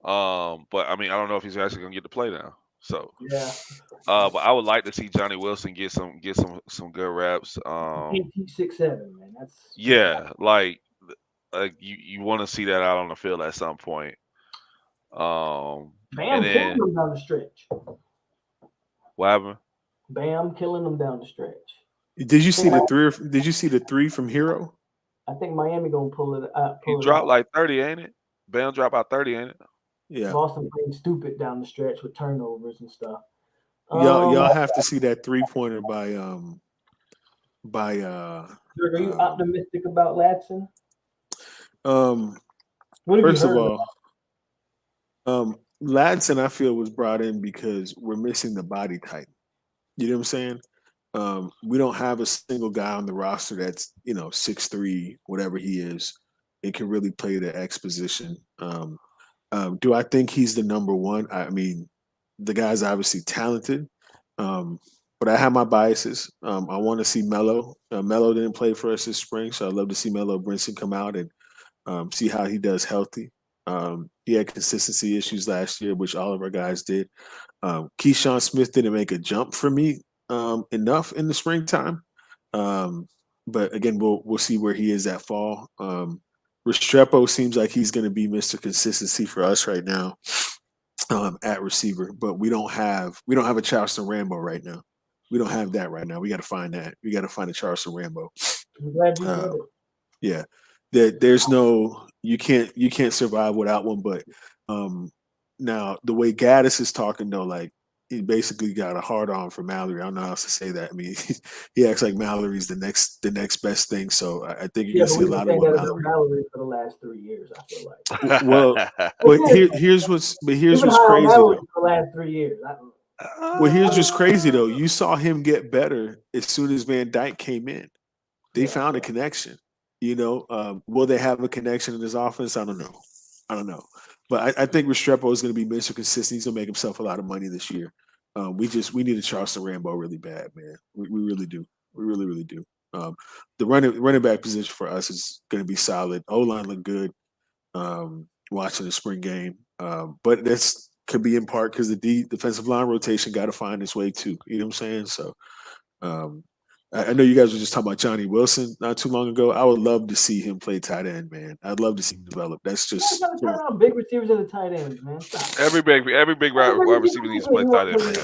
But I don't know if he's actually gonna get to play now. So yeah. But I would like to see Johnny Wilson get some good reps. 6'7", man. That's you want to see that out on the field at some point. Bam killing them down the stretch. What happened? Bam killing them down the stretch. Did you see the three? Did you see the 3 from Hero? I think Miami gonna pull it up. He dropped like 30, ain't it? Bam dropped about 30, ain't it? Yeah. Boston playing stupid down the stretch with turnovers and stuff. Y'all have to see that 3-pointer by Are you optimistic about Ladson? First of all, Ladson I feel was brought in because we're missing the body type. You know what I'm saying? We don't have a single guy on the roster that's 6'3", whatever he is, and can really play the X position. Do I think he's the number one? I mean, the guy's obviously talented, but I have my biases. I want to see Melo. Melo didn't play for us this spring, so I'd love to see Melo Brinson come out and see how he does healthy. He had consistency issues last year, which all of our guys did. Keyshawn Smith didn't make a jump for me enough in the springtime. But again, we'll see where he is that fall. Restrepo seems like he's going to be Mr. Consistency for us right now at receiver, but we don't have a Charleston Rambo right now. We don't have that right now. We got to find that. We got to find a Charleston Rambo. I'm glad you said it. Yeah, there's no you can't survive without one. But now the way Gaddis is talking though, like he basically got a hard on for Mallory. I don't know how else to say that. I mean, he acts like Mallory's the next best thing. So I think you're gonna see a lot of Mallory for the last 3 years. I feel like. Well, but here's what's crazy though. For the last 3 years. Well, here's what's crazy though. You saw him get better as soon as Van Dyke came in. They found a connection. Will they have a connection in this offense? I don't know. But I think Restrepo is going to be Mr. Consistent. He's going to make himself a lot of money this year. We need a Charleston Rambo really bad, man. We really do. We really, really do. The running back position for us is going to be solid. O-line looked good watching the spring game. But that's could be in part because the defensive line rotation got to find its way too. You know what I'm saying? So I know you guys were just talking about Johnny Wilson not too long ago. I would love to see him play tight end, man. I'd love to see him develop. That's just turn out big receivers in the tight ends, man. Stop. Every big wide receiver needs to play tight end.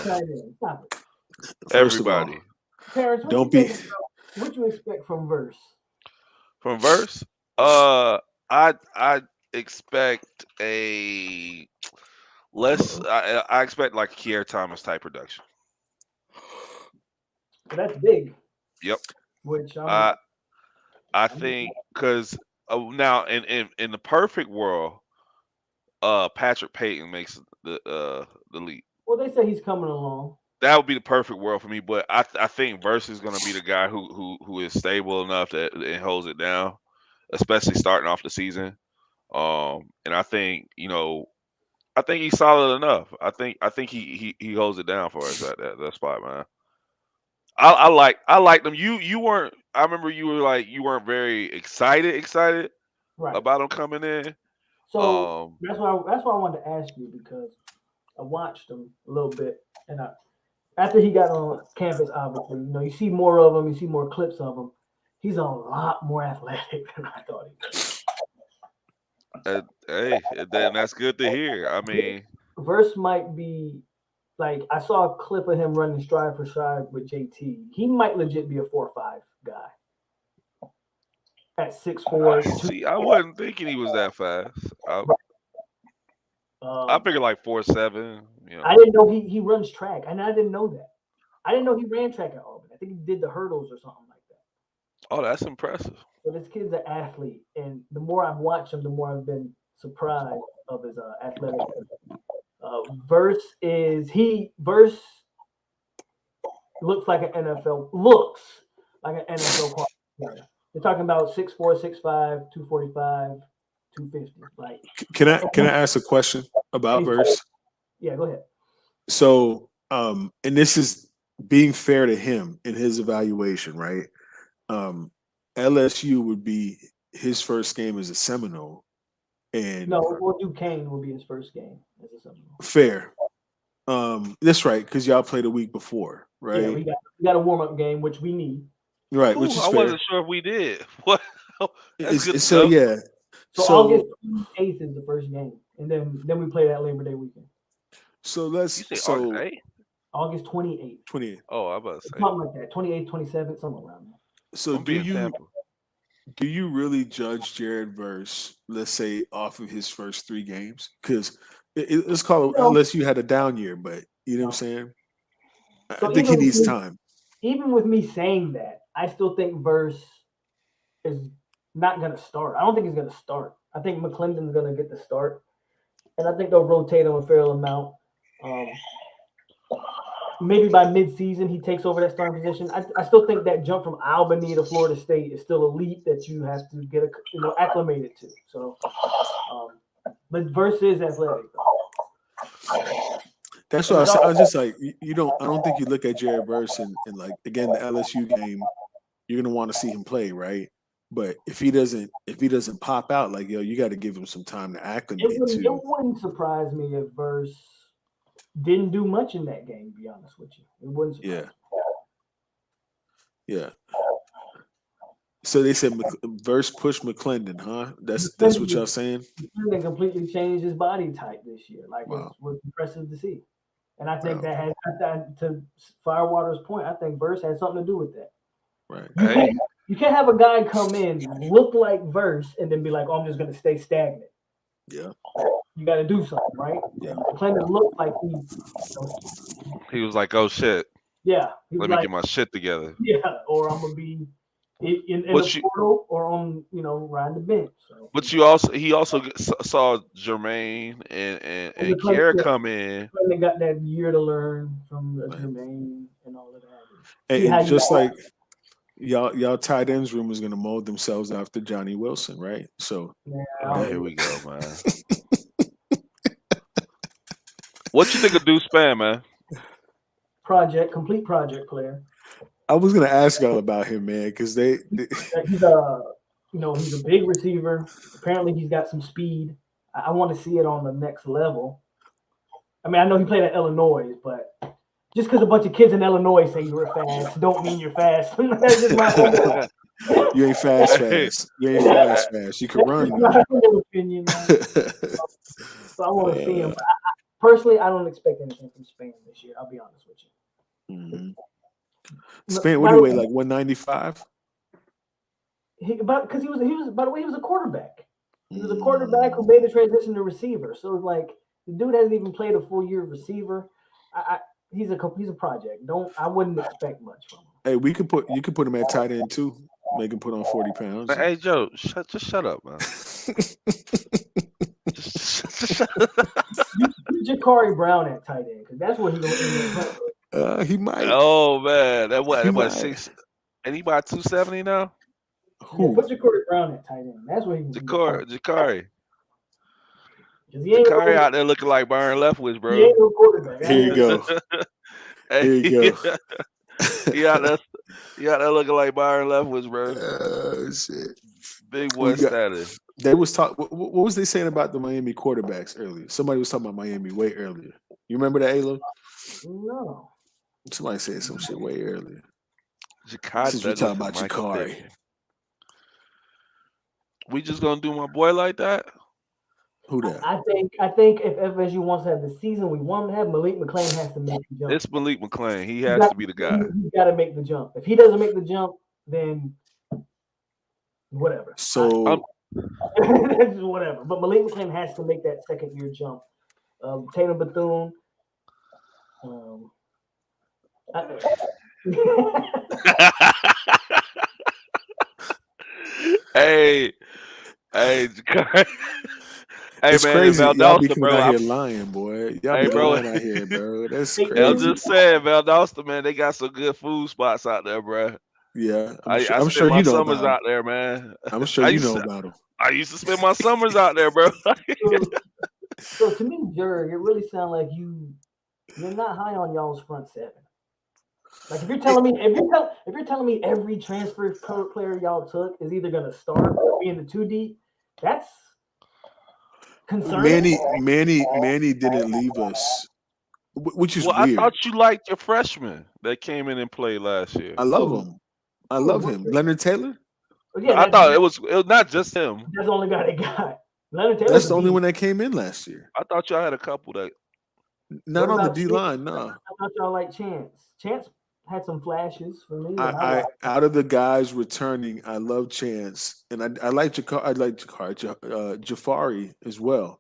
Stop it. First of all, Everybody. Terrance, don't be. What you expect from Verse? From Verse, I expect a less. I expect like a Kier Thomas type production. So that's big. Yep. Which I think because now in the perfect world, Patrick Payton makes the leap. Well, they say he's coming along. That would be the perfect world for me, but I think Verse is going to be the guy who is stable enough that and holds it down, especially starting off the season. And I think I think he's solid enough. I think he holds it down for us at that spot, man. I like them. You weren't. I remember you were like you weren't very excited Right. about him coming in. So that's why I wanted to ask you, because I watched him a little bit, and after he got on campus, obviously, you see more of him, you see more clips of him. He's a lot more athletic than I thought he was. Hey, then that's good to hear. I mean, Verse might be like, I saw a clip of him running stride for stride with JT. He might legit be a 4.5 guy at 6'4". see, I wasn't thinking he was that fast. I figured like 4.7. I didn't know he runs track, and I didn't know that. I didn't know he ran track at Auburn. I think he did the hurdles or something like that. Oh, that's impressive. So this kid's an athlete, and the more I've watched him, the more I've been surprised of his athletic. Verse looks like an NFL player. They're talking about 6'4", 6'5", 245, 250. Like, can I ask a question about Verse? Yeah, go ahead. So, and this is being fair to him in his evaluation, right? LSU would be his first game as a Seminole, and Duquesne will be his first game as a Seminole. Fair. That's right, because y'all played a week before, right? Yeah, we got a warm-up game, which we need. Right, which is I fair. wasn't sure if we did. What? That's good so stuff. yeah. So August 8th is the first game, and then we play that Labor Day weekend. So let's You say August 8th? August 28th. 28th. Oh, I was about to say something like that. 28th, 27th, something around there. So do you really judge Jared Verse, let's say, off of his first 3 games? Because let's call it, unless you had a down year, but you know what I'm saying? So I think he needs time. Even with me saying that, I still think Verse is not going to start. I don't think he's going to start. I think McClendon's going to get the start, and I think they'll rotate him a fair amount. Maybe by mid-season he takes over that starting position. I still think that jump from Albany to Florida State is still a leap that you have to get acclimated to. So, but Verse is athletic. That's what I was just like, I don't think you look at Jared Verse and like, again, the LSU game, you're gonna want to see him play, right? But if he doesn't pop out, like, you got to give him some time to acclimate. It wouldn't surprise me if Verse didn't do much in that game, to be honest with you. It wouldn't surprise me. Yeah. So they said Verse pushed McClendon, huh? That's what y'all saying? McClendon completely changed his body type this year. Like, wow. It was impressive to see. And I think that has, to Firewater's point, I think Verse has something to do with that. Right. You can't have a guy come in, look like Verse, and then be like, I'm just going to stay stagnant. Yeah. You got to do something, right? Yeah. McClendon looked like he was like, oh, shit. Yeah. Let me get my shit together. Yeah, or I'm going to be in the portal or on, riding the bench. So. But he also saw Jermaine and Kier come in. They got that year to learn from Jermaine and all of that. And just like y'all tight ends room is going to mold themselves after Johnny Wilson, right? So here we go, man. What you think of Deuce Spann, man? Complete project player. I was gonna ask y'all about him, man, because he's he's a big receiver. Apparently, he's got some speed. I want to see it on the next level. I mean, I know he played at Illinois, but just because a bunch of kids in Illinois say you're fast, don't mean you're fast. That's just my opinion. You ain't fast. You ain't fast. You can run. That's my opinion, man. So I want to see him. Personally, I don't expect anything from Spain this year. I'll be honest with you. Mm-hmm. Span, what do you weigh, like 195? Because he was by the way, he was a quarterback. He was a quarterback who made the transition to receiver. So it's like the dude hasn't even played a full year of receiver. He's a project. I wouldn't expect much from him. Hey, you could put him at tight end too. Make him put on 40 pounds. Hey Joe, just shut up, man. just shut up. Ja'Cory Brown at tight end because that's what he's going. He might. Oh man, that what 6? And he about 270 now. Who? Yeah, put Ja'Cory Brown at tight end. That's what he's. Ja'Cory out there looking like Byron Leftwich, bro. He ain't no quarterback. Here you go. Here you go. He out there looking like Byron Leftwich, bro. Oh shit. Big boy status. They was talking. What was they saying about the Miami quarterbacks earlier? Somebody was talking about Miami way earlier. You remember that, Alo? No. Somebody said some shit way earlier. Since we talking about Ja'Cory. We just gonna do my boy like that? Who that? I think if FSU wants to have the season we want to have, Malik McClain has to make the jump. It's Malik McClain. He has to be the guy. He's got to make the jump. If he doesn't make the jump, then whatever. So whatever. But Malik McClain has to make that second year jump. Taylor Bethune. Hey, it's man, crazy. Y'all be bro, out here lying, boy. Y'all be lying out here, bro. That's crazy. I'm just saying, Valdosta, man, they got some good food spots out there, bro. Yeah, I'm sure my summers out there, man. I'm sure you know about them. I used to spend my summers out there, bro. So to me, Jurge, it really sounds like you're not high on y'all's front seven. Like if you're telling me every transfer player y'all took is either gonna start or be in the 2 deep, that's concerning. Manny didn't leave us, which is weird. I thought you liked your freshmen that came in and played last year. I love him. I love him. Leonard Taylor? Yeah, I thought it was not just him. That's the only guy they got. Leonard Taylor. That's the only one that came in last year. I thought y'all had a couple that. Not on the D line, no. I thought y'all like Chance. Chance had some flashes for me. I out of the guys returning, I love Chance, and I like Jafari as well.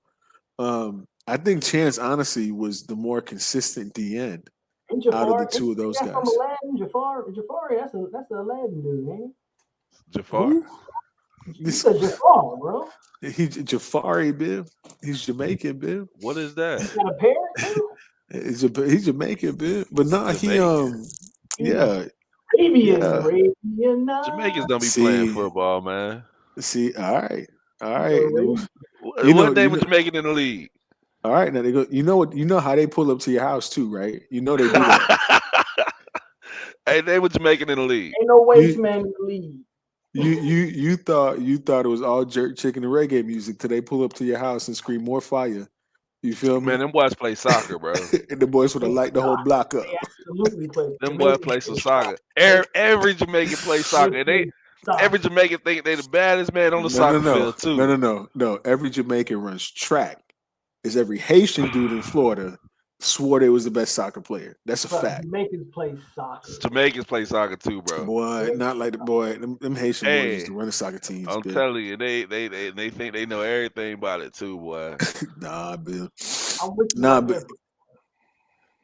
I think Chance honestly was the more consistent D end out of the two of those guys. From Aladdin, Jafari, that's the Aladdin dude, ain't it? Jafar. You said Jafar, bro. He's Jafari, Bill. He's Jamaican, Bill. What is that? He's got a parrot, He's Jamaican, Bill. But nah, yeah. Jamaicans don't be playing football, man. See, all right. What name was Jamaican in the league? All right, now they go. You know how they pull up to your house too, right? You know they do that. Hey, they were Jamaican in the league. Ain't no waste man in the league. You thought it was all jerk chicken and reggae music till they pull up to your house and scream more fire. You feel me? Man, them boys play soccer, bro. And the boys would have light the whole block up. They absolutely play. Them boys play some soccer. Every Jamaican play soccer. Every Jamaican think they the baddest man on the soccer field too. No. Every Jamaican runs track. Is every Haitian dude in Florida swore they was the best soccer player. That's a fact. Jamaicans play soccer. Jamaicans play soccer too, bro. Boy, not like the boy. Them Haitian boys used to run the soccer teams. I'm telling you, they think they know everything about it too, boy. Nah, Bill. But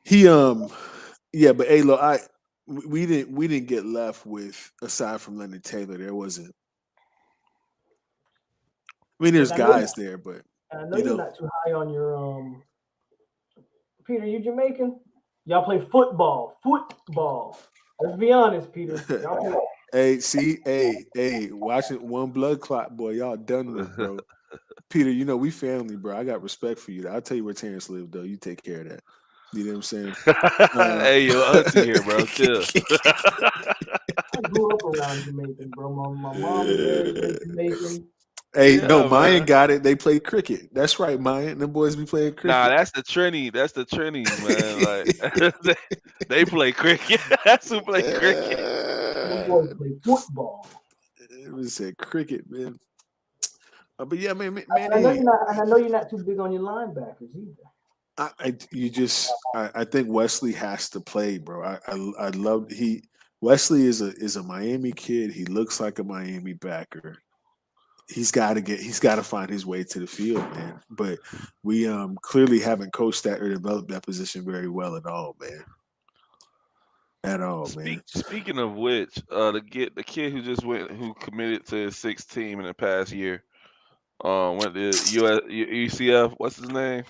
he but Alo, we didn't get left with, aside from Leonard Taylor, there wasn't. I mean, there's guys there, but I know you're not too high on your Peter, you Jamaican? Y'all play football. Let's be honest, Peter. Y'all Hey, watching one blood clot, boy. Y'all done with, bro. Peter, we family, bro. I got respect for you. I'll tell you where Terrance lived, though. You take care of that. You know what I'm saying? Hey, your auntie here, bro. Chill. I grew up around Jamaican, bro. My mom is Jamaican. Hey, no, Mayan got it. They play cricket. That's right, Mayan. Them boys be playing cricket. Nah, that's the Trini, man. Like they play cricket. That's who play cricket. Them boys play football. It was said cricket, man. But yeah, man. I know you're not too big on your linebackers either. I think Wesley has to play, bro. I love Wesley is a Miami kid. He looks like a Miami backer. He's got to find his way to the field, man. But we clearly haven't coached that or developed that position very well at all, man. At all, man. Speaking of which, the kid who committed to his sixth team in the past year, went to UCF. What's his name?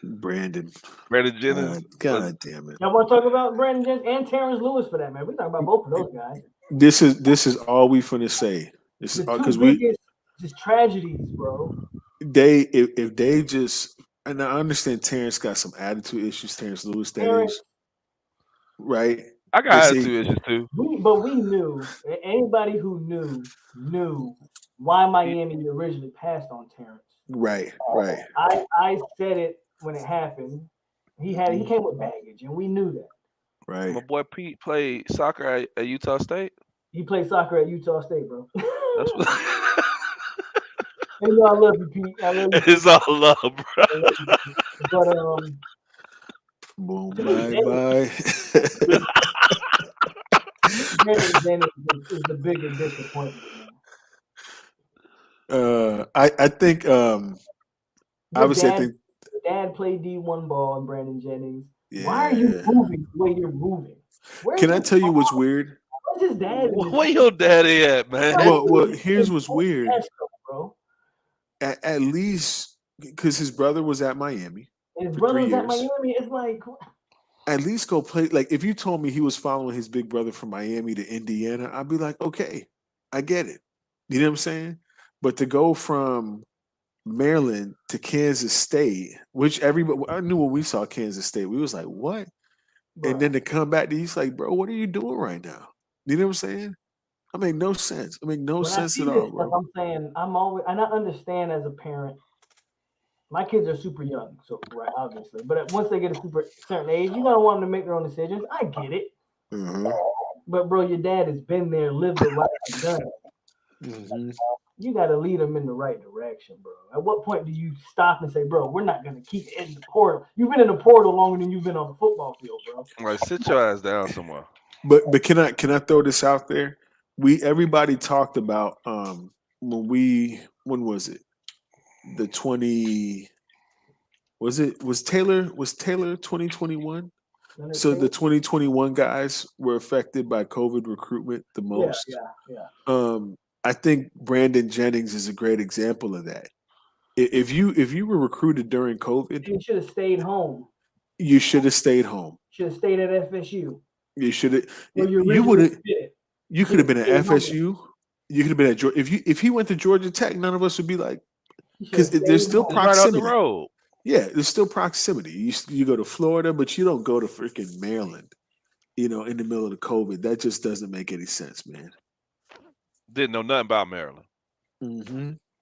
Brandon. Brandon Jennings. God damn it. Y'all want to talk about Brandon Jennings and Terrance Lewis for that, man? We talk about both of those guys. This is all we finna say. This is because just tragedies, bro. If they just, and I understand Terrance got some attitude issues. Terrance Lewis, right? I got attitude issues too. But we knew, anybody who knew why Miami originally passed on Terrance. Right. I said it when it happened. He came with baggage, and we knew that. Right. My boy Pete played soccer at Utah State. He played soccer at Utah State, bro. That's what. Hey, I love you, Pete. I love you. It's all love, bro. But boom, bye. Brandon is the biggest disappointment. I think obviously I think dad played D1 ball and Brandon Jennings. Yeah. Why are you moving the way you're moving? Can I tell you what's weird? Where's his dad? Where your daddy at, man? Well, here's what's weird. Bro. At least because his brother was at Miami. His brother was at Miami. It's like, at least go play. Like if you told me he was following his big brother from Miami to Indiana, I'd be like, okay, I get it. You know what I'm saying? But to go from Maryland to Kansas State, which everybody, I knew when we saw Kansas State, we was like, what? Bro. And then to come back to, he's like, bro, what are you doing right now? You know what I'm saying? I make no sense. I make no sense at all, bro. I'm saying and I understand as a parent, my kids are super young, so right, obviously. But once they get a certain age, you gotta want them to make their own decisions. I get it. Mm-hmm. But bro, your dad has been there, lived the life, and done it. Mm-hmm. You got to lead them in the right direction, bro. At what point do you stop and say, bro, we're not going to keep it in the portal? You've been in the portal longer than you've been on the football field, bro. Right, sit your ass down somewhere. But can I throw this out there? Everybody talked about when was it? The 20 was Taylor 2021? So the 2021 guys were affected by COVID recruitment the most. Yeah. I think Brandon Jennings is a great example of that. If you were recruited during COVID, you should have stayed home. You should have stayed home. Should have stayed at FSU. You should have. You would have. You could have been at FSU. You could have been at Georgia. If he went to Georgia Tech, none of us would be like, because there's still proximity. Right out the road. Yeah, there's still proximity. You go to Florida, but you don't go to freaking Maryland. In the middle of the COVID, that just doesn't make any sense, man. Didn't know nothing about Maryland.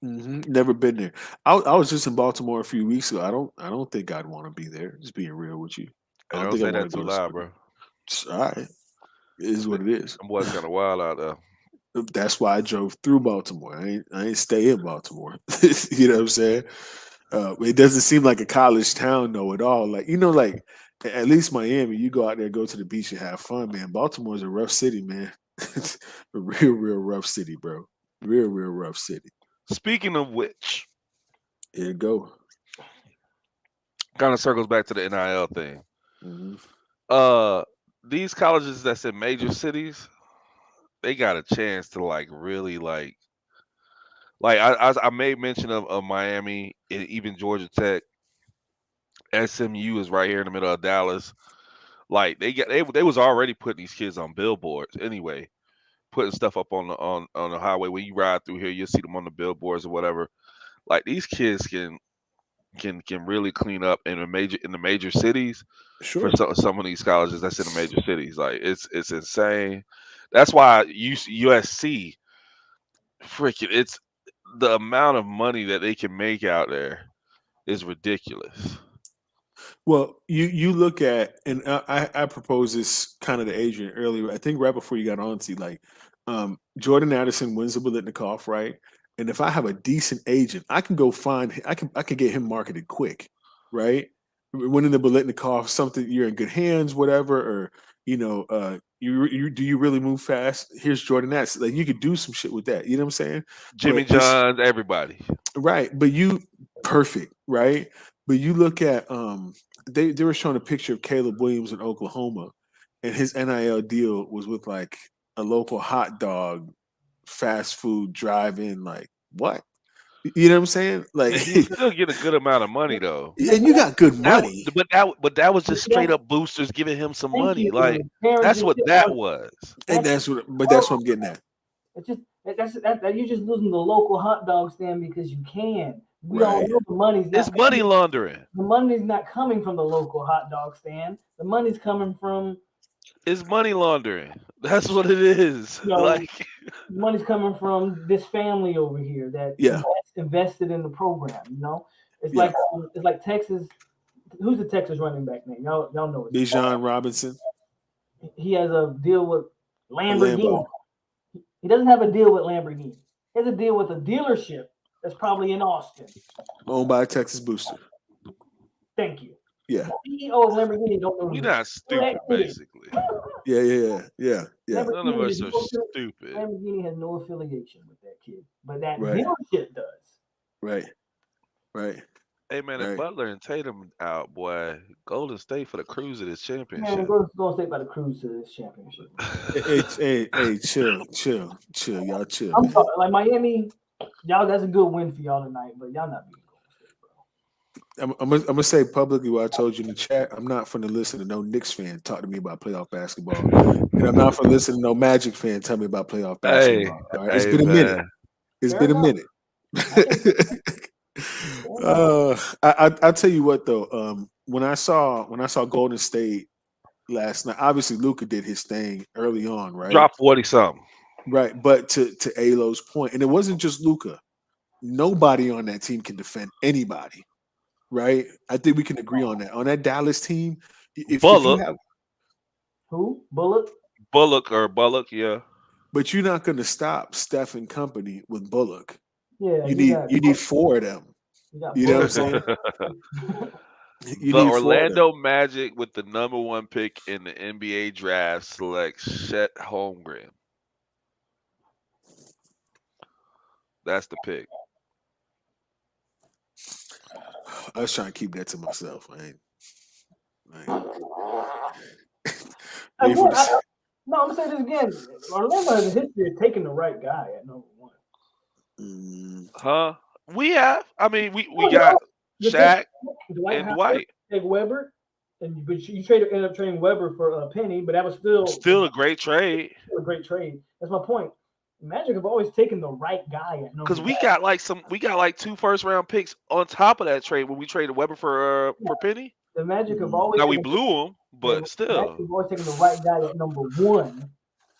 Never been there. I was just in Baltimore a few weeks ago. I don't think I'd want to be there. Just being real with you. I don't say that too loud, bro. It's all right. It is what it is. Them boys kind of wild out there. That's why I drove through Baltimore. I ain't stay in Baltimore. You know what I'm saying? It doesn't seem like a college town though at all. Like like at least Miami, you go out there, go to the beach and have fun, man. Baltimore's a rough city, man. It's a real rough city, bro. Real rough city. Speaking of which, here you go. Kind of circles back to the NIL thing. These colleges that's in major cities, they got a chance to really I made mention of Miami and even Georgia Tech. SMU is right here in the middle of Dallas. Like they was already putting these kids on billboards anyway, putting stuff up on the highway. When you ride through here, you'll see them on the billboards or whatever. Like these kids can really clean up in the major cities. Sure. For some of these colleges that's in the major cities. Like it's insane. That's why USC freaking it's the amount of money that they can make out there is ridiculous. Well, you look at, and I proposed this kind of to Adrian earlier. I think right before you got on to Jordan Addison wins the Biletnikoff, right? And if I have a decent agent, I can go find I can get him marketed quick, right? winning the Biletnikoff, something you're in good hands, whatever, or do you really move fast? Here's Jordan. That's like you could do some shit with that. You know what I'm saying? Jimmy Johns, everybody. Right, but perfect, right? But you look at they were showing a picture of Caleb Williams in Oklahoma, and his NIL deal was with like a local hot dog fast food drive-in. Like what? You know what I'm saying? Like And he was still getting a good amount of money though. and you got good money. But that was just straight up boosters giving him some money. Like that's what that was. And that's what I'm getting at. It's just that you're just losing the local hot dog stand because you can. We all know the money's not. It's money laundering. The money's not coming from the local hot dog stand. The money's coming from. It's money laundering. That's what it is. Like money's coming from this family over here that invested in the program. You know, it's like Texas. Who's the Texas running back name? Y'all know it. Bijan Robinson. He has a deal with Lamborghini. He doesn't have a deal with Lamborghini. He has a deal with a dealership that's probably in Austin. Owned by a Texas booster. Thank you. Yeah. The CEO of Lamborghini don't know. We're not stupid, basically. Yeah. None of us are stupid. Lamborghini has no affiliation with that kid, but that dealership does. Right. Hey man, if Butler and Tatum out, boy, Golden State for the cruise of this championship. Man, Golden State by the cruise to this championship. hey, chill, y'all chill. I'm sorry, like Miami, y'all. That's a good win for y'all tonight, but y'all not beating Golden State, bro. I'm gonna say publicly what I told you in the chat. I'm not finna listen to no Knicks fan talk to me about playoff basketball, and I'm not finna listen to no Magic fan tell me about playoff basketball. All right? It's been a minute. I'll tell you what though. When I saw Golden State last night, obviously Luka did his thing early on, right? Dropped 40-something. Right, but to Alo's point, and it wasn't just Luka. Nobody on that team can defend anybody, right? I think we can agree on that. On that Dallas team, if you have who Bullock, yeah. But you're not going to stop Steph and company with Bullock. Yeah, you need four of them. You know what I'm saying? The Orlando Magic with the number 1 pick in the NBA draft selects Chet Holmgren. That's the pick. I was trying to keep that to myself. I'm gonna say this again. Orlando has a history of taking the right guy at number 1. Huh? We have. I mean, we got Shaq and Dwight. Take Weber, but you ended up trading Weber for a penny, but that was still a great trade. A great trade. That's my point. Magic have always taken the right guy at number. Because we got like 2 first-round picks on top of that trade when we traded Weber for Penny. The Magic have always. Now we blew him, but still. Magic have always taken the right guy at number 1.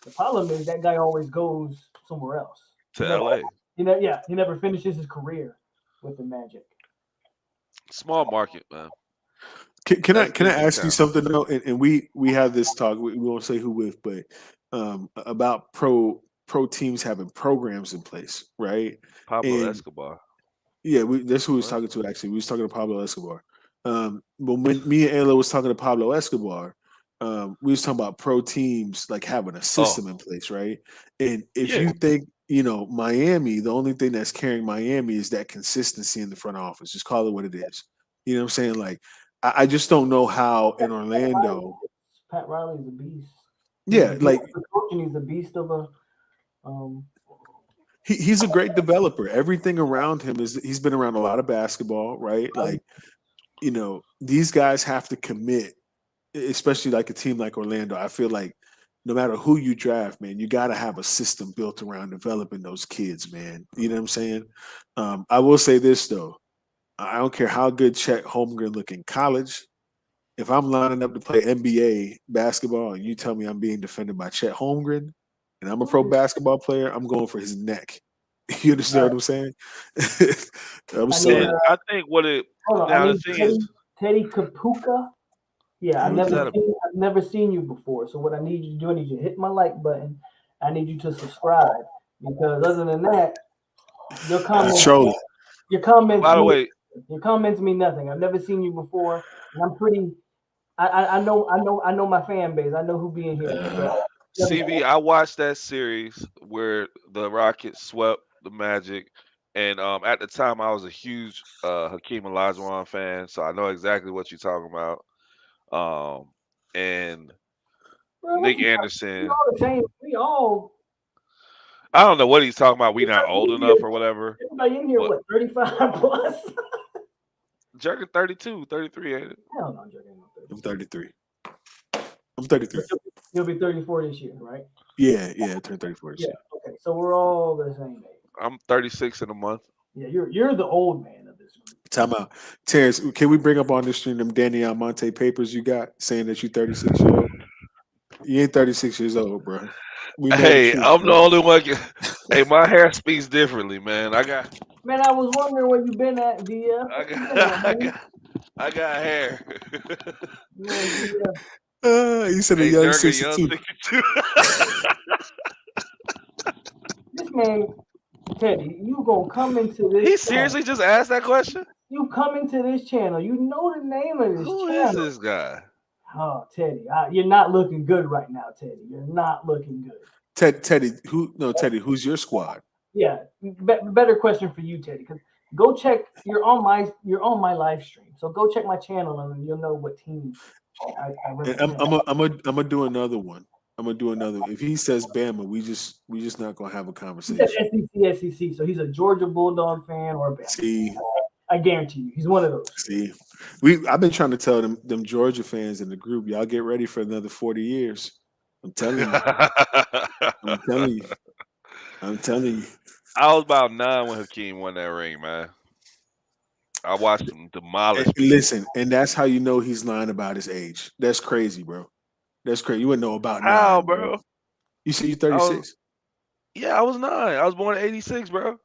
The problem is that guy always goes somewhere else. To LA. He never finishes his career with the Magic. Small market, man. Can I ask you something though? And we have this talk. We won't say who with, but about pro teams having programs in place, right? Pablo Escobar. Yeah, that's who we was talking to. Actually, we was talking to Pablo Escobar. But when me and Ayla was talking to Pablo Escobar, we was talking about pro teams like having a system in place, right? And if you think, Miami, the only thing that's carrying Miami is that consistency in the front office. Just call it what it is. You know what I'm saying? Like, I just don't know how in Orlando. Pat Riley's a beast. Yeah, he's a beast of a. He's a great developer. Everything around him he's been around a lot of basketball, right? Like, these guys have to commit, especially like a team like Orlando. I feel like no matter who you draft, man, you got to have a system built around developing those kids, man. You know what I'm saying? I will say this though. I don't care how good Chet Holmgren look in college. If I'm lining up to play NBA basketball and you tell me I'm being defended by Chet Holmgren and I'm a pro basketball player, I'm going for his neck. You understand what I'm saying? I think what it now the thing is Teddy Kapuka. Yeah, I've never seen you before. So what I need you to do, I need you to hit my like button. I need you to subscribe because other than that, your comments. By the way, Your comments mean nothing. I've never seen you before, and I'm pretty. I know my fan base. I know who be in here. CV, I watched that series where the Rockets swept the Magic, and at the time I was a huge Hakeem Olajuwon fan, so I know exactly what you're talking about. And Bro, Nick we Anderson, all the same. We all. I don't know what he's talking about. We not old enough or whatever. Everybody in here, But what, 35 plus? Jerkin 32, 33, ain't it? Hell no, Jerkin. I'm 33. I'm 33. You'll be 34 this year, right? Yeah, I turned 34 this year. Okay, so we're all the same age. I'm 36 in a month. Yeah, you're the old man of this group. Time out. Terrance, can we bring up on the stream them Danny Almonte papers you got saying that you're 36 years old? You ain't 36 years old, bro. We know Hey, the truth, I'm bro. the only one. Hey, my hair speaks differently, man. Man, I was wondering where you been at, DF. I got hair. Man, DF. You said a Hey, young Jerkin, 62. young 62. This man, Teddy, you gonna come into this. He seriously just asked that question? You come into this channel. You know the name of this Who channel. is this guy? Oh, Teddy, you're not looking good right now, Teddy. You're not looking good. Teddy, who's your squad? Yeah, better question for you, Teddy. Because go check. You're on my live stream, so go check my channel and you'll know what team I represent. I'm gonna do another one. I'm gonna do another. If he says Bama, we just not gonna have a He conversation. said SEC, so he's a Georgia Bulldog fan or a Bama. See, I guarantee you, he's one of those. See, I've been trying to tell them Georgia fans in the group, y'all get ready for another 40 years. I'm telling you. I'm telling you. I was about 9 when Hakeem won that ring, man. I watched him demolish. Listen, and that's how you know he's lying about his age. That's crazy, bro. That's crazy. You wouldn't know about How, 9, bro? You say you're 36? Yeah, I was 9. I was born in 86, bro.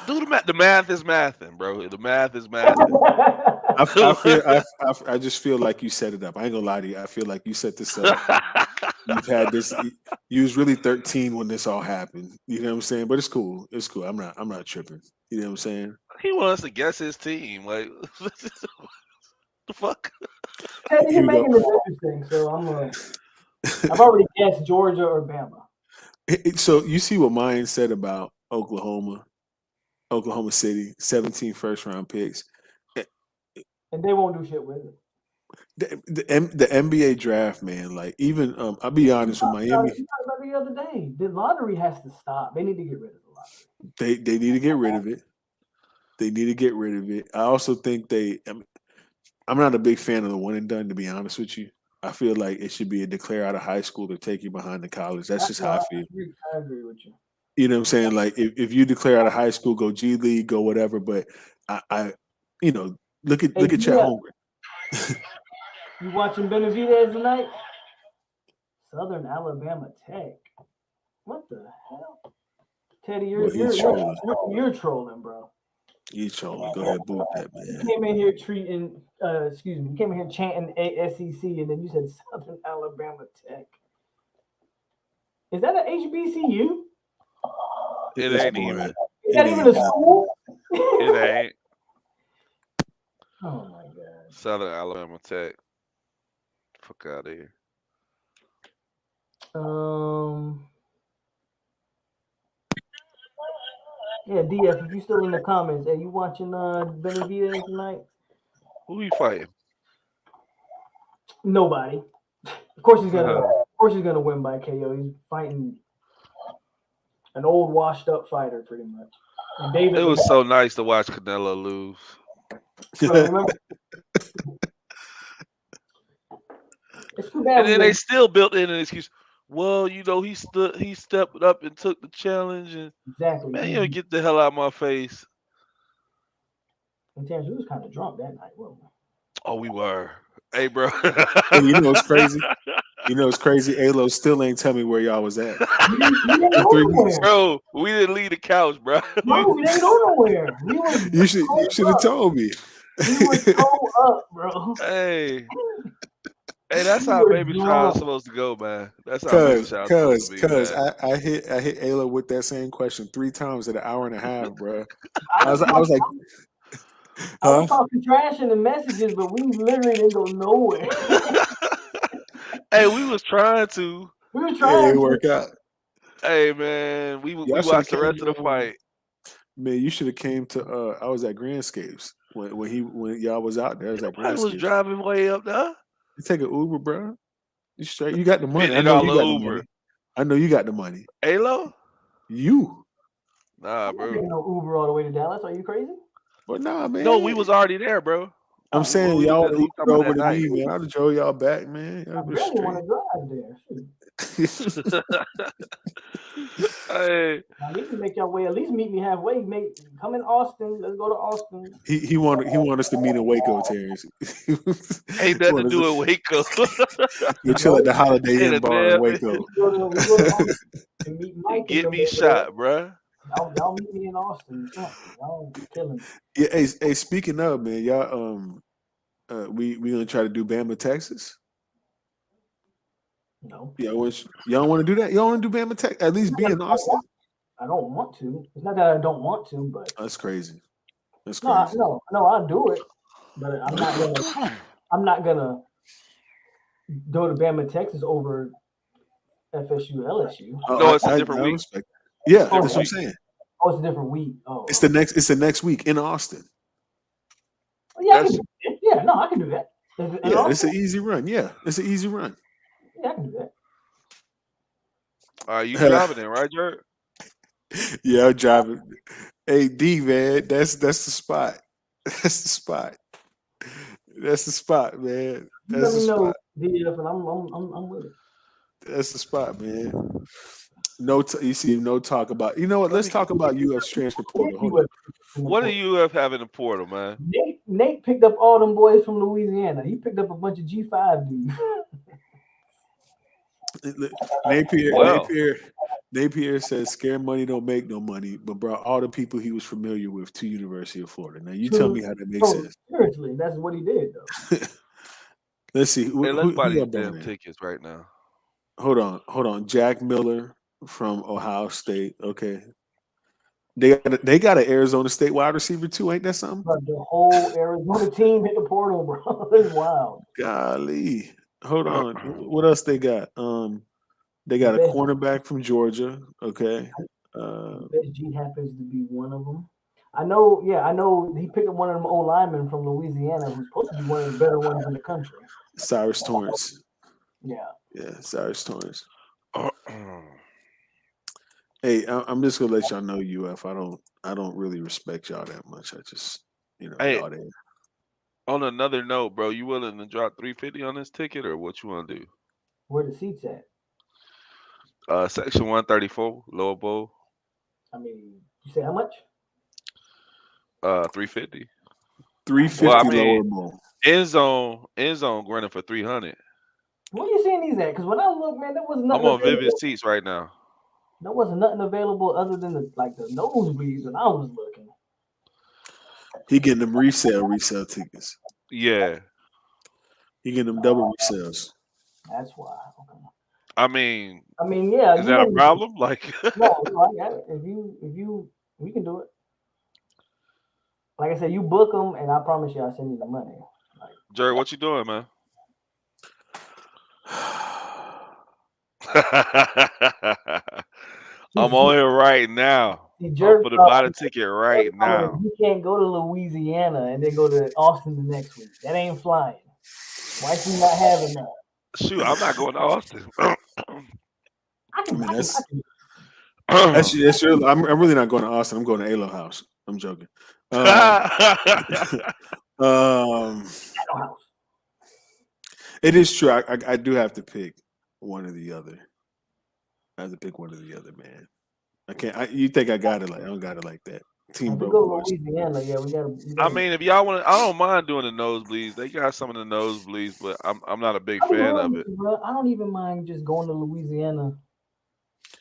Do the math. The math is mathing, bro. The math is mathing. I just feel like you set it up. I ain't gonna lie to you. I feel like you set this up. You've had this. You was really 13 when this all happened. You know what I'm saying? But it's cool. It's cool. I'm not tripping. You know what I'm saying? He wants to guess his team. Like, the fuck? Teddy, you're making this interesting. So I've already guessed Georgia or Bama. So you see what Mayan said about Oklahoma City, 17 first-round picks. And they won't do shit with it. The NBA draft, man, like even I'll be honest with Miami. Every other day, the lottery has to stop. They need to get rid of the lottery. They need to get rid of it. They need to get rid of it. I also think I'm not a big fan of the one and done, to be honest with you. I feel like it should be a declare out of high school to take you behind the college. That's just how I feel. I agree with you. You know what I'm saying? Like if you declare out of high school, go G League, go whatever. But I look at Chet Holmgren. You watching Benavidez tonight? Southern Alabama Tech. What the hell? Teddy, you're trolling, bro. He's trolling. Go ahead, boot that, man. You came in here you came in here chanting SEC, and then you said Southern Alabama Tech. Is that an HBCU? It ain't even. Is that even a school? It ain't. Oh my god. Southern Alabama Tech. Fuck out of here. Yeah, DF, if you still in the comments, hey, you watching Benavidez tonight? Who you fighting? Nobody. Of course he's gonna win by KO. He's fighting an old washed up fighter pretty much. And David, it was so nice to watch Canelo lose. Remember? It's too bad. And then they still built in an excuse. Well, he stepped up and took the challenge, and exactly. Man, get the hell out of my face. And Terrance, we was kind of drunk that night, wasn't we? Oh, we were. Hey, bro. Hey, you know what's crazy? Alo still ain't tell me where y'all was at. Bro, we didn't leave the couch, bro. No, we didn't go nowhere. You should have told me. We were so up, bro. Hey, Hey, that's how baby shower's supposed to go, man. That's how baby shower's supposed to be, man. I hit Ayla with that same question 3 times in an hour and a half, bro. I was like, I was talking trash in the messages, but we literally didn't go nowhere. Hey, we was trying to. We were trying. It didn't work out. Hey, man, we watched the rest of the fight. Man, you should have came to. I was at Grandscapes when y'all was out there. I was at Grandscapes. I was driving way up there. You take an Uber, bro. You straight. You got the money. $50 I know you got Uber. the money. I know you got the money. Alo? You? Nah, bro. I'm no Uber all the way to Dallas. Are you crazy? But nah, man. No, we was already there, bro. I'm saying y'all Uber over to me, man. I'd drove y'all back, man. I really want to drive there. Hey. Now, you can make your way. At least meet me halfway. Come in Austin. Let's go to Austin. He want us to meet in Waco, Terrance. Ain't nothing to do in Waco. You're chill at the Holiday Inn bar in Waco. We go to Austin and meet Mike. Get me shot, bruh. Y'all meet me in Austin. Y'all killing me. Yeah, hey, speaking of, man, y'all we gonna try to do Bama, Texas. No. Yeah, y'all want to do that? Y'all want to do Bama, Texas? At least be in Austin. I don't want to. It's not that I don't want to, but that's crazy. That's crazy. No, I'll do it, but I'm not gonna go to Bama, Texas over FSU, LSU. No, it's a different week. Yeah, that's what I'm saying. Oh, it's a different week. Oh, it's the next week in Austin. Yeah, I can do that. Yeah, it's an easy run. Yeah, it's an easy run. Yeah, I can do that. You driving it, right, Jurge? Yeah, I'm driving. Hey, D, man, that's the spot. That's the spot. That's the spot, man. That's the spot. DF, and I'm with it. That's the spot, man. You see, no talk about. You know what? Let's talk about UF's transfer portal. Hold on. What do UF have in the portal, man? Nate picked up all them boys from Louisiana. He picked up a bunch of G5 dudes. Napier says scared money don't make no money, but brought all the people he was familiar with to University of Florida. Now you tell me how that makes sense. Seriously, that's what he did, though. Let's see. Let's buy these damn tickets right now. Hold on. Jack Miller from Ohio State. Okay. They got an Arizona State wide receiver too, ain't that something? But the whole Arizona team hit the portal, bro. It's wild. Golly. Hold on. What else they got? They got a cornerback from Georgia. Okay. G happens to be one of them. I know he picked up one of them old linemen from Louisiana who's supposed to be one of the better ones in the country. Cyrus Torrance. Yeah. Yeah, Cyrus Torrance. Hey, I'm just gonna let y'all know, UF. I don't really respect y'all that much. I just, hey, y'all there. On another note, bro, you willing to drop $350 on this ticket, or what you want to do? Where the seats at? Section 134, lower bowl. I mean, you say how much? $350. $350 lower bowl. End zone running for $300. Where you seeing these at? Because when I look, man, there was nothing. I'm on Vivid Seats right now. There wasn't nothing available other than the nosebleeds when I was looking. He getting them resale tickets. Yeah. He getting them double resales. That's why. Okay. I mean, yeah. Is that a problem? Like, no, I got it. If you, we can do it. Like I said, you book them, and I promise you, I'll send you the money. Jerry, what you doing, man? I'm on here right now. I'm for to buy the ticket right now. You can't go to Louisiana and then go to Austin the next week. That ain't flying. Why is he not having that? Shoot, I'm not going to Austin. That's true. I'm really not going to Austin. I'm going to Alo House. I'm joking. It is true. I do have to pick one or the other. I have to pick one or the other, man. I can't. You think I got it? Like I don't got it like that. Team broke. Louisiana, yeah, we got. I mean, if y'all want, I don't mind doing the nosebleeds. They got some of the nosebleeds, but I'm not a big fan of it. Bro, I don't even mind just going to Louisiana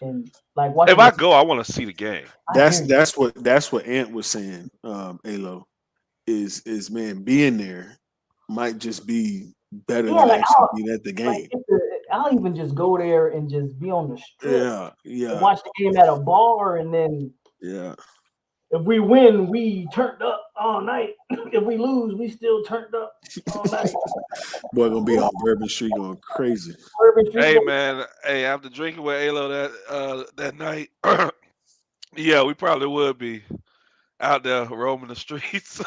and like watching. If I go, I want to see the game. That's what Ant was saying. Alo is man being there might just be better than actually being at the game. I'll even just go there and just be on the strip. Yeah. Watch the game at a bar, and then if we win, we turned up all night. If we lose, we still turned up all night. Boy, gonna be on Bourbon Street going crazy. Hey man, after drinking with Alo that night, yeah, we probably would be out there roaming the streets.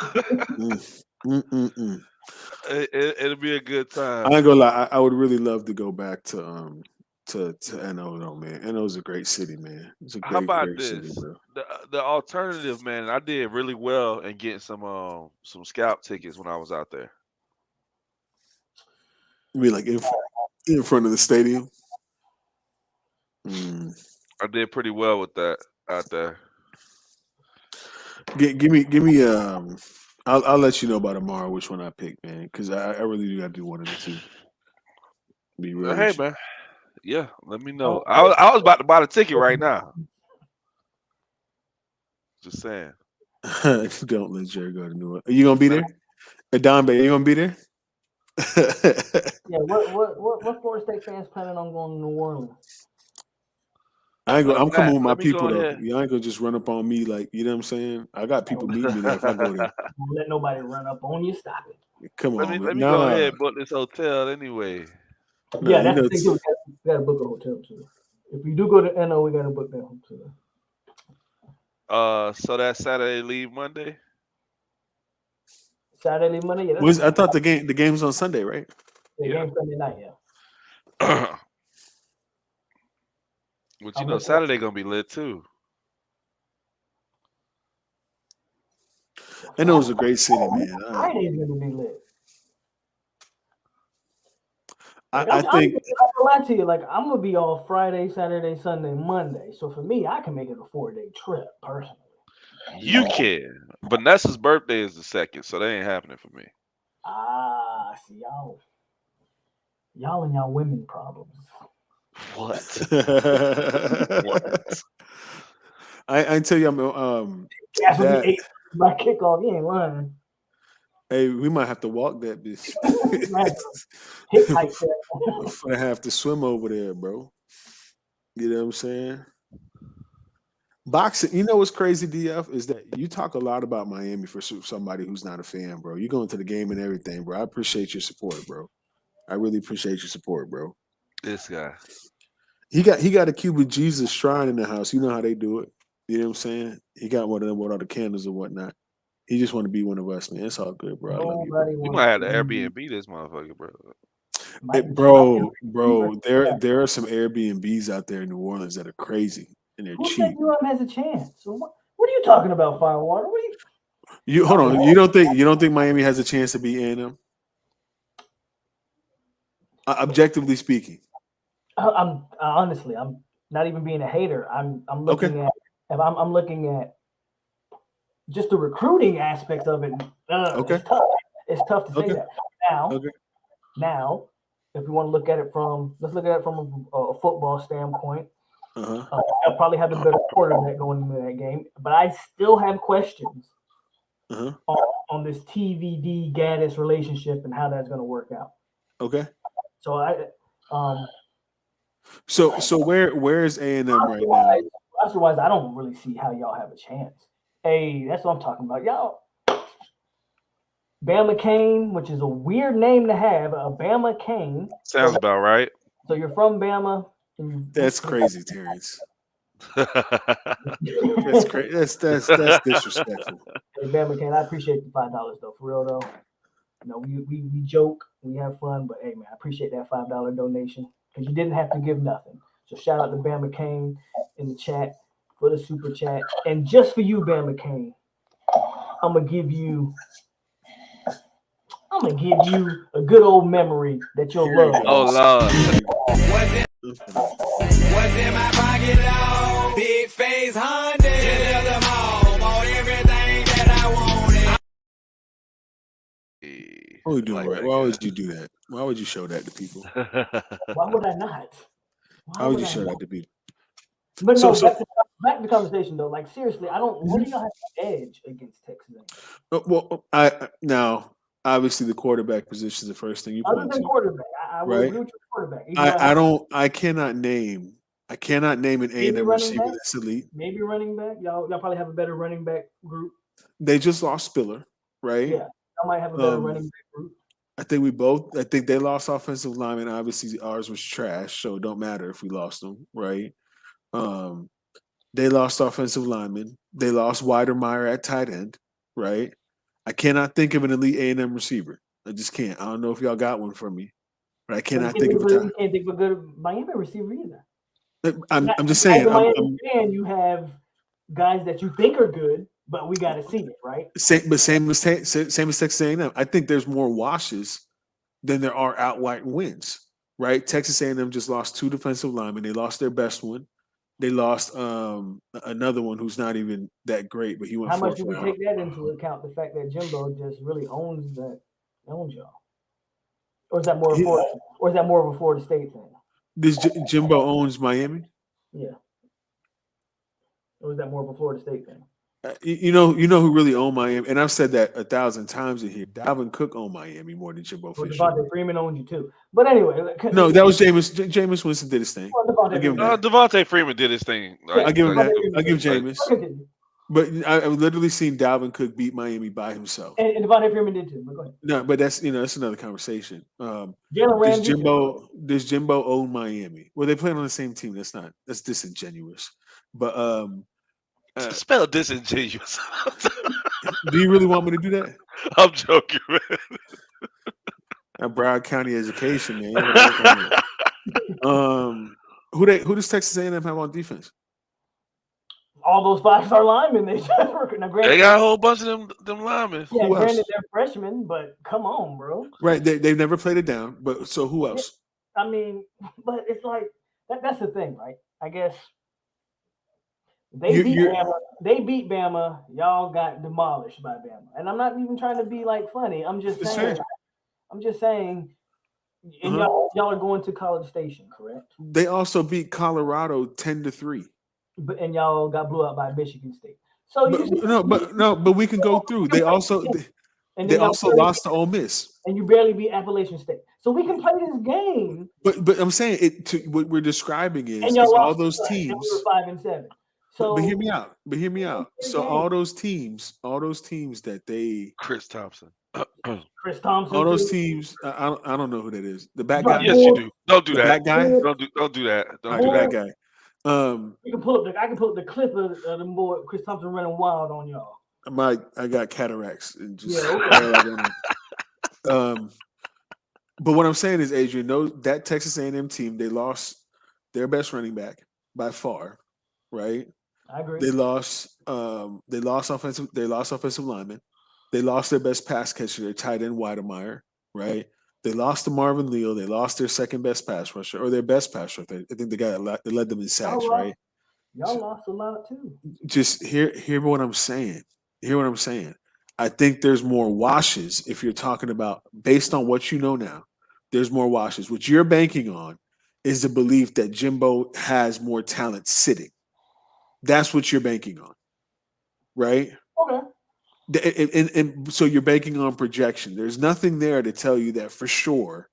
It'll be a good time. I ain't gonna lie, I would really love to go back to NO though, man. NO's a great city, man. It's a great, How about great this? city, bro. The alternative, man. I did really well in getting some scalp tickets when I was out there. You mean like in front of the stadium? I did pretty well with that out there. Give me I'll let you know by tomorrow which one I pick, man, because I really do got to do one of the two. Be real. Hey man, yeah, let me know. I was about to buy the ticket right now. Just saying. Don't let Jerry go to New Orleans. Are you gonna be there? Don Bay, you gonna be there? Yeah. What Florida State fans planning on going to New Orleans? I'm coming with my people though. You ain't gonna just run up on me like, you know what I'm saying? I got people meeting me there if I go there. Don't let nobody run up on you. Stop it. Come on, let me go ahead and book this hotel anyway. Yeah, that's the thing too. We gotta book a hotel too. If we do go to NO, we gotta book that hotel. So that Saturday leave Monday. Saturday leave Monday. Yeah, I thought the game's on Sunday, right? The game's Sunday night. Yeah. Which Saturday gonna be lit too. NO is a great city, man. Friday's gonna be lit. I think I'm gonna lie to you, like I'm gonna be off Friday, Saturday, Sunday, Monday. So for me, I can make it a 4-day trip personally. You can. Vanessa's birthday is the 2nd, so that ain't happening for me. See y'all and y'all women problems. What? What? I tell you, I'm my kickoff. You ain't lying. Hey, we might have to walk that bitch. I'm gonna have to swim over there, bro. You know what I'm saying? Boxing, you know what's crazy, DF, is that you talk a lot about Miami for somebody who's not a fan, bro. You going to the game and everything, bro. I appreciate your support, bro. I really appreciate your support, bro. This guy. He got a Cuban Jesus shrine in the house. You know how they do it. You know what I'm saying? He got one of them with all the candles and whatnot. He just want to be one of us, man. It's all good, bro. I love you, bro. You might have to Airbnb this motherfucker, bro. Bro, there are some Airbnbs out there in New Orleans that are crazy and they're cheap. Who said UM has a chance? So what are you talking about, Firewater? You hold on. You don't think Miami has a chance to beat A&M? Objectively speaking. I'm honestly, I'm not even being a hater. I'm looking at if I'm looking at just the recruiting aspect of it. It's tough to say that. Now, if you want to look at it from a football standpoint, I'll probably have a better quarterback going into that game. But I still have questions on this TVD Gaddis relationship and how that's going to work out. Okay. So So where is A&M right now? Otherwise, I don't really see how y'all have a chance. Hey, that's what I'm talking about. Y'all, Bama Kane, which is a weird name to have, a Bama Kane. Sounds about right. So you're from Bama. That's crazy, Terrance. That's crazy. That's disrespectful. Hey, Bama Kane, I appreciate the $5 though. For real though. You know, we joke, we have fun, but hey man, I appreciate that $5 donation because you didn't have to give nothing. So shout out to Bama Kane in the chat for the super chat. And just for you, Bama Kane, I'm gonna give you a good old memory that you'll love. Oh Lord. What's in my pocket, dog? Big face Honda. Just left them all. Bought everything that I wanted. What are we doing right? Why would you do that? Why would you show that to people? Why would I not? Why would you show that to people? But back to the conversation though. Like seriously, what do y'all have to edge against Texas? Well, obviously the quarterback position is the first thing you point Other than to. quarterback, I will Right. agree with your quarterback. Even though I cannot name an maybe A&M running receiver back. that's elite. Maybe running back. Y'all probably have a better running back group. They just lost Spiller, right? Yeah, y'all might have a better running back group. I think they lost offensive linemen. Obviously, ours was trash, so it don't matter if we lost them, right? They lost offensive linemen. They lost Weidermeyer at tight end, right? I cannot think of an elite A&M receiver. I just can't. I don't know if y'all got one for me, but I cannot think of a You can't think of a good Miami receiver either. I'm just saying. As a Miami fan, you have guys that you think are good, but we got to see it, right? Same as Texas A&M. I think there's more washes than there are outright wins, right? Texas A&M just lost 2 defensive linemen. They lost their best one. They lost another one who's not even that great, but he went. How much do we take that into account? The fact that Jimbo just really owns y'all, or is that more of a Florida State thing? This Jimbo owns Miami. Yeah. Or is that more of a Florida State thing? You know who really owned Miami, and I've said that 1,000 times in here. Dalvin Cook owned Miami more than Jimbo Fisher. Devontae Freeman owned you too, but anyway. No, that was Jameis. Jameis Winston did his thing. Devontae Freeman did his thing. I give him that. I give Jameis. But I've literally seen Dalvin Cook beat Miami by himself. And Devontae Freeman did too. But go ahead. No, but that's another conversation. Does Jimbo own Miami? Well, they play on the same team. That's disingenuous. But spell disingenuous. Do you really want me to do that? I'm joking, man. That Broward County education, man. Who does Texas A&M have on defense? All those 5-star linemen. They got a whole bunch of them linemen. Yeah, granted they're freshmen, but come on, bro. Right, they've never played it down. But so who else? I mean, but it's like that's the thing, right? I guess they beat Bama. Y'all got demolished by Bama, and I'm not even trying to be like funny. I'm just saying. And y'all are going to College Station, correct? They also beat Colorado 10-3. And y'all got blew out by Michigan State. So but we can go through. They also lost to Ole Miss. And you barely beat Appalachian State. So we can play this game. But I'm saying what we're describing is all those teams. And we were 5-7. So but hear me out. So all those teams that they Chris Thompson. All those teams. I don't know who that is. The bad guy. Yes, you do. Don't do that. Bad guy. Don't do that. Don't do that guy. You can pull up. I can pull up the clip of the boy Chris Thompson running wild on y'all. I got cataracts and just. But what I'm saying is, Adrian, that Texas A&M team, they lost their best running back by far, right? I agree. They lost offensive linemen. They lost their best pass catcher, their tight end Weidermeyer, right? They lost to Marvin Leal. They lost their second best pass rusher, or their best pass rusher. I think the guy that led them in sacks, right? Y'all lost a lot too. Just hear what I'm saying. Hear what I'm saying. I think there's more washes if you're talking about based on what you know now. There's more washes. What you're banking on is the belief that Jimbo has more talent sitting. That's what you're banking on, right? Okay. And so you're banking on projection. There's nothing there to tell you that for sure.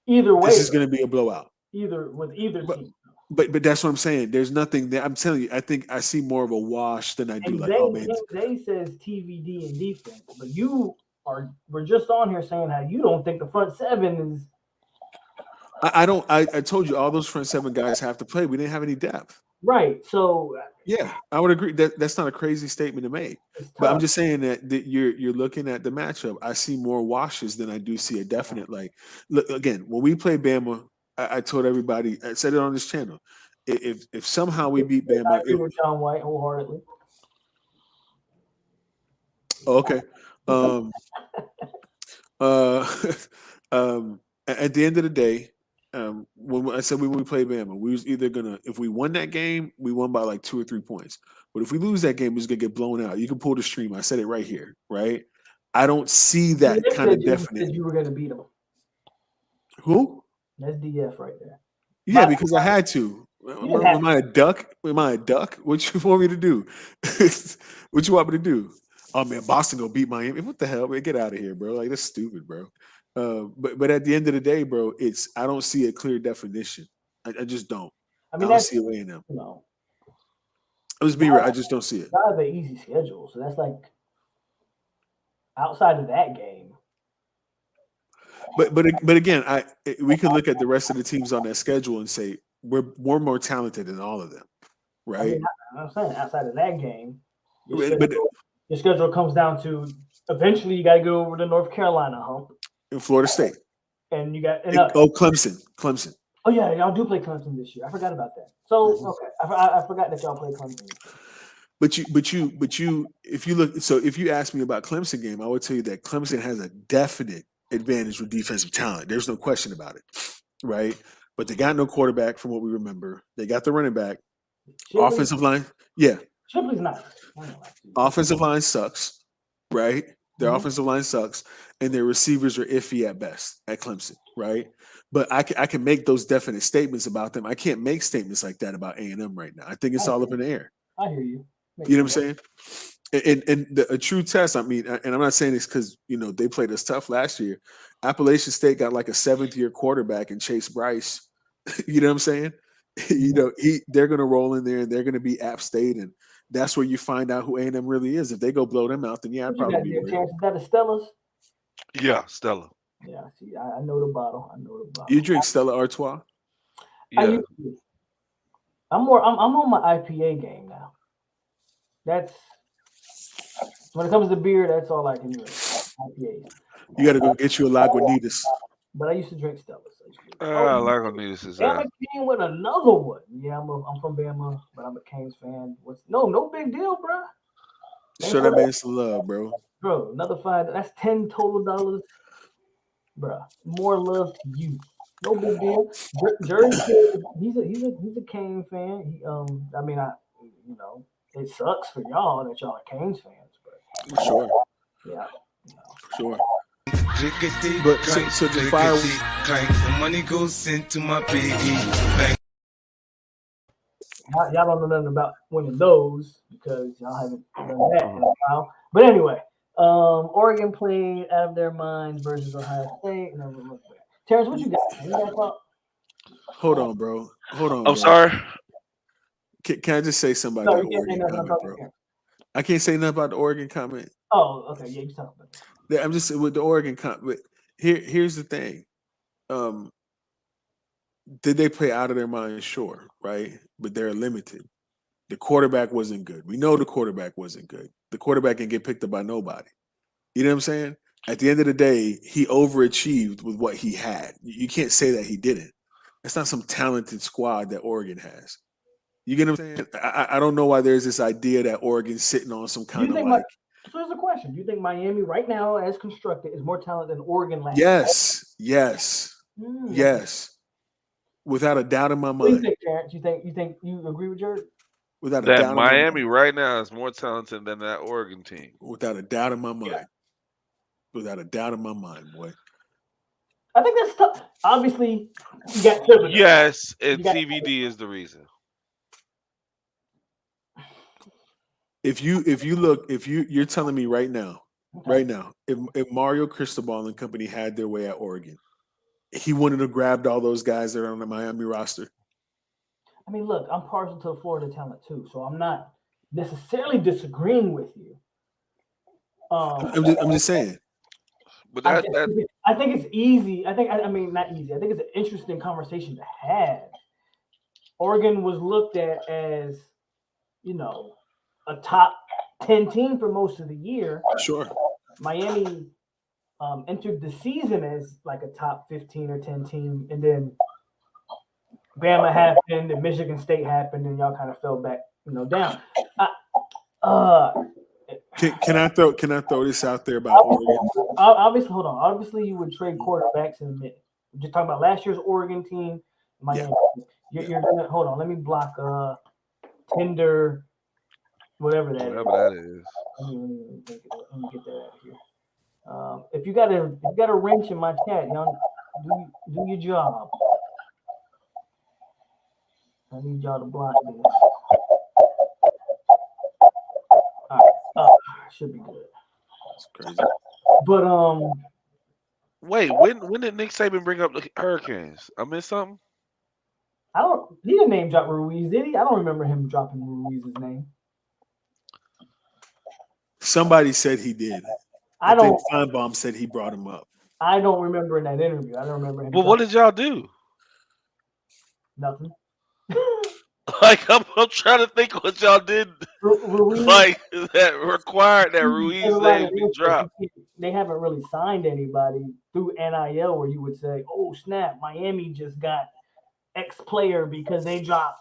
Either way, this is going to be a blowout. Either team. But that's what I'm saying. There's nothing there. I'm telling you. I think I see more of a wash than I do. They says TVD and defense, but we're just on here saying how you don't think the front seven is. I don't. I told you all those front seven guys have to play. We didn't have any depth. Right. So yeah, I would agree. That's not a crazy statement to make. But I'm just saying that you're looking at the matchup. I see more washes than I do see a definite look. Again, when we play Bama, I told everybody. I said it on this channel. If somehow we beat Bama, I agree with John White wholeheartedly. Okay. At the end of the day. When I said when we play Bama, we was either if we won that game, we won by like 2 or 3 points. But if we lose that game, we're just gonna get blown out. You can pull the stream. I said it right here, right? I don't see that kind of definite. You were gonna beat them. Who? That's DF right there. Yeah, because I had to. Am I a duck? What you want me to do? What you want me to do? oh man, Boston gonna beat Miami. What the hell, man? Get out of here, bro. Like that's stupid, bro. But at the end of the day, bro, I don't see a clear definition. I just don't. I I mean, don't that's see a way in them. you know, Let's be real. I just don't see it. not an easy schedule. So that's like outside of that game. But again, we can look at the rest of the teams on that schedule and say we're more talented than all of them, I right? mean, I'm saying outside of that game, But your schedule comes down to eventually you got to go over the North Carolina hump, in Florida State, and you got Clemson. Oh yeah, y'all do play Clemson this year. I forgot about that. So okay, I forgot that y'all play Clemson. But you, if you look, so if you ask me about Clemson game, I would tell you that Clemson has a definite advantage with defensive talent. There's no question about it, right? But they got no quarterback from what we remember. They got the running back. Offensive line, yeah. Shipley's nice. Offensive line sucks, right? Their offensive line sucks, and their receivers are iffy at best at Clemson, right? But I can make those definite statements about them. I can't make statements like that about A&M right now. I think it's all up in the air. I hear you. You know what I'm saying? And a true test, I mean, and I'm not saying this because, they played us tough last year. Appalachian State got like a 7th-year quarterback in Chase Bryce. You know what I'm saying? They're going to roll in there and they're going to be App State, and that's where you find out who A&M really is. If they go blow them out, then yeah, I'd probably be worried. Is that a Stella's? Yeah, Stella. Yeah, see, I know the bottle. You drink Stella Artois? Yeah. I'm on my IPA game now. That's when it comes to beer, that's all I can drink. IPA. You got to go get you a Lagunitas. But I used to drink Stella. Lagunitas is that. Bama came with another one. Yeah, I'm from Bama, but I'm a Canes fan. No big deal, bro. Show that man some love, bro. Bro, another $5. That's $10 total. Bro, more love to you. No big deal. Jurge, he's a Canes fan. It sucks for y'all that y'all are Canes fans, but for sure. Yeah. For sure. But so the fire the money goes into my piggy bank. Y'all don't know nothing about winning those because y'all haven't done that in a while. But anyway, Oregon played out of their minds versus Ohio State. Terrance, what you got? Hold on, bro. I'm sorry. Can I just say something about that Oregon comment, bro? I can't say nothing about the Oregon comment. Oh, okay. Yeah, you talking about that. I'm just with the Oregon comment. Here's the thing. Did they play out of their mind? Sure, right? But they're limited. The quarterback wasn't good. We know the quarterback wasn't good. The quarterback can get picked up by nobody. You know what I'm saying? At the end of the day, he overachieved with what he had. You can't say that he didn't. It's not some talented squad that Oregon has. You get what I'm saying? I don't know why there's this idea that Oregon's sitting on some kind of like. So here's the question: do you think Miami right now, as constructed, is more talented than Oregon last year? Yes. Without a doubt in my mind. What do you think, Terrance? You think you agree with Jurge? Without a doubt. Miami right now is more talented than that Oregon team. Without a doubt in my mind. Yeah. Without a doubt in my mind, boy. I think that's tough. Obviously, you got Thibodeau. Yes, and TVD is the reason. If you're telling me right now, if Mario Cristobal and company had their way at Oregon, he wouldn't have grabbed all those guys that are on the Miami roster. I mean, look, I'm partial to the Florida talent too, so I'm not necessarily disagreeing with you. I'm just saying. But I think it's easy. I mean, not easy. I think it's an interesting conversation to have. Oregon was looked at as, a top 10 team for most of the year. Sure. Miami entered the season as like a top 15 or 10 team, and then Bama happened, and Michigan State happened, and y'all kind of fell back, down. Can I throw this out there about Oregon? Obviously, hold on. Obviously, you would trade quarterbacks in a minute. We're just talking about last year's Oregon team. Miami. Yeah. You're gonna hold on. Let me block Tinder, whatever that is. Let me get that out of here. If you got a wrench in my chat, y'all do your job. I need y'all to block this. All right. should be good. That's crazy. But Wait, when did Nick Saban bring up the Hurricanes? I missed something. he didn't name drop Ruiz, did he? I don't remember him dropping Ruiz's name. Somebody said he did. I think Feinbaum said he brought him up. I don't remember in that interview. I don't remember him. Well, what did y'all do? Nothing. Like I'm trying to think what y'all did. Ruiz, Like that required that Ruiz name be dropped. They haven't really signed anybody through NIL where you would say, "Oh snap, Miami just got X player because they dropped."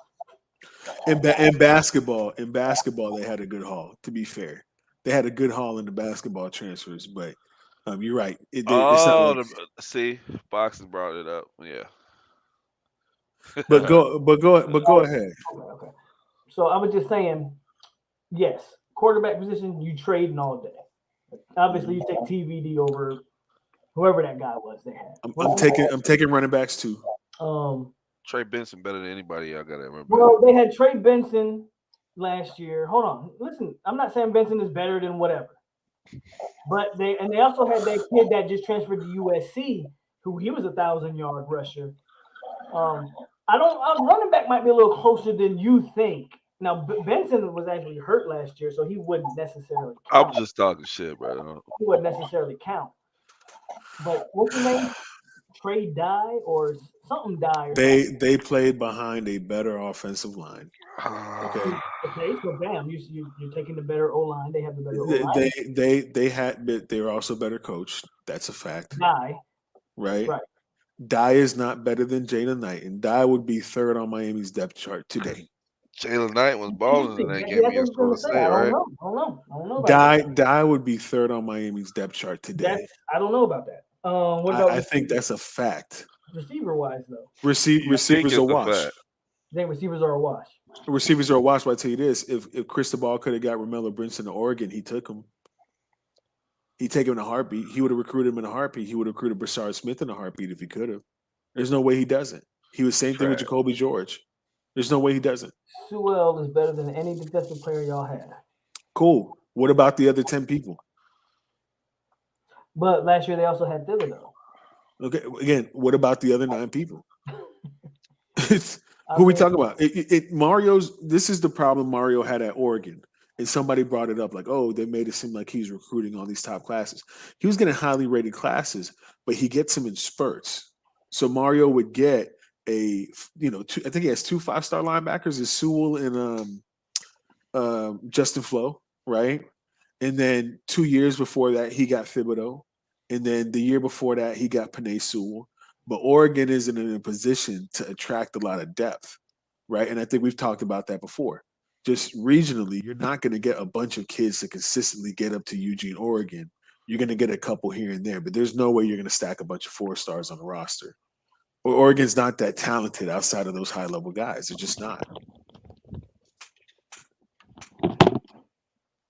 In basketball, they had a good haul. To be fair, they had a good haul in the basketball transfers. But you're right. It's not like, see, Boxes brought it up. Yeah. But go ahead. Okay. So I was just saying, yes, quarterback position, you trading all day. Obviously, you take TVD over whoever that guy was they had. I'm taking running backs too. Trey Benson better than anybody. I gotta remember. Well, they had Trey Benson last year. Hold on, listen. I'm not saying Benson is better than whatever, but they also had that kid that just transferred to USC, who he was 1,000-yard rusher. Running back might be a little closer than you think. Now Benson was actually hurt last year, so he wouldn't necessarily count. I'm just talking shit, bro. He wouldn't necessarily count. But what's his name? Trey Dye or something Dye? They played behind a better offensive line. Okay, so bam, you're taking the better O line. They have the better O line. They were also better coached. That's a fact. Dye, right. Dye is not better than Jalen Knight, and Dye would be third on Miami's depth chart today. Jalen Knight was balling in that game against Florida State, right? I don't know. Dye would be third on Miami's depth chart today. I don't know about that. What about I think that's a fact. Receiver wise, though, receivers are a wash. I think receivers are a wash. Receivers are a wash. But I tell you this: if Cristobal could have got Romello Brinson to Oregon, he took him. He'd take him in a heartbeat. He would have recruited him in a heartbeat. He would have recruited Brashard Smith in a heartbeat if he could have. There's no way he doesn't. He was same thing with Jacoby George. There's no way he doesn't. Sewell is better than any defensive player y'all had. Cool. What about the other 10 people? But last year they also had Thibodeau. Okay. Again, what about the other 9 people? Who are we talking about? This is the problem Mario had at Oregon. And somebody brought it up like, oh, they made it seem like he's recruiting all these top classes. He was getting highly rated classes, but he gets them in spurts. So Mario would get I think he has 2 5-star linebackers, is Sewell and Justin Flo, right? And then 2 years before that, he got Thibodeau. And then the year before that, he got Penei Sewell. But Oregon isn't in a position to attract a lot of depth, right? And I think we've talked about that before. Just regionally, you're not going to get a bunch of kids to consistently get up to Eugene, Oregon. You're going to get a couple here and there, but there's no way you're going to stack a bunch of 4-stars on the roster. Oregon's not that talented outside of those high-level guys. They're just not.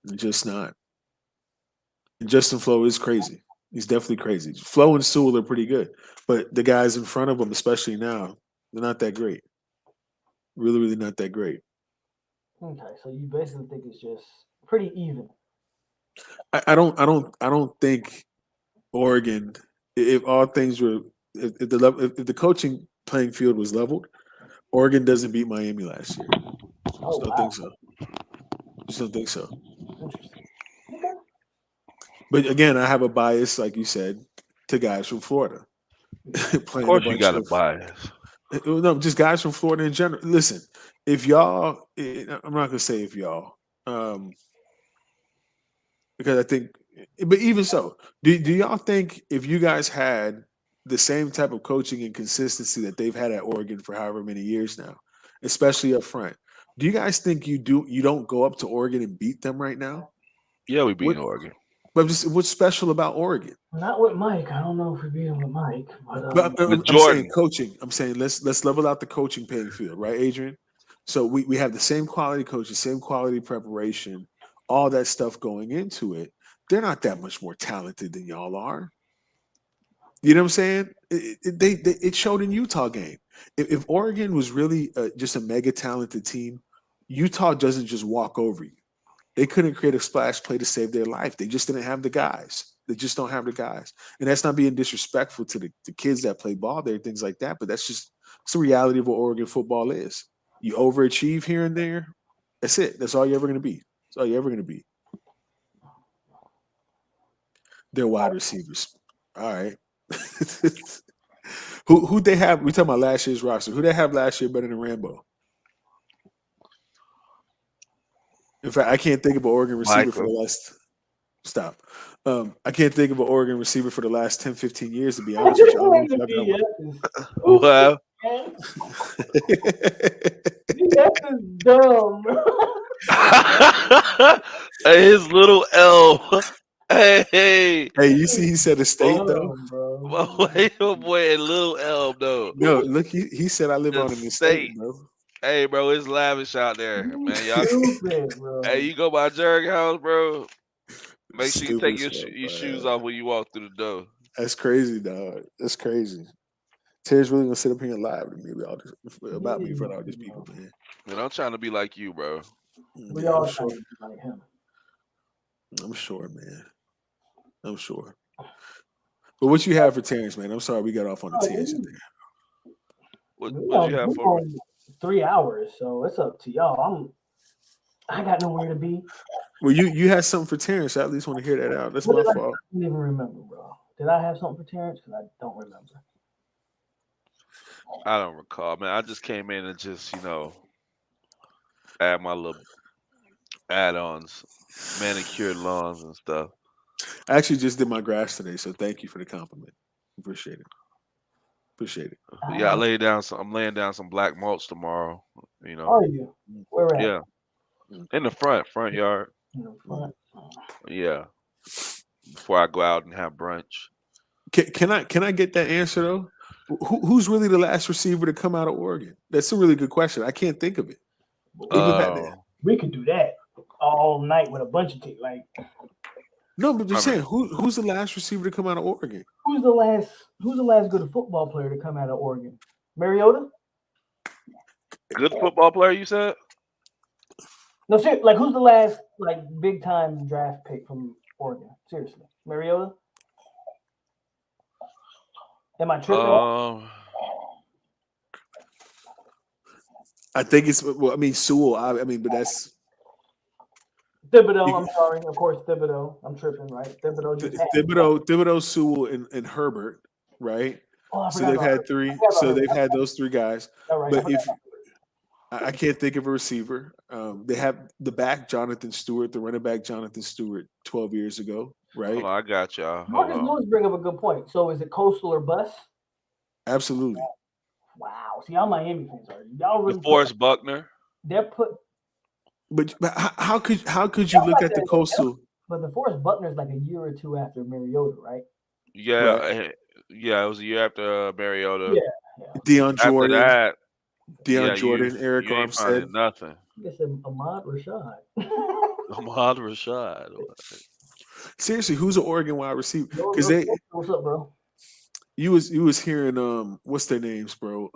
They're just not. And Justin Flo is crazy. He's definitely crazy. Flo and Sewell are pretty good, but the guys in front of him, especially now, they're not that great. Really, really not that great. Okay, so you basically think it's just pretty even. I don't think Oregon, if all things were, if the coaching playing field was leveled, Oregon doesn't beat Miami last year. Oh, Don't think so. Just don't think so. But again, I have a bias, like you said, to guys from Florida. Of course, you got a bias. No, just guys from Florida in general. Listen, if y'all, I'm not gonna say if y'all, because I think, but even so, do y'all think if you guys had the same type of coaching and consistency that they've had at Oregon for however many years now, especially up front, do you guys think you don't go up to Oregon and beat them right now? Yeah, we beat Oregon. But what's special about Oregon? Not with Mike. I don't know if we beat him with Mike. But I'm saying coaching. I'm saying let's level out the coaching playing field, right, Adrian? So we have the same quality coaching, same quality preparation, all that stuff going into it. They're not that much more talented than y'all are. You know what I'm saying? It showed in Utah game. If Oregon was really just a mega talented team, Utah doesn't just walk over you. They couldn't create a splash play to save their life. They just didn't have the guys. They just don't have the guys. And that's not being disrespectful to the kids that play ball there, things like that. But that's the reality of what Oregon football is. You overachieve here and there. That's it. That's all you're ever going to be. That's all you're ever going to be. They're wide receivers. All right. Who they have? We talking about last year's roster. Who they have last year better than Rambo? In fact, I can't think of an Oregon receiver for the last. Stop. I can't think of an Oregon receiver for the last 10, 15 years, to be honest with you. Well, That's dumb. Hey, his little L. Hey, you see, he said a state though. Wait, boy, little L though. No, look, he said I live on an estate, bro. Hey, bro, it's lavish out there, man. Y'all, stupid, bro. hey, you go by Jurge house, bro. Make sure you take your Stuff, shoes off when you walk through the door. That's crazy, dog. That's crazy. Terry's really gonna sit up here and lie to me about me in front of all these people, man. Man, I'm trying to be like you, bro. We all trying to be like him. I'm sure, man. I'm sure. But what you have for Terrance, man? I'm sorry we got off on a tangent there. What you have for me? 3 hours, so it's up to y'all. I got nowhere to be. Well, you had something for Terrance. I at least want to hear that out. That's my fault. I don't even remember, bro. Did I have something for Terrance? Because I don't remember. I don't recall, man. I just came in and just, add my little add-ons, manicured lawns and stuff. I actually just did my grass today, so thank you for the compliment. Appreciate it. Yeah, I'm laying down some black mulch tomorrow. Are you? Where at? Yeah, in the front yard. In the front. Yeah, before I go out and have brunch. Can I get that answer though? Who's really the last receiver to come out of Oregon? That's a really good question. I can't think of it. We could do that all night with a bunch of teams. No, but just saying, who's the last receiver to come out of Oregon? Who's the last good football player to come out of Oregon? Mariota? Good football player, you said? No, seriously, who's the last big time draft pick from Oregon? Seriously, Mariota? Am I tripping? I think it's Sewell. But that's Thibodeau. I'm sorry, of course, Thibodeau. I'm tripping, right? Thibodeau, Sewell, and Herbert, right? So they've had three. So they've had those three guys. Right, but if I can't think of a receiver, they have the back Jonathan Stewart, the running back Jonathan Stewart, 12 years ago, right? Hold on, I got y'all. Marcus Lewis bring up a good point. So is it Coastal or bust? Absolutely. Wow. See, y'all Miami fans are y'all really DeForest Buckner. They're put. But how could you look at the Coastal? But DeForest Buckner's like a year or two after Mariota, right? Yeah, right. Yeah. It was a year after Mariota. Yeah. Deion Jordan. After that, Jordan, Eric Armstead. Nothing. I said Ahmad Rashad. Ahmad Rashad. Seriously, who's an Oregon wide receiver? Because what's up, bro? You was hearing what's their names, bro?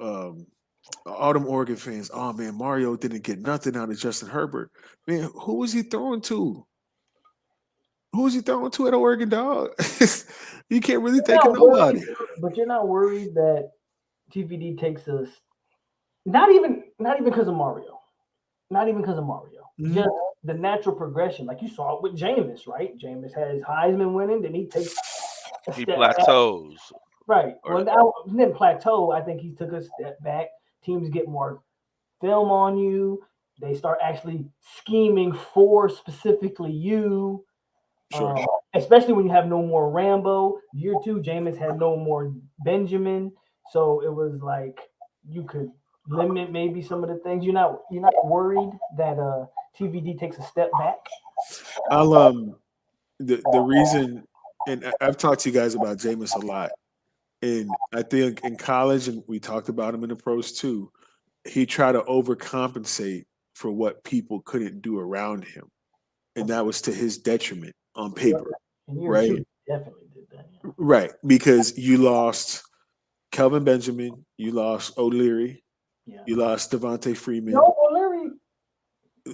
All them Oregon fans. Oh man, Mario didn't get nothing out of Justin Herbert. Man, who was he throwing to? Who was he throwing to at Oregon, dog? You can't really think of nobody. But you're not worried that TVD takes us. Not even because of Mario. Not even because of Mario. Mm-hmm. Just the natural progression, like you saw it with Jameis, right? Jameis has Heisman winning, then he takes. He plateaus. Right. Well, now he didn't plateau. I think he took a step back. Teams get more film on you. They start actually scheming for specifically you. Sure. Especially when you have no more Rambo. Year 2, Jameis had no more Benjamin. So it was like you could limit maybe some of the things. You're not worried that TVD takes a step back? The reason, and I've talked to you guys about Jameis a lot. And I think in college, and we talked about him in the pros too, he tried to overcompensate for what people couldn't do around him. And that was to his detriment on paper, right? Definitely did that. Yeah. Right, because you lost Kelvin Benjamin, you lost O'Leary, you lost Devontae Freeman. No,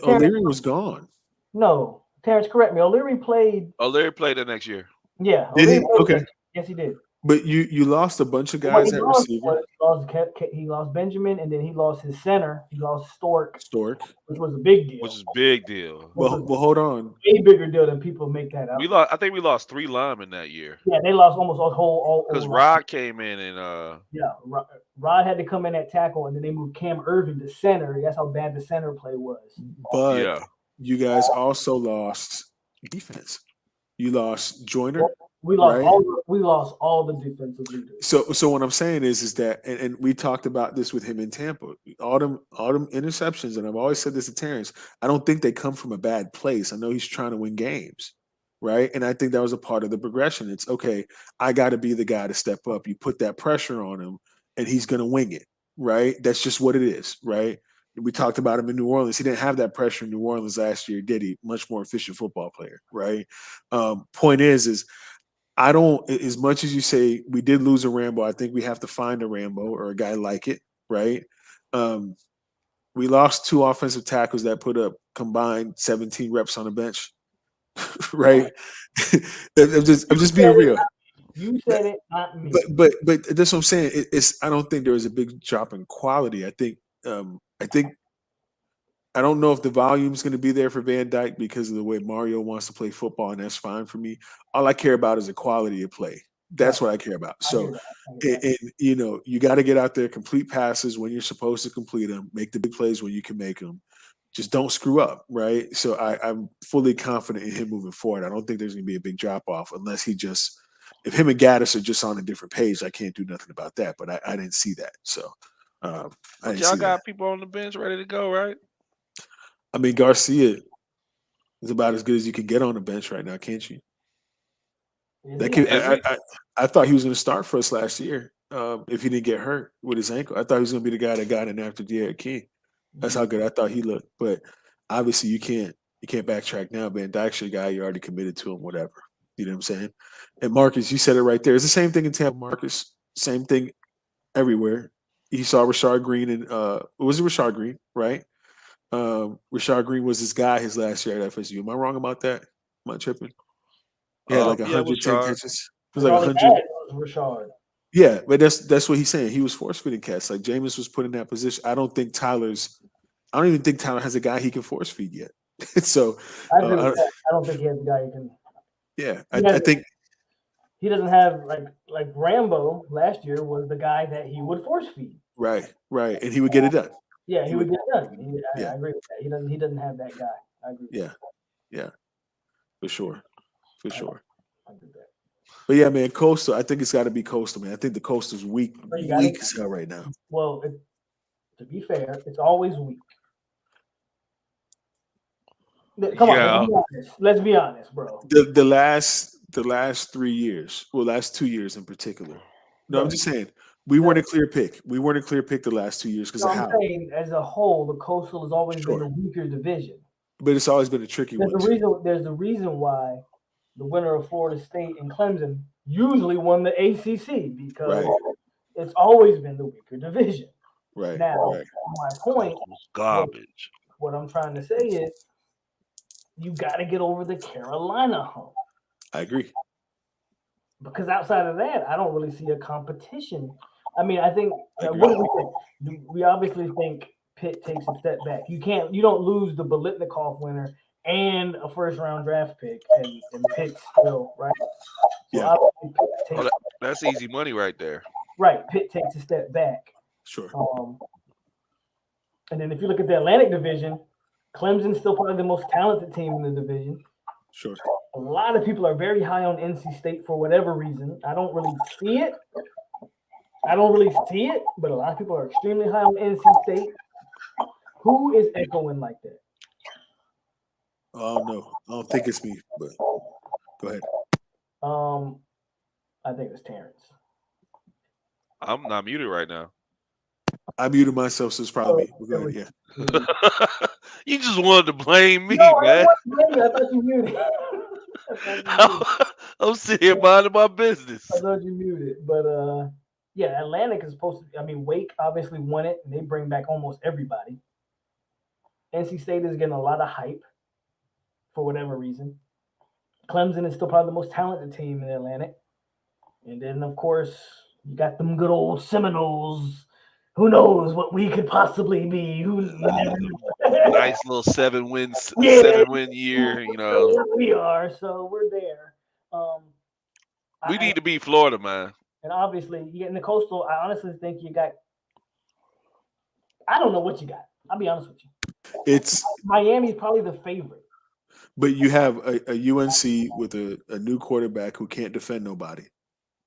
O'Leary was gone. No, Terrance, correct me. O'Leary played. O'Leary played the next year. Yeah, Did O'Leary he? played. Okay. Yes, he did. But you lost a bunch of What guys he at lost receiver. was he lost Benjamin, and then he lost his center. He lost Stork, Stork. which was a big deal. Which is big deal. Well, hold on. Way bigger deal than people make that up. I think we lost 3 linemen that year. Yeah, they lost almost a whole. Because Rod came in and yeah, Rod had to come in at tackle, and then they moved Cam Irving to center. That's how bad the center play was. But yeah. you guys also lost defense. You lost Joyner. We lost right? all the defensive leaders. So what I'm saying is that, and we talked about this with him in Tampa. All them interceptions, and I've always said this to Terrance. I don't think they come from a bad place. I know he's trying to win games, right? And I think that was a part of the progression. It's okay. I got to be the guy to step up. You put that pressure on him, and he's going to wing it, right? That's just what it is, right? We talked about him in New Orleans. He didn't have that pressure in New Orleans last year, did he? Much more efficient football player, right? Point is I don't, as much as you say we did lose a Rambo, I think we have to find a Rambo or a guy like it, right? We lost 2 offensive tackles that put up combined 17 reps on the bench, right? I'm just being real. You said it, not me. But that's what I'm saying. It's I don't think there was a big drop in quality. I think I don't know if the volume is going to be there for Van Dyke because of the way Mario wants to play football, and that's fine for me. All I care about is the quality of play. That's what I care about. So, and you got to get out there, complete passes when you're supposed to complete them, make the big plays when you can make them. Just don't screw up, right? So I'm fully confident in him moving forward. I don't think there's going to be a big drop off unless if him and Gaddis are just on a different page, I can't do nothing about that. But I didn't see that. So, y'all got people on the bench ready to go, right? I mean, Garcia is about as good as you can get on the bench right now, can't you? I thought he was going to start for us last year if he didn't get hurt with his ankle. I thought he was going to be the guy that got in after De'Aaron King. That's how good I thought he looked. But obviously, you can't backtrack now. Van Dyke's your guy. You already committed to him, whatever. You know what I'm saying? And Marcus, you said it right there. It's the same thing in Tampa, Marcus. Same thing everywhere. He saw Rashard Green and was it Rashard Green, right? Rashard Green was his guy his last year at FSU. Am I wrong about that? Am I tripping? He had like 110 catches. It was like 100. Rashard. Yeah, but that's what he's saying. He was force feeding cats. Like Jameis was put in that position. I don't even think Tyler has a guy he can force feed yet. So I don't think he has a guy he can. Yeah, I think he doesn't have like Rambo last year was the guy that he would force feed. Right, and he would get it done. Yeah, he would get it done. I agree with that. He doesn't have that guy. I agree. Yeah, for sure. I agree with that. But yeah, man, Coastal. I think it's got to be Coastal, man. I think the Coastal's weak as hell right now. Well, to be fair, it's always weak. Come on, let's be honest, bro. The last 3 years, last 2 years in particular. No, I'm just saying we weren't a clear pick. We weren't a clear pick the last 2 years because of how. I'm saying as a whole, the Coastal has always been a weaker division. But it's always been a tricky one. There's a reason why the winner of Florida State and Clemson usually won the ACC because it's always been the weaker division. Right. Now, my point, garbage. What I'm trying to say is, you got to get over the Carolina hump. I agree. Because outside of that, I don't really see a competition. I mean, I think what do we think? We obviously think Pitt takes a step back. You don't lose the Biletnikoff winner and a first-round draft pick, and Pitt still, right? Yeah. So that's easy money right there. Right. Pitt takes a step back. Sure. And then if you look at the Atlantic Division, Clemson's still probably the most talented team in the division. Sure. A lot of people are very high on NC State for whatever reason. I don't really see it, but a lot of people are extremely high on NC State. Who is echoing like that? Oh, no. I don't think it's me, but go ahead. I think it's Terrance. I'm not muted right now. I muted myself, so it's probably me. Yeah. You just wanted to blame me, man. I thought you muted. I'm sitting here minding my business. I thought you muted, but Atlantic is supposed to. I mean, Wake obviously won it, and they bring back almost everybody. NC State is getting a lot of hype. for whatever reason. Clemson is still probably the most talented team in the Atlantic. And then, of course, you got them good old Seminoles. Who knows what we could possibly be? Nice little 7-win year, you know. We are, so we're there. We need to beat Florida, man. And obviously, you get in the Coastal. I honestly think you got. I don't know what you got. I'll be honest with you. It's Miami's probably the favorite. But you have a UNC with a new quarterback who can't defend nobody,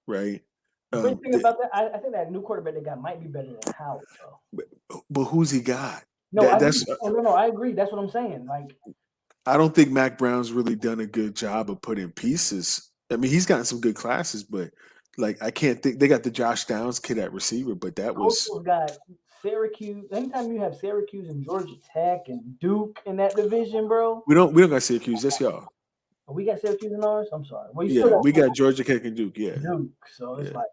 right? The great thing about that, I think that new quarterback they got might be better than Howard, though. But who's he got? No, I agree. That's what I'm saying. Like, I don't think Mac Brown's really done a good job of putting pieces. I mean, he's gotten some good classes, but like I can't think they got the Josh Downs kid at receiver, but that was got Syracuse. Anytime you have Syracuse and Georgia Tech and Duke in that division, bro. We don't got Syracuse. That's y'all. We got Syracuse in ours. I'm sorry. Well, we got Georgia Tech and Duke. Yeah, Duke. So it's like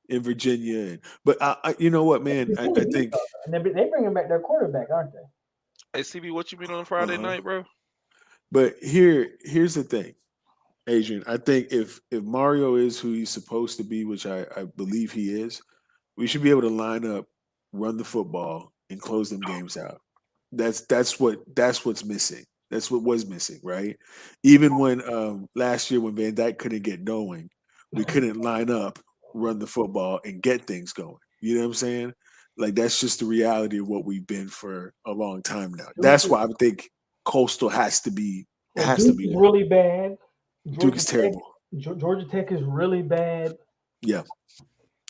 in Virginia, but I you know what, man? I think and they bringing back their quarterback, aren't they? Hey, CB, what you mean on Friday night, bro? But here's the thing, Adrian. I think if Mario is who he's supposed to be, which I believe he is, we should be able to line up, run the football, and close them games out. That's what's missing. That's what was missing, right? Even when last year when Van Dyke couldn't get going, we couldn't line up, run the football, and get things going. You know what I'm saying? Like that's just the reality of what we've been for a long time now. That's why I would think Coastal has to be really bad. Duke is terrible. Georgia Tech is really bad. Yeah,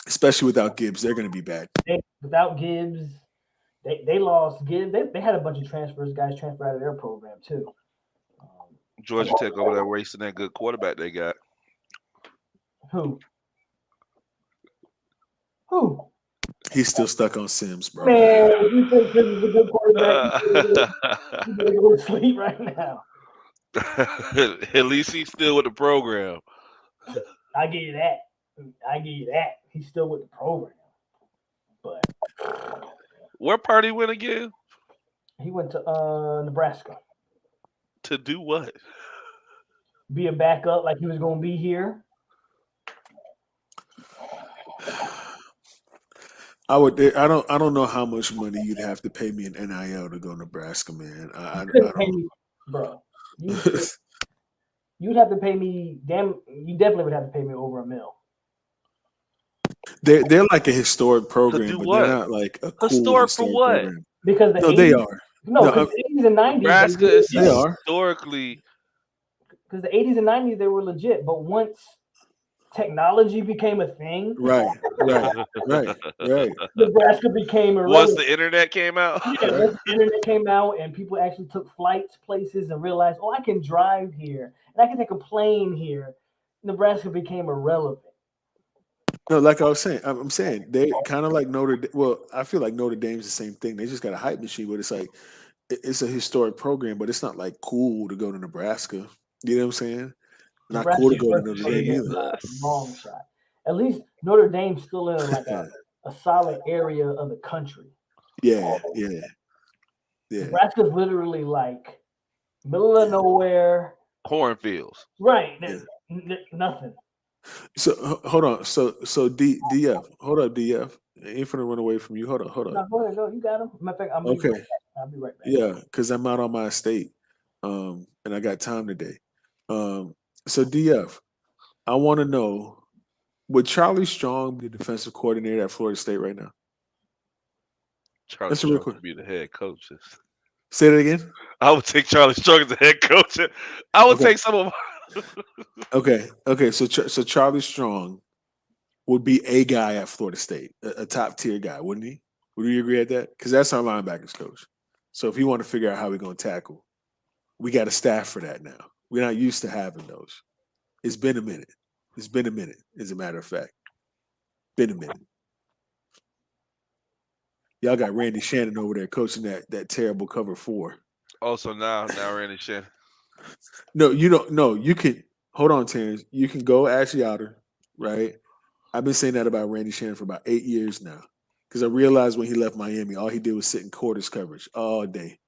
especially without Gibbs, they're going to be bad. Without Gibbs, they lost Gibbs. They had a bunch of guys transfer out of their program too. Georgia Tech over there wasting that good quarterback they got. Who? He's still stuck on Sims, bro. Man, you think this is a good quarterback? You better go to sleep right now. At least he's still with the program. I give you that. He's still with the program. But where part he went again? He went to Nebraska. To do what? Be a backup like he was going to be here. I don't know how much money you'd have to pay me in NIL to go to Nebraska, man. I don't. Pay me, bro. You'd have to pay me. You definitely would have to pay me over $1 million. They're like a historic program, but what? They're not like a cool historic for what? Program. Because they are. No, the 80s and 90s. Nebraska is historically. Because the 80s and 90s they were legit, but once technology became a thing, right. Nebraska became irrelevant. Once the internet came out, once the internet came out, and people actually took flights places and realized, I can drive here and I can take a plane here. Nebraska became irrelevant. No, like I was saying, I'm saying they kind of like Notre Dame. Well, I feel like Notre Dame's the same thing. They just got a hype machine, but it's like it's a historic program, but it's not like cool to go to Nebraska. You know what I'm saying? Not Nebraska cool to go to Notre Dame either. Long shot. At least Notre Dame's still in like a solid area of the country. Yeah. Nebraska's literally like middle of nowhere. Cornfields. Right. Nothing. So hold on. So DF. Hold up, DF. I ain't finna run away from you. Hold up. No, go ahead, go. You got him. Matter of fact, I'll be right back. Yeah, because I'm out on my estate. And I got time today. So DF, I want to know, would Charlie Strong be the defensive coordinator at Florida State right now? Charlie Strong would be the head coach. Say that again. I would take Charlie Strong as the head coach. I would take some of. Okay. So Charlie Strong would be a guy at Florida State, a top tier guy, wouldn't he? Would you agree at that? Because that's our linebackers coach. So if you want to figure out how we're going to tackle, we got a staff for that now. We're not used to having those. It's been a minute. As a matter of fact. Been a minute. Y'all got Randy Shannon over there coaching that terrible cover 4. Oh, so now Randy Shannon. No, you don't. No, you can. Hold on, Terrance. You can go Ashley Otter, right? I've been saying that about Randy Shannon for about 8 years now. Because I realized when he left Miami, all he did was sit in quarters coverage all day.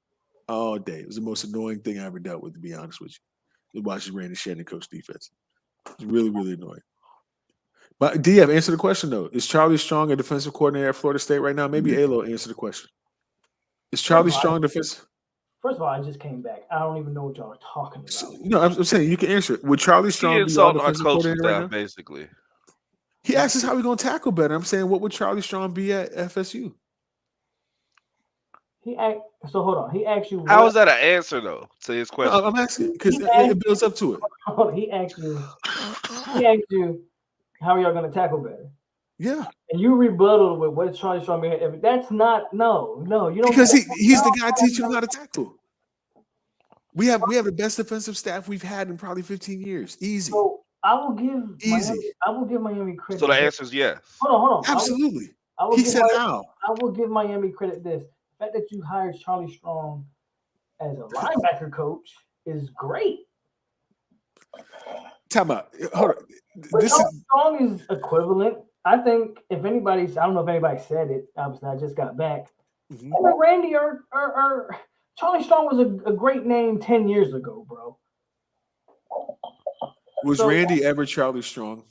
all day. It was the most annoying thing I ever dealt with, to be honest with you. Watching Randy Shannon coach defense. It's really, really annoying. But DF, answer the question though. Is Charlie Strong a defensive coordinator at Florida State right now? Maybe Alo answer the question. Is Charlie Strong defensive? First of all, I just came back. I don't even know what y'all are talking about. So, I'm saying you can answer it. Would Charlie Strong be our defensive coordinator right now? Basically. He asked us how we're going to tackle better. I'm saying, what would Charlie Strong be at FSU? So hold on. He asked you. How is that an answer though to his question? No, I'm asking because it builds up to it. He asked you, how are y'all going to tackle better? Yeah. And you rebutted with what Charlie Strong be. That's not no. You don't. Because he's the guy teaching him how to tackle. We have the best defensive staff we've had in probably 15 years. Easy. So I will give Miami credit. So the answer is yes. Hold on. Absolutely. He said how. I will give Miami credit this. The fact that you hired Charlie Strong as a linebacker coach is great. Time out. Hold on. But Charlie Strong is equivalent. I think I don't know if anybody said it. Obviously, I just got back. Mm-hmm. Randy or Charlie Strong was a great name 10 years ago, bro. Was Randy ever Charlie Strong?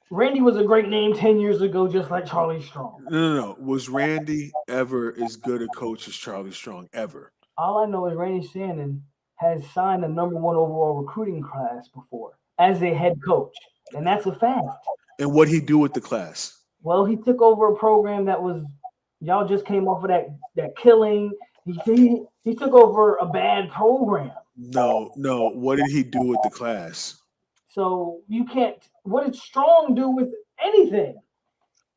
Randy was a great name 10 years ago, just like Charlie Strong. No. Was Randy ever as good a coach as Charlie Strong? Ever? All I know is Randy Shannon has signed the #1 overall recruiting class before as a head coach, and that's a fact. And what'd he do with the class? Well, he took over a program that was y'all just came off of that killing. He took over a bad program. No. What did he do with the class? So you can't. What did Strong do with anything?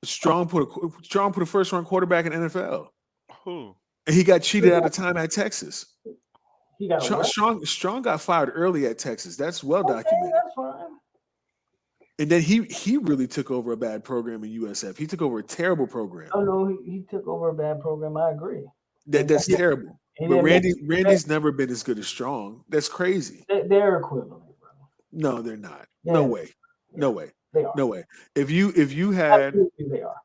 Strong put a first-round quarterback in NFL. Who? And he got cheated out of time at Texas. He got Strong got fired early at Texas. That's well documented. That's fine. And then he really took over a bad program in USF. He took over a terrible program. Oh no, he took over a bad program. I agree. That's terrible. But Randy's never been as good as Strong. That's crazy. They're equivalent, bro. No, they're not. Yeah. No way. No way. They are. No way. If you had they are.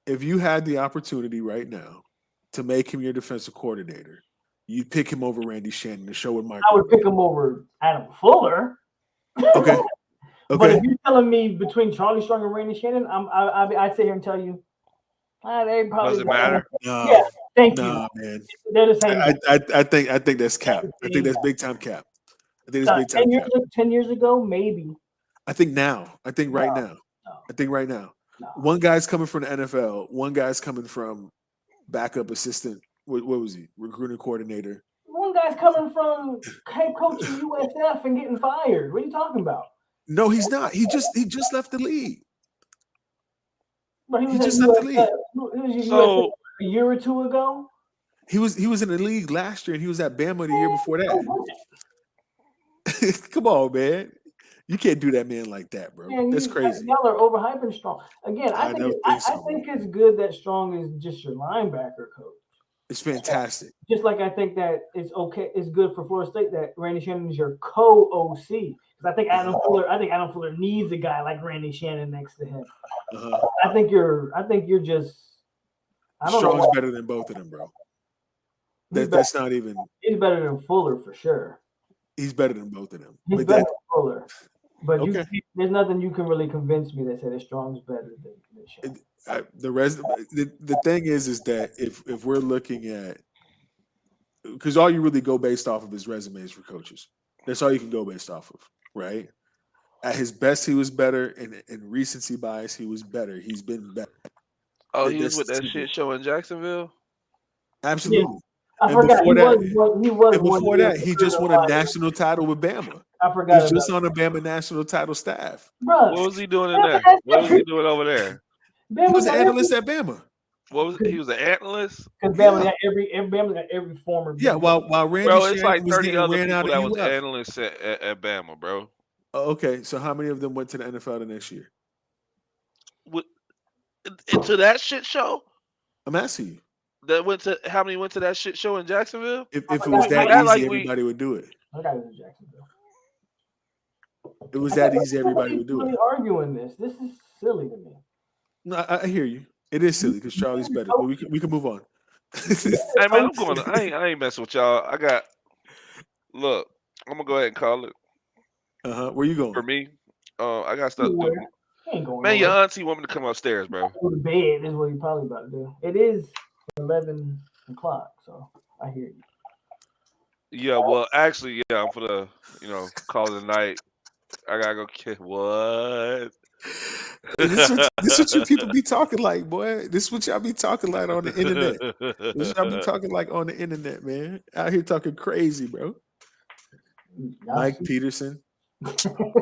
If you had the opportunity right now to make him your defensive coordinator, you'd pick him over Randy Shannon to show what Mike. I would pick him over Adam Fuller. Okay. But if you're telling me between Charlie Strong and Randy Shannon, I'd sit here and tell you, they probably doesn't matter. No, yeah, thank you, man. They're the same. I think that's cap. I think that's big time cap. I think it's big time cap. 10 years ago, maybe. I think now. I think right now. I think right now. No. One guy's coming from the NFL. One guy's coming from backup assistant. What was he? Recruiting coordinator. One guy's coming from head coach of USF and getting fired. What are you talking about? No, he's not. He just left the league. But he just left the league. So a year or two ago. He was in the league last year, and he was at Bama the year before that. Come on, man. You can't do that man like that, bro. Man, that's crazy. Y'all are overhyping Strong. Again, I think it's good that Strong is just your linebacker coach. It's fantastic. Just like I think that it's okay. It's good for Florida State that Randy Shannon is your co-OC. Because I think Adam Fuller needs a guy like Randy Shannon next to him. I think you're just. Strong's better than both of them, bro. That's not even. He's better than Fuller for sure. He's better than both of them. He's better than Fuller. But there's nothing you can really convince me that said that Strong's better than Shannon. The thing is that if we're looking at, because all you really go based off of is resumes for coaches. That's all you can go based off of, right? At his best, he was better, and in recency bias, he was better. He's been better. Oh, he was with that shit show in Jacksonville? Absolutely. Yeah. I forgot. Before that, he just won a national title with Bama. I forgot. He's just on a Bama national title staff. Bro, what was he doing in there? What was he doing over there? He was an analyst at Bama. He was an analyst? Because Bama got every former. Yeah, while Randy Bro, it's Shannon like was 30 other people that was UF. analysts at Bama, bro. Oh, okay, so how many of them went to the NFL the next year? Into that shit show? I'm asking you. How many went to that shit show in Jacksonville? If it was that easy, everybody would do it. I got it in Jacksonville. It was that easy, everybody would do it. Arguing this is silly to me. No, I hear you. It is silly because Charlie's better, but we can move on. Hey man, I ain't messing with y'all. Look, I'm gonna go ahead and call it Where you going? for me. I got stuff to do. He ain't going Man, your nowhere. auntie want me to come upstairs, bro. Go to bed is what he probably about to do. It is 11 o'clock, so I hear you. Yeah, well, actually, yeah, I'm for the, call it a night. I gotta go kiss. What? This what you people be talking like, boy. This what y'all be talking like on the internet. This what y'all be talking like on the internet, man. Out here talking crazy, bro. Mike Peterson.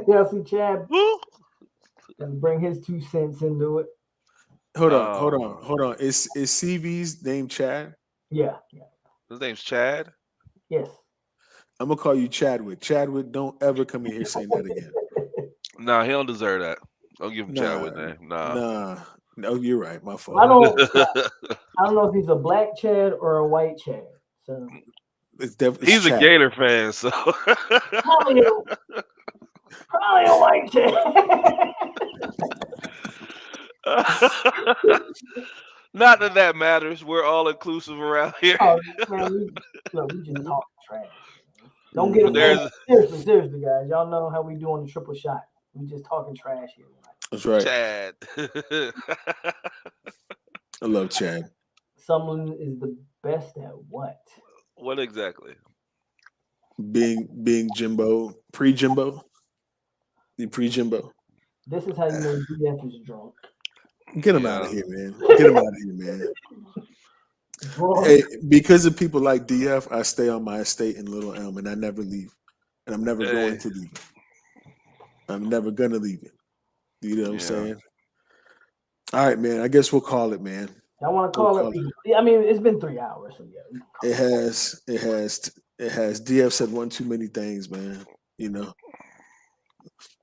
Y'all see Chad and bring his 2 cents into it. Hold on. Is CV's name Chad? Yeah. His name's Chad? Yes. I'm gonna call you Chadwick. Chadwick, don't ever come in here saying that again. Nah, he don't deserve that. Don't give him Chadwick name. Nah. No, you're right. My fault. I don't know if he's a black Chad or a white Chad. So it's he's Chad. A Gator fan, so probably a white Chad. Not that matters. We're all inclusive around here. Oh, man, we just talk trash. Don't get offended. Seriously, guys. Y'all know how we do on the triple shot. We just talking trash here tonight. That's right. Chad. I love Chad. Someone is the best at what? What exactly? Being Jimbo, pre-Jimbo. The pre-Jimbo. This is how you know DF is drunk. Get him out of here, man. Get him out of here, man. Hey, because of people like DF, I stay on my estate in Little Elm, and I never leave. And I'm never going to leave it. I'm never gonna leave it. You know what I'm saying? All right, man. I guess we'll call it, man. I want to call it. I mean, it's been 3 hours. So yeah, it has. DF said one too many things, man. You know.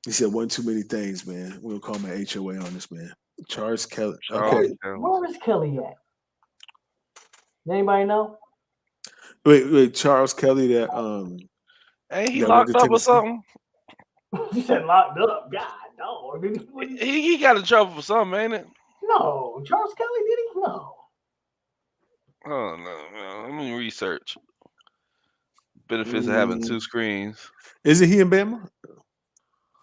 He said one too many things, man. We'll call my HOA on this, man. Charles Kelly. Okay. Where is Kelly at? Anybody know? Wait, Charles Kelly that ain't he locked up or something? You said locked up. God, dog. He got in trouble for something, ain't it? No. Charles Kelly, did he? No. Oh no. Let me research. Benefits of having 2 screens. Isn't he in Bama?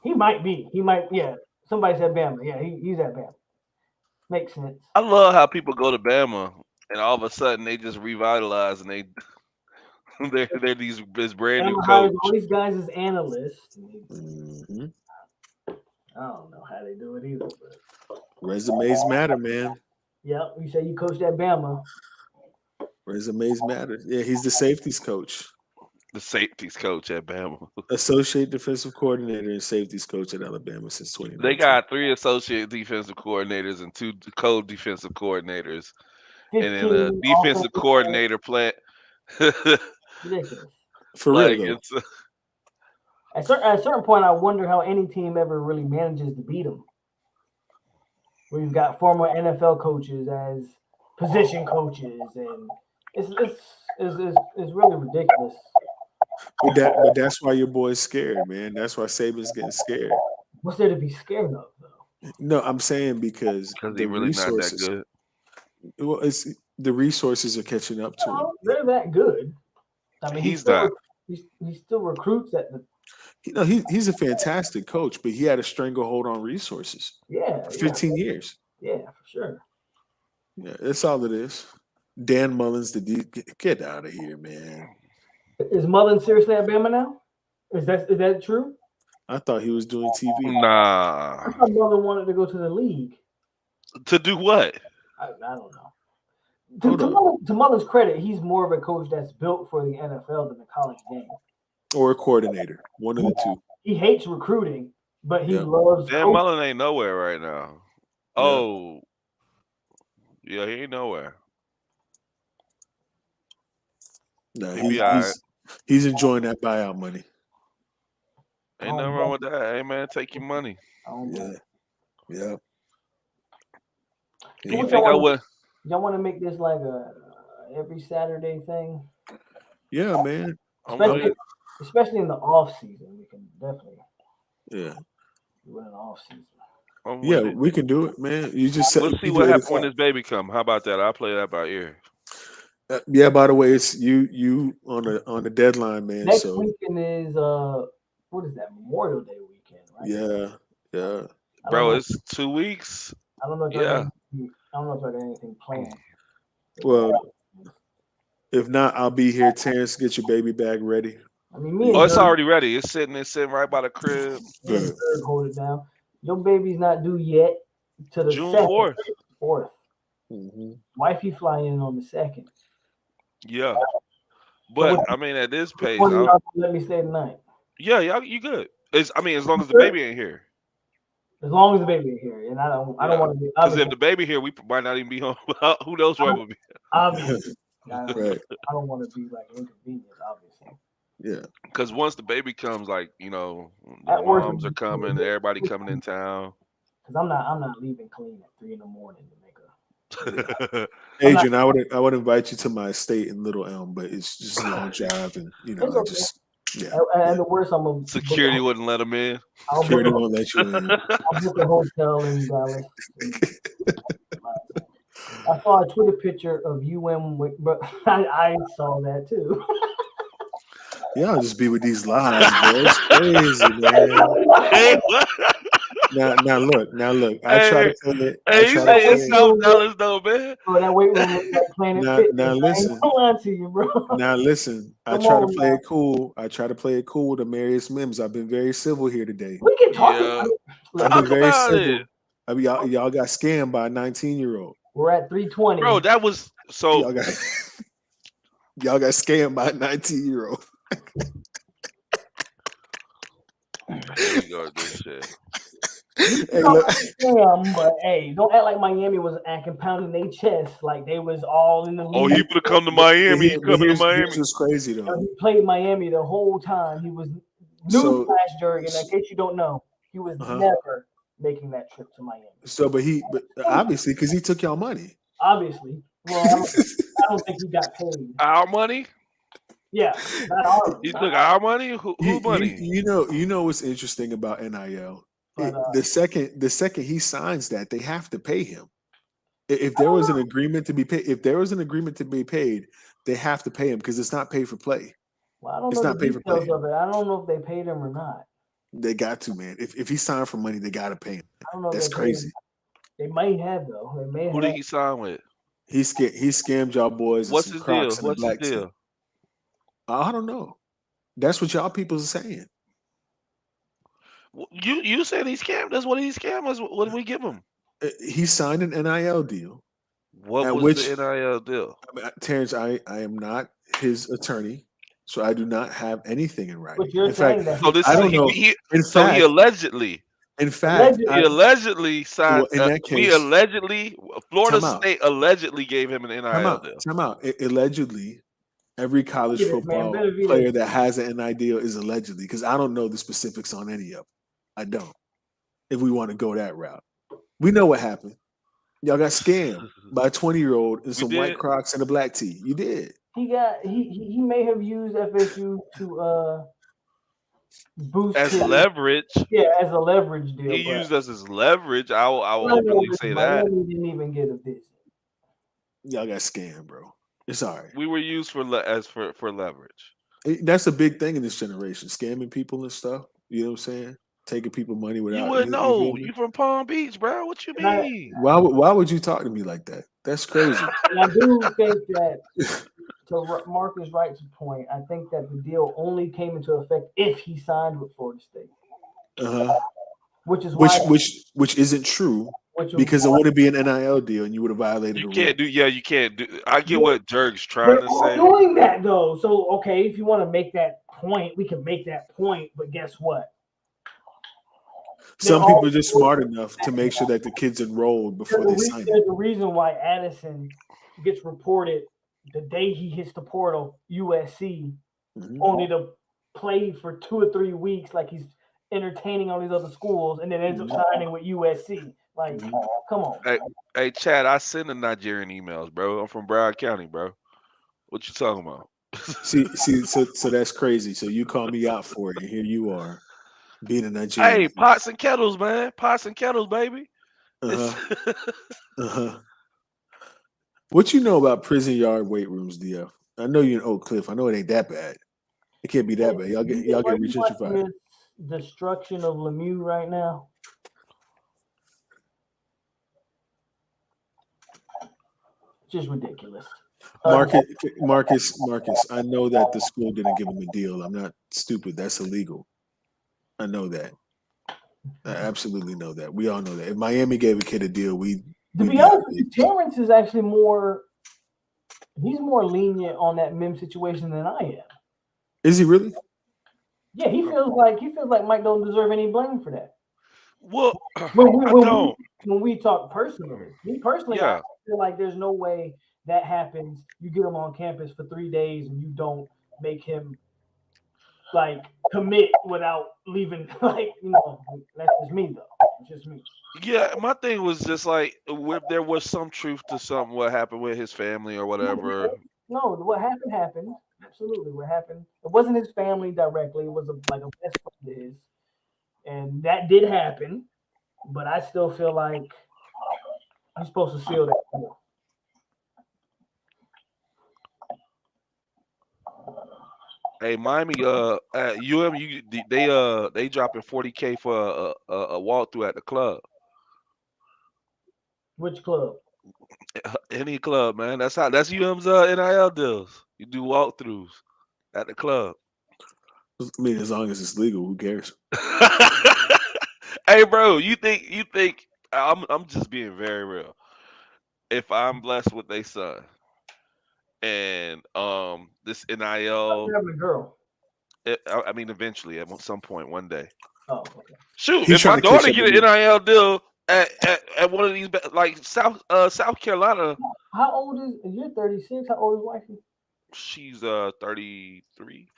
He might be. Yeah. Somebody said Bama. Yeah, he's at Bama. Makes sense. I love how people go to Bama and all of a sudden they just revitalize and they're this brand new coach. All these guys as analysts. Mm-hmm. I don't know how they do it either. But resumes matter, man. Yep, you say you coached at Bama. Resumes matter. Yeah, he's the safeties coach. The safeties coach at Bama. Associate defensive coordinator and safeties coach at Alabama since 2019. They got 3 associate defensive coordinators and 2 co-defensive coordinators. And then a defensive coordinator play. Ridiculous. For real, though. At a certain point, I wonder how any team ever really manages to beat them. We've got former NFL coaches as position coaches, and it's really ridiculous. But that's why your boy's scared, man. That's why Saban's getting scared. What's there to be scared of, though? No, I'm saying because they're really not that good. Well, it's the resources are catching up to him. They're that good. I mean, he's not. He still recruits at the. He's a fantastic coach, but he had a stranglehold on resources. Yeah, for 15 years. Yeah, for sure. Yeah, that's all it is. Dan Mullins, get out of here, man. Is Mullins seriously at Bama now? Is that true? I thought he was doing TV. Nah. I thought Mullins wanted to go to the league. To do what? I don't know. To Mullins' credit, he's more of a coach that's built for the NFL than the college game. Or a coordinator, one of the two. He hates recruiting, but he loves. Dan Mullins ain't nowhere right now. Yeah. Oh, yeah, he ain't nowhere. No, he's enjoying that buyout money. Ain't nothing wrong with that. Hey man, take your money. Yeah. You think I would? Y'all want to make this like a every Saturday thing? Yeah, man. Especially in the off season, we can definitely. Yeah. Do it in the off season. Yeah, we can do it, man. You just let's see what happens when this baby come. How about that? I'll play that by ear. Yeah. By the way, it's you on the deadline, man. Next So weekend is what is that? Memorial Day weekend, right? yeah. I don't Bro, know. it's 2 weeks. I don't know if y'all Yeah. I don't know if y'all got anything planned. Well, if not, I'll be here. Terrence, get your baby bag ready. I mean, me Oh, and it's Dirk, already ready. It's sitting right by the crib. Good. hold it down. Your baby's not due yet to the June 2nd, 4th. 4th. Mm-hmm. Wifey flying in on the 2nd. Yeah. So But I mean, at this pace, one of y'all let me stay tonight. yeah, y'all, you good. As long as the Good? baby ain't here. As long as the baby is here, and I don't want to be Because if the baby here, we might not even be home. Who knows where we'll be? obviously. Right. I don't want to be like inconvenient, obviously. Yeah. Because once the baby comes, like the At work, moms are coming, everybody coming in town. Because I'm not leaving clean at 3 a.m. to make a. Adrian, I would invite you to my estate in Little Elm, but it's just a long drive, and It's I okay. just And the worst, I'm a Security wouldn't let them in. Security won't let you in. I'll book a hotel in Dallas. I saw a Twitter picture of you and but I saw that too. Y'all just be with these lies, bro. It's crazy, man. Hey, what? Now look. I try to play it. I Hey, you try to say play it's it. South Dallas though, man. Bro, that weight room looks like Planet Fitness. Now listen. I ain't lying to you, bro. Now listen. I try to play it cool. I try to play it cool with Amarius Mims. I've been very civil here today. We can talk I've been very about civil. it. I mean, y'all got scammed by a 19-year-old. We're at 320. Bro, that was so. Y'all got scammed by a 19-year-old. Here we go with this shit. Hey, look. But hey, don't act like Miami was acting pounding their chest like they was all in the league. Oh, he would come to Miami. He coming to Miami. Here's what's crazy though. He played Miami the whole time. He was newsflash, Jurgen. In case you don't know, he was never making that trip to Miami. So, but obviously because he took y'all money. Obviously, well, I don't think he got paid. Our money? Yeah, not our. He took our money. Who money? You know what's interesting about NIL? But, the second he signs that, they have to pay him. If there was an agreement to be paid, they have to pay him because it's not pay for play. Well, I don't know the details of it. I don't know if they paid him or not. They got to, man. If he signed for money, they got to pay him. I don't know. That's crazy. They might have though. They may. Who did he sign with? He scammed y'all boys. What's his deal? What's his deal? I don't know. That's what y'all people are saying. You said he scammed us. What did he scam us? What did we give him? He signed an NIL deal. What was the NIL deal? Terrence, I am not his attorney, so I do not have anything in writing. But you're saying that. So this I don't is know. he allegedly. In fact, he allegedly signed. In that case, Florida State allegedly gave him an NIL deal. Time out. Allegedly, every college football player that has an NIL deal is allegedly, because I don't know the specifics on any of them. I don't. If we want to go that route, we know what happened. Y'all got scammed by a 20-year-old in some white Crocs and a black tee. You did. He may have used FSU to boost as leverage. Yeah, as a leverage deal. He used us as leverage. I will openly say that. Didn't even get a visit. Y'all got scammed, bro. It's all right. We were used for leverage. That's a big thing in this generation, scamming people and stuff. You know what I'm saying? Taking people money without. You wouldn't know. You from Palm Beach, bro. What you mean? Why would you talk to me like that? That's crazy. And I do think that, to Marcus Wright's point, I think that the deal only came into effect if he signed with Florida State. Which is which isn't true. Because it wouldn't be an NIL deal, and you would have violated. You can't do. Yeah, you can't do. I get what Jurge's trying to say. Doing that though, so okay, if you want to make that point, we can make that point. But guess what? Some people are just smart enough to make sure that the kids enrolled before they sign. There's a reason why Addison gets reported the day he hits the portal, USC, only to play for 2 or 3 weeks, like he's entertaining all these other schools, and then ends up signing with USC. Like, come on. Hey, Chad, I send the Nigerian emails, bro. I'm from Broward County, bro. What you talking about? see, so that's crazy. So you call me out for it, and here you are, being a Nigerian. Hey, pots and kettles, man. Pots and kettles, baby. What you know about prison yard weight rooms, DF? I know you're in Oak Cliff. I know it ain't that bad. It can't be that bad. Y'all get regentrified. Destruction of Lemieux right now. Just ridiculous. Marcus, I know that the school didn't give him a deal. I'm not stupid. That's illegal. I know that. I absolutely know that. We all know that. If Miami gave a kid a deal, to be honest, Terrance is actually he's more lenient on that Mim situation than I am. Is he really? Yeah, he feels like Mike don't deserve any blame for that. Well, when we talk personally, I feel like there's no way that happens. You get him on campus for 3 days and you don't make him like commit without leaving. Like, that's just me though. It's just me. Yeah, my thing was just like there was some truth to what happened with his family or whatever. No, what happened. Absolutely, what happened. It wasn't his family directly. It was like a best friend of his, and that did happen. But I still feel like he's supposed to seal that deal. Hey, Miami, at they dropping $40K for a walkthrough at the club. Which club? Any club, man. That's UM's NIL deals. You do walkthroughs at the club. I mean, as long as it's legal, who cares? Hey, bro, you think I'm just being very real. If I'm blessed with a son, and this NIL, having a girl. I mean, eventually, at some point, one day. Oh, okay. Shoot, if my daughter get an NIL deal at one of these, like South Carolina. How old is you're 36? How old is wifey? She's 33.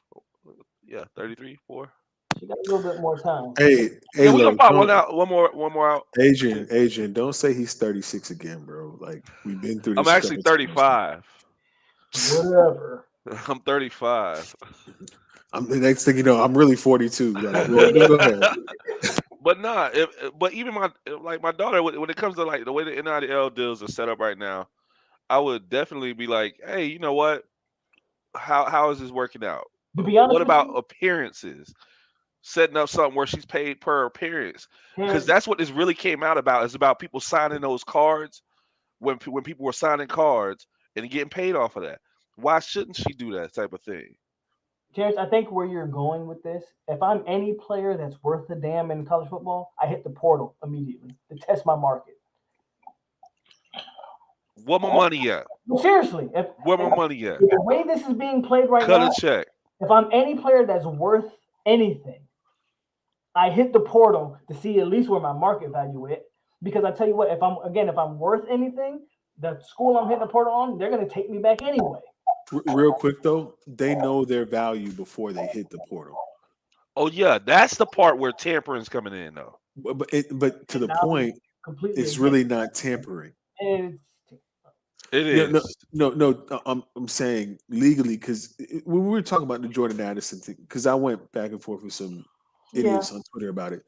Yeah, 33, 4. She got a little bit more time. Hey, we're gonna pop one out. One more out. Adrian, don't say he's 36 again, bro. Like, we've been through this. I'm actually 35. Whatever. I'm 35. The next thing you know, I'm really 42. Like, go ahead. But but even my daughter, when it comes to like the way the NIL deals are set up right now, I would definitely be like, hey, you know what? How is this working out? To be honest, what about appearances? Setting up something where she's paid per appearance, because that's what this really came out about. It's about people signing those cards when people were signing cards and getting paid off of that. Why shouldn't she do that type of thing? Terrance, I think where you're going with this, if I'm any player that's worth a damn in college football, I hit the portal immediately to test my market. Where my money at? Well, seriously, where my money at? The way this is being played right now, cut a check. If I'm any player that's worth anything, I hit the portal to see at least where my market value is. Because I tell you what, if I'm worth anything, the school I'm hitting the portal on, they're going to take me back anyway. Real quick though, they know their value before they hit the portal. Oh yeah, that's the part where tampering's coming in though. But to the point, it's really not tampering. It is. No. I'm saying legally, because when we were talking about the Jordan Addison thing, because I went back and forth with some idiots on Twitter about it.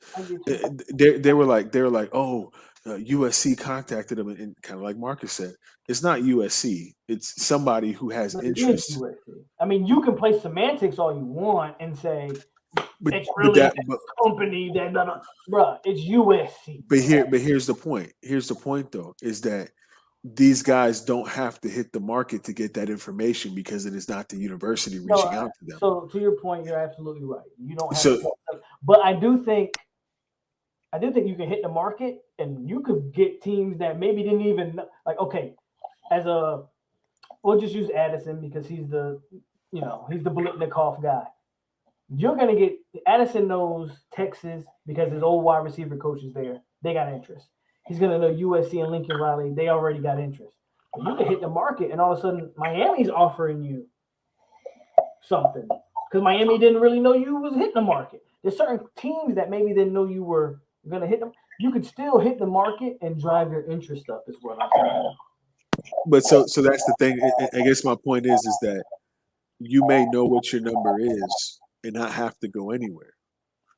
They were like, oh, USC contacted them, and kind of like Marcus said, it's not USC. It's somebody who has interest. I mean, you can play semantics all you want and say it's really that company that, bruh, it's USC. But here's the point. Here's the point, though, is that these guys don't have to hit the market to get that information because it is not the university reaching out to them. So to your point, you're absolutely right. You don't have to, but I do think you can hit the market and you could get teams that maybe didn't even like. Okay, we'll just use Addison because he's the Bolitnikoff guy. You're gonna get Addison knows Texas because his old wide receiver coach is there. They got interest. He's going to know USC and Lincoln Riley. They already got interest. But you can hit the market, and all of a sudden, Miami's offering you something because Miami didn't really know you was hitting the market. There's certain teams that maybe didn't know you were going to hit them. You could still hit the market and drive your interest up is what I'm saying. But so that's the thing. I guess my point is that you may know what your number is and not have to go anywhere,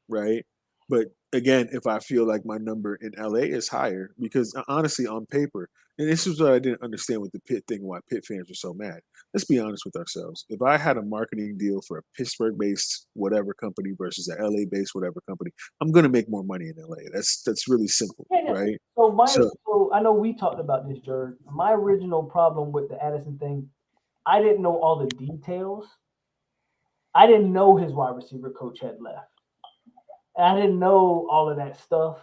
right? But again, if I feel like my number in LA is higher, because honestly, on paper, And this is what I didn't understand with the Pitt thing, why Pitt fans are so mad. Let's be honest with ourselves. If I had a marketing deal for a Pittsburgh-based whatever company versus a LA-based whatever company, I'm going to make more money in LA. That's really simple, right? So I know we talked about this, Jurge. My original problem with the Addison thing, I didn't know all the details. I didn't know his wide receiver coach had left. I didn't know all of that stuff.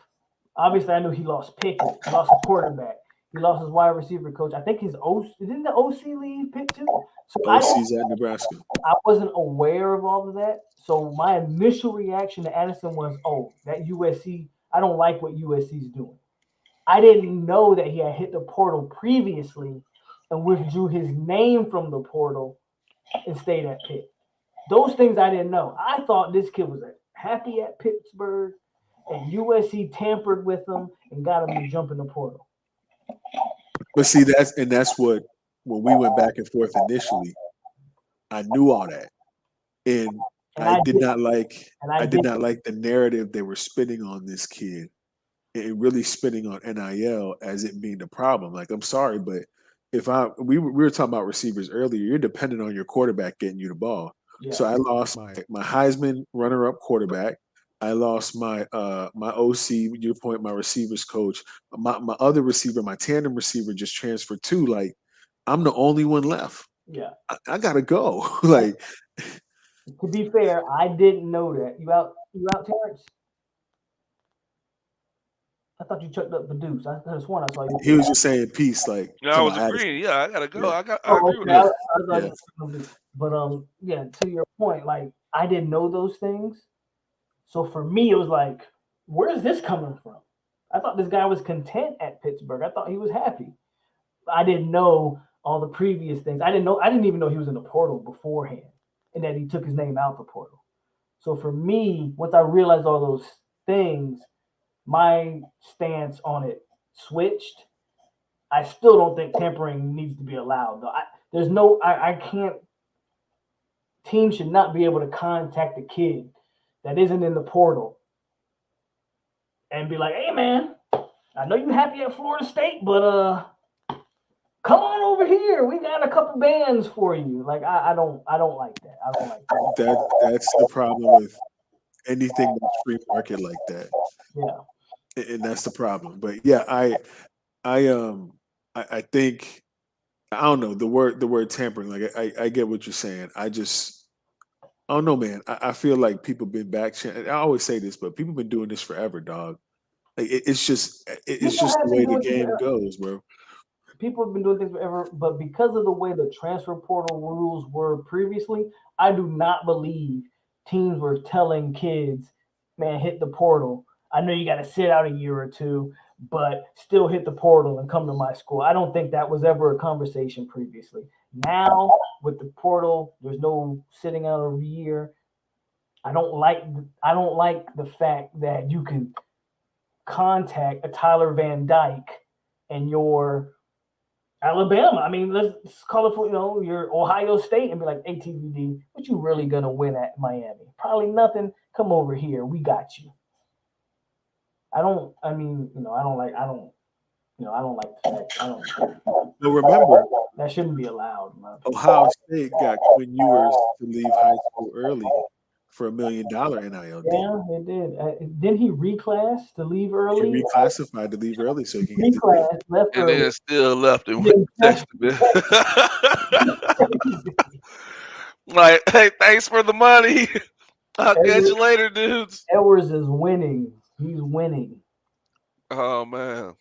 Obviously, I knew he lost Pickett. He lost his quarterback. He lost his wide receiver coach. I think his OC didn't the OC leave Pitt too. So OC's at Nebraska. I wasn't aware of all of that. So my initial reaction to Addison was, "Oh, that USC. I don't like what USC's doing." I didn't know that he had hit the portal previously and withdrew his name from the portal and stayed at Pitt. Those things I didn't know. I thought this kid was happy at Pittsburgh, and USC tampered with him and got him to jump in the portal. But see, that's what when we went back and forth initially, I knew all that, and I did not like the narrative they were spinning on this kid, and really spinning on NIL as it being the problem. Like, I'm sorry, but if we were talking about receivers earlier, you're dependent on your quarterback getting you the ball. Yeah. So I lost my Heisman runner-up quarterback. I lost my OC, your point, my receivers coach. My other receiver, my tandem receiver, just transferred too. Like, I'm the only one left. Yeah, I gotta go. Like, to be fair, I didn't know that. You out, Terrance? I thought you chucked up the deuce. I just sworn I saw you. He was just saying peace, like. No, I was agreeing. Yeah, I gotta go. Yeah. I agree with that. But to your point, like, I didn't know those things. So for me, it was like, where's this coming from? I thought this guy was content at Pittsburgh. I thought he was happy. I didn't know all the previous things. I didn't even know he was in the portal beforehand and that he took his name out the portal. So for me, once I realized all those things, my stance on it switched. I still don't think tampering needs to be allowed, though. I can't. Teams should not be able to contact a kid that isn't in the portal and be like, "Hey, man, I know you're happy at Florida State, but come on over here. We got a couple bands for you." Like, I don't like that. I don't like that. That's the problem with anything that's free market like that. Yeah, and that's the problem. But yeah, I think, I don't know, the word tampering. Like, I get what you're saying. I don't know, man. I feel like people been I always say this, but people been doing this forever, dog. Like, it's just the way the game goes, bro. People have been doing things forever, but because of the way the transfer portal rules were previously, I do not believe teams were telling kids, "Man, hit the portal. I know you got to sit out a year or two, but still hit the portal and come to my school." I don't think that was ever a conversation previously. Now, with the portal, there's no sitting out a year. I don't like the fact that you can contact a Tyler Van Dyke and your Alabama. I mean, let's call it for, your Ohio State and be like, "ATVD, what you really gonna win at Miami? Probably nothing. Come over here. We got you." I don't like the fact. But remember, that shouldn't be allowed. Ohio State got Quinn Ewers to leave high school early for $1 million NIL deal. Yeah, it did. Didn't he reclass to leave early? He reclassified to leave early so he can get reclass, left and early. then still left and went to like, "Hey, thanks for the money. I'll catch you later, dudes." Edwards is winning. He's winning. Oh, man.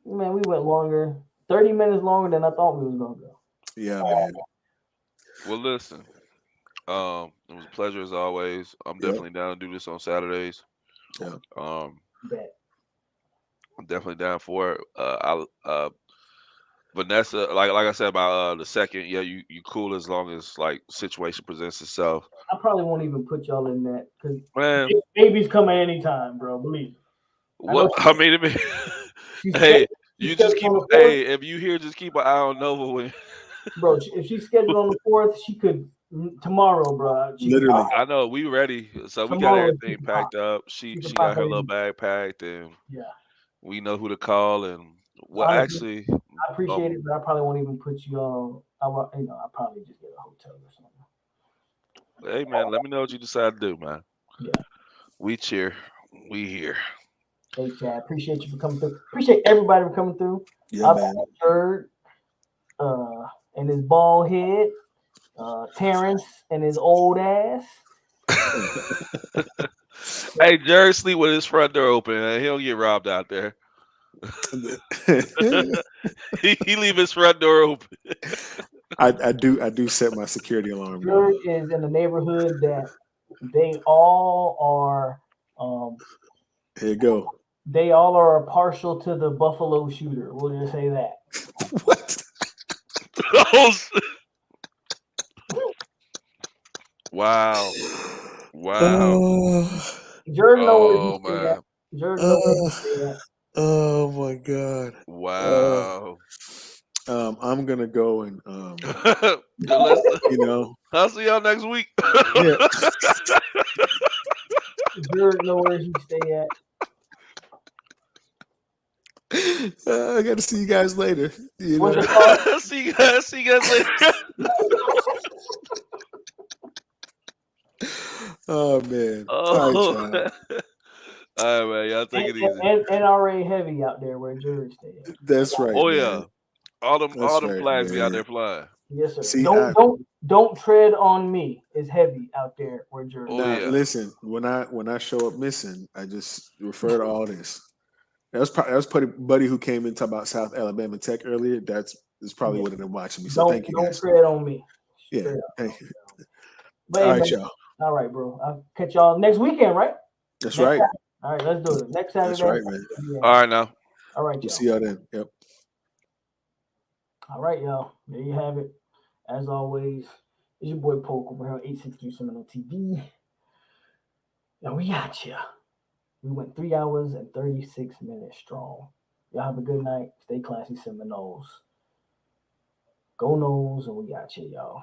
Man, we went longer. 30 minutes longer than I thought we was going to go. Yeah, man. Well, listen. It was a pleasure as always. I'm definitely down to do this on Saturdays. Yeah. I'm definitely down for it. Vanessa, like I said about the second, yeah, you cool as long as like situation presents itself. I probably won't even put y'all in that because baby's coming anytime, bro. Believe me. What I mean, hey, you just keep. Hey, if you here, just keep an eye on Nova. When bro, if she's scheduled on the 4th, she could tomorrow, bro. Literally, I know we ready. So we got everything packed up. She got her little bag packed, and we know who to call. And well, actually, I appreciate it, but I probably won't even put you on. I'll probably just get a hotel or something. Hey man, let me know what you decide to do, man. Yeah. We cheer. We here. Hey Chad, appreciate you for coming through. Appreciate everybody for coming through. Yeah, man. Jurge, and his bald head, Terrance and his old ass. Hey, Jerry sleep with his front door open. He don't get robbed out there. he leave his front door open. I do set my security alarm. Jurge is in the neighborhood that they all are. Here you go. They all are partial to the Buffalo shooter. We'll just say that. What? Wow. Wow. Jurge Oh man. Oh my God. Wow. I'm gonna go and I'll see y'all next week. Yeah. Jurge know where he stay at. I got to see you guys later. See you guys later. Oh man. All right, man. Y'all take it easy. And NRA heavy out there where Jurge stay at. That's right. Oh man. yeah. All them flags be out there flying. Yes, sir. See, don't tread on me. It's heavy out there where Jurge. Listen, when I show up missing, I just refer to all this. That was buddy who came in talking about South Alabama Tech earlier. That's probably what they're watching me. So thank you guys. Don't tread on me. Yeah, thank you. But all right, y'all. All right, bro. I'll catch y'all next weekend, right? That's right. Saturday. All right, let's do it. Next Saturday. That's right, man. All right, now. All right, y'all. See y'all then. Yep. All right, y'all. There you have it. As always, it's your boy POLK over here on 863 Seminole TV. And we got you. We went 3 hours and 36 minutes strong. Y'all have a good night. Stay classy, Seminoles. Go Noles, and we got you, y'all.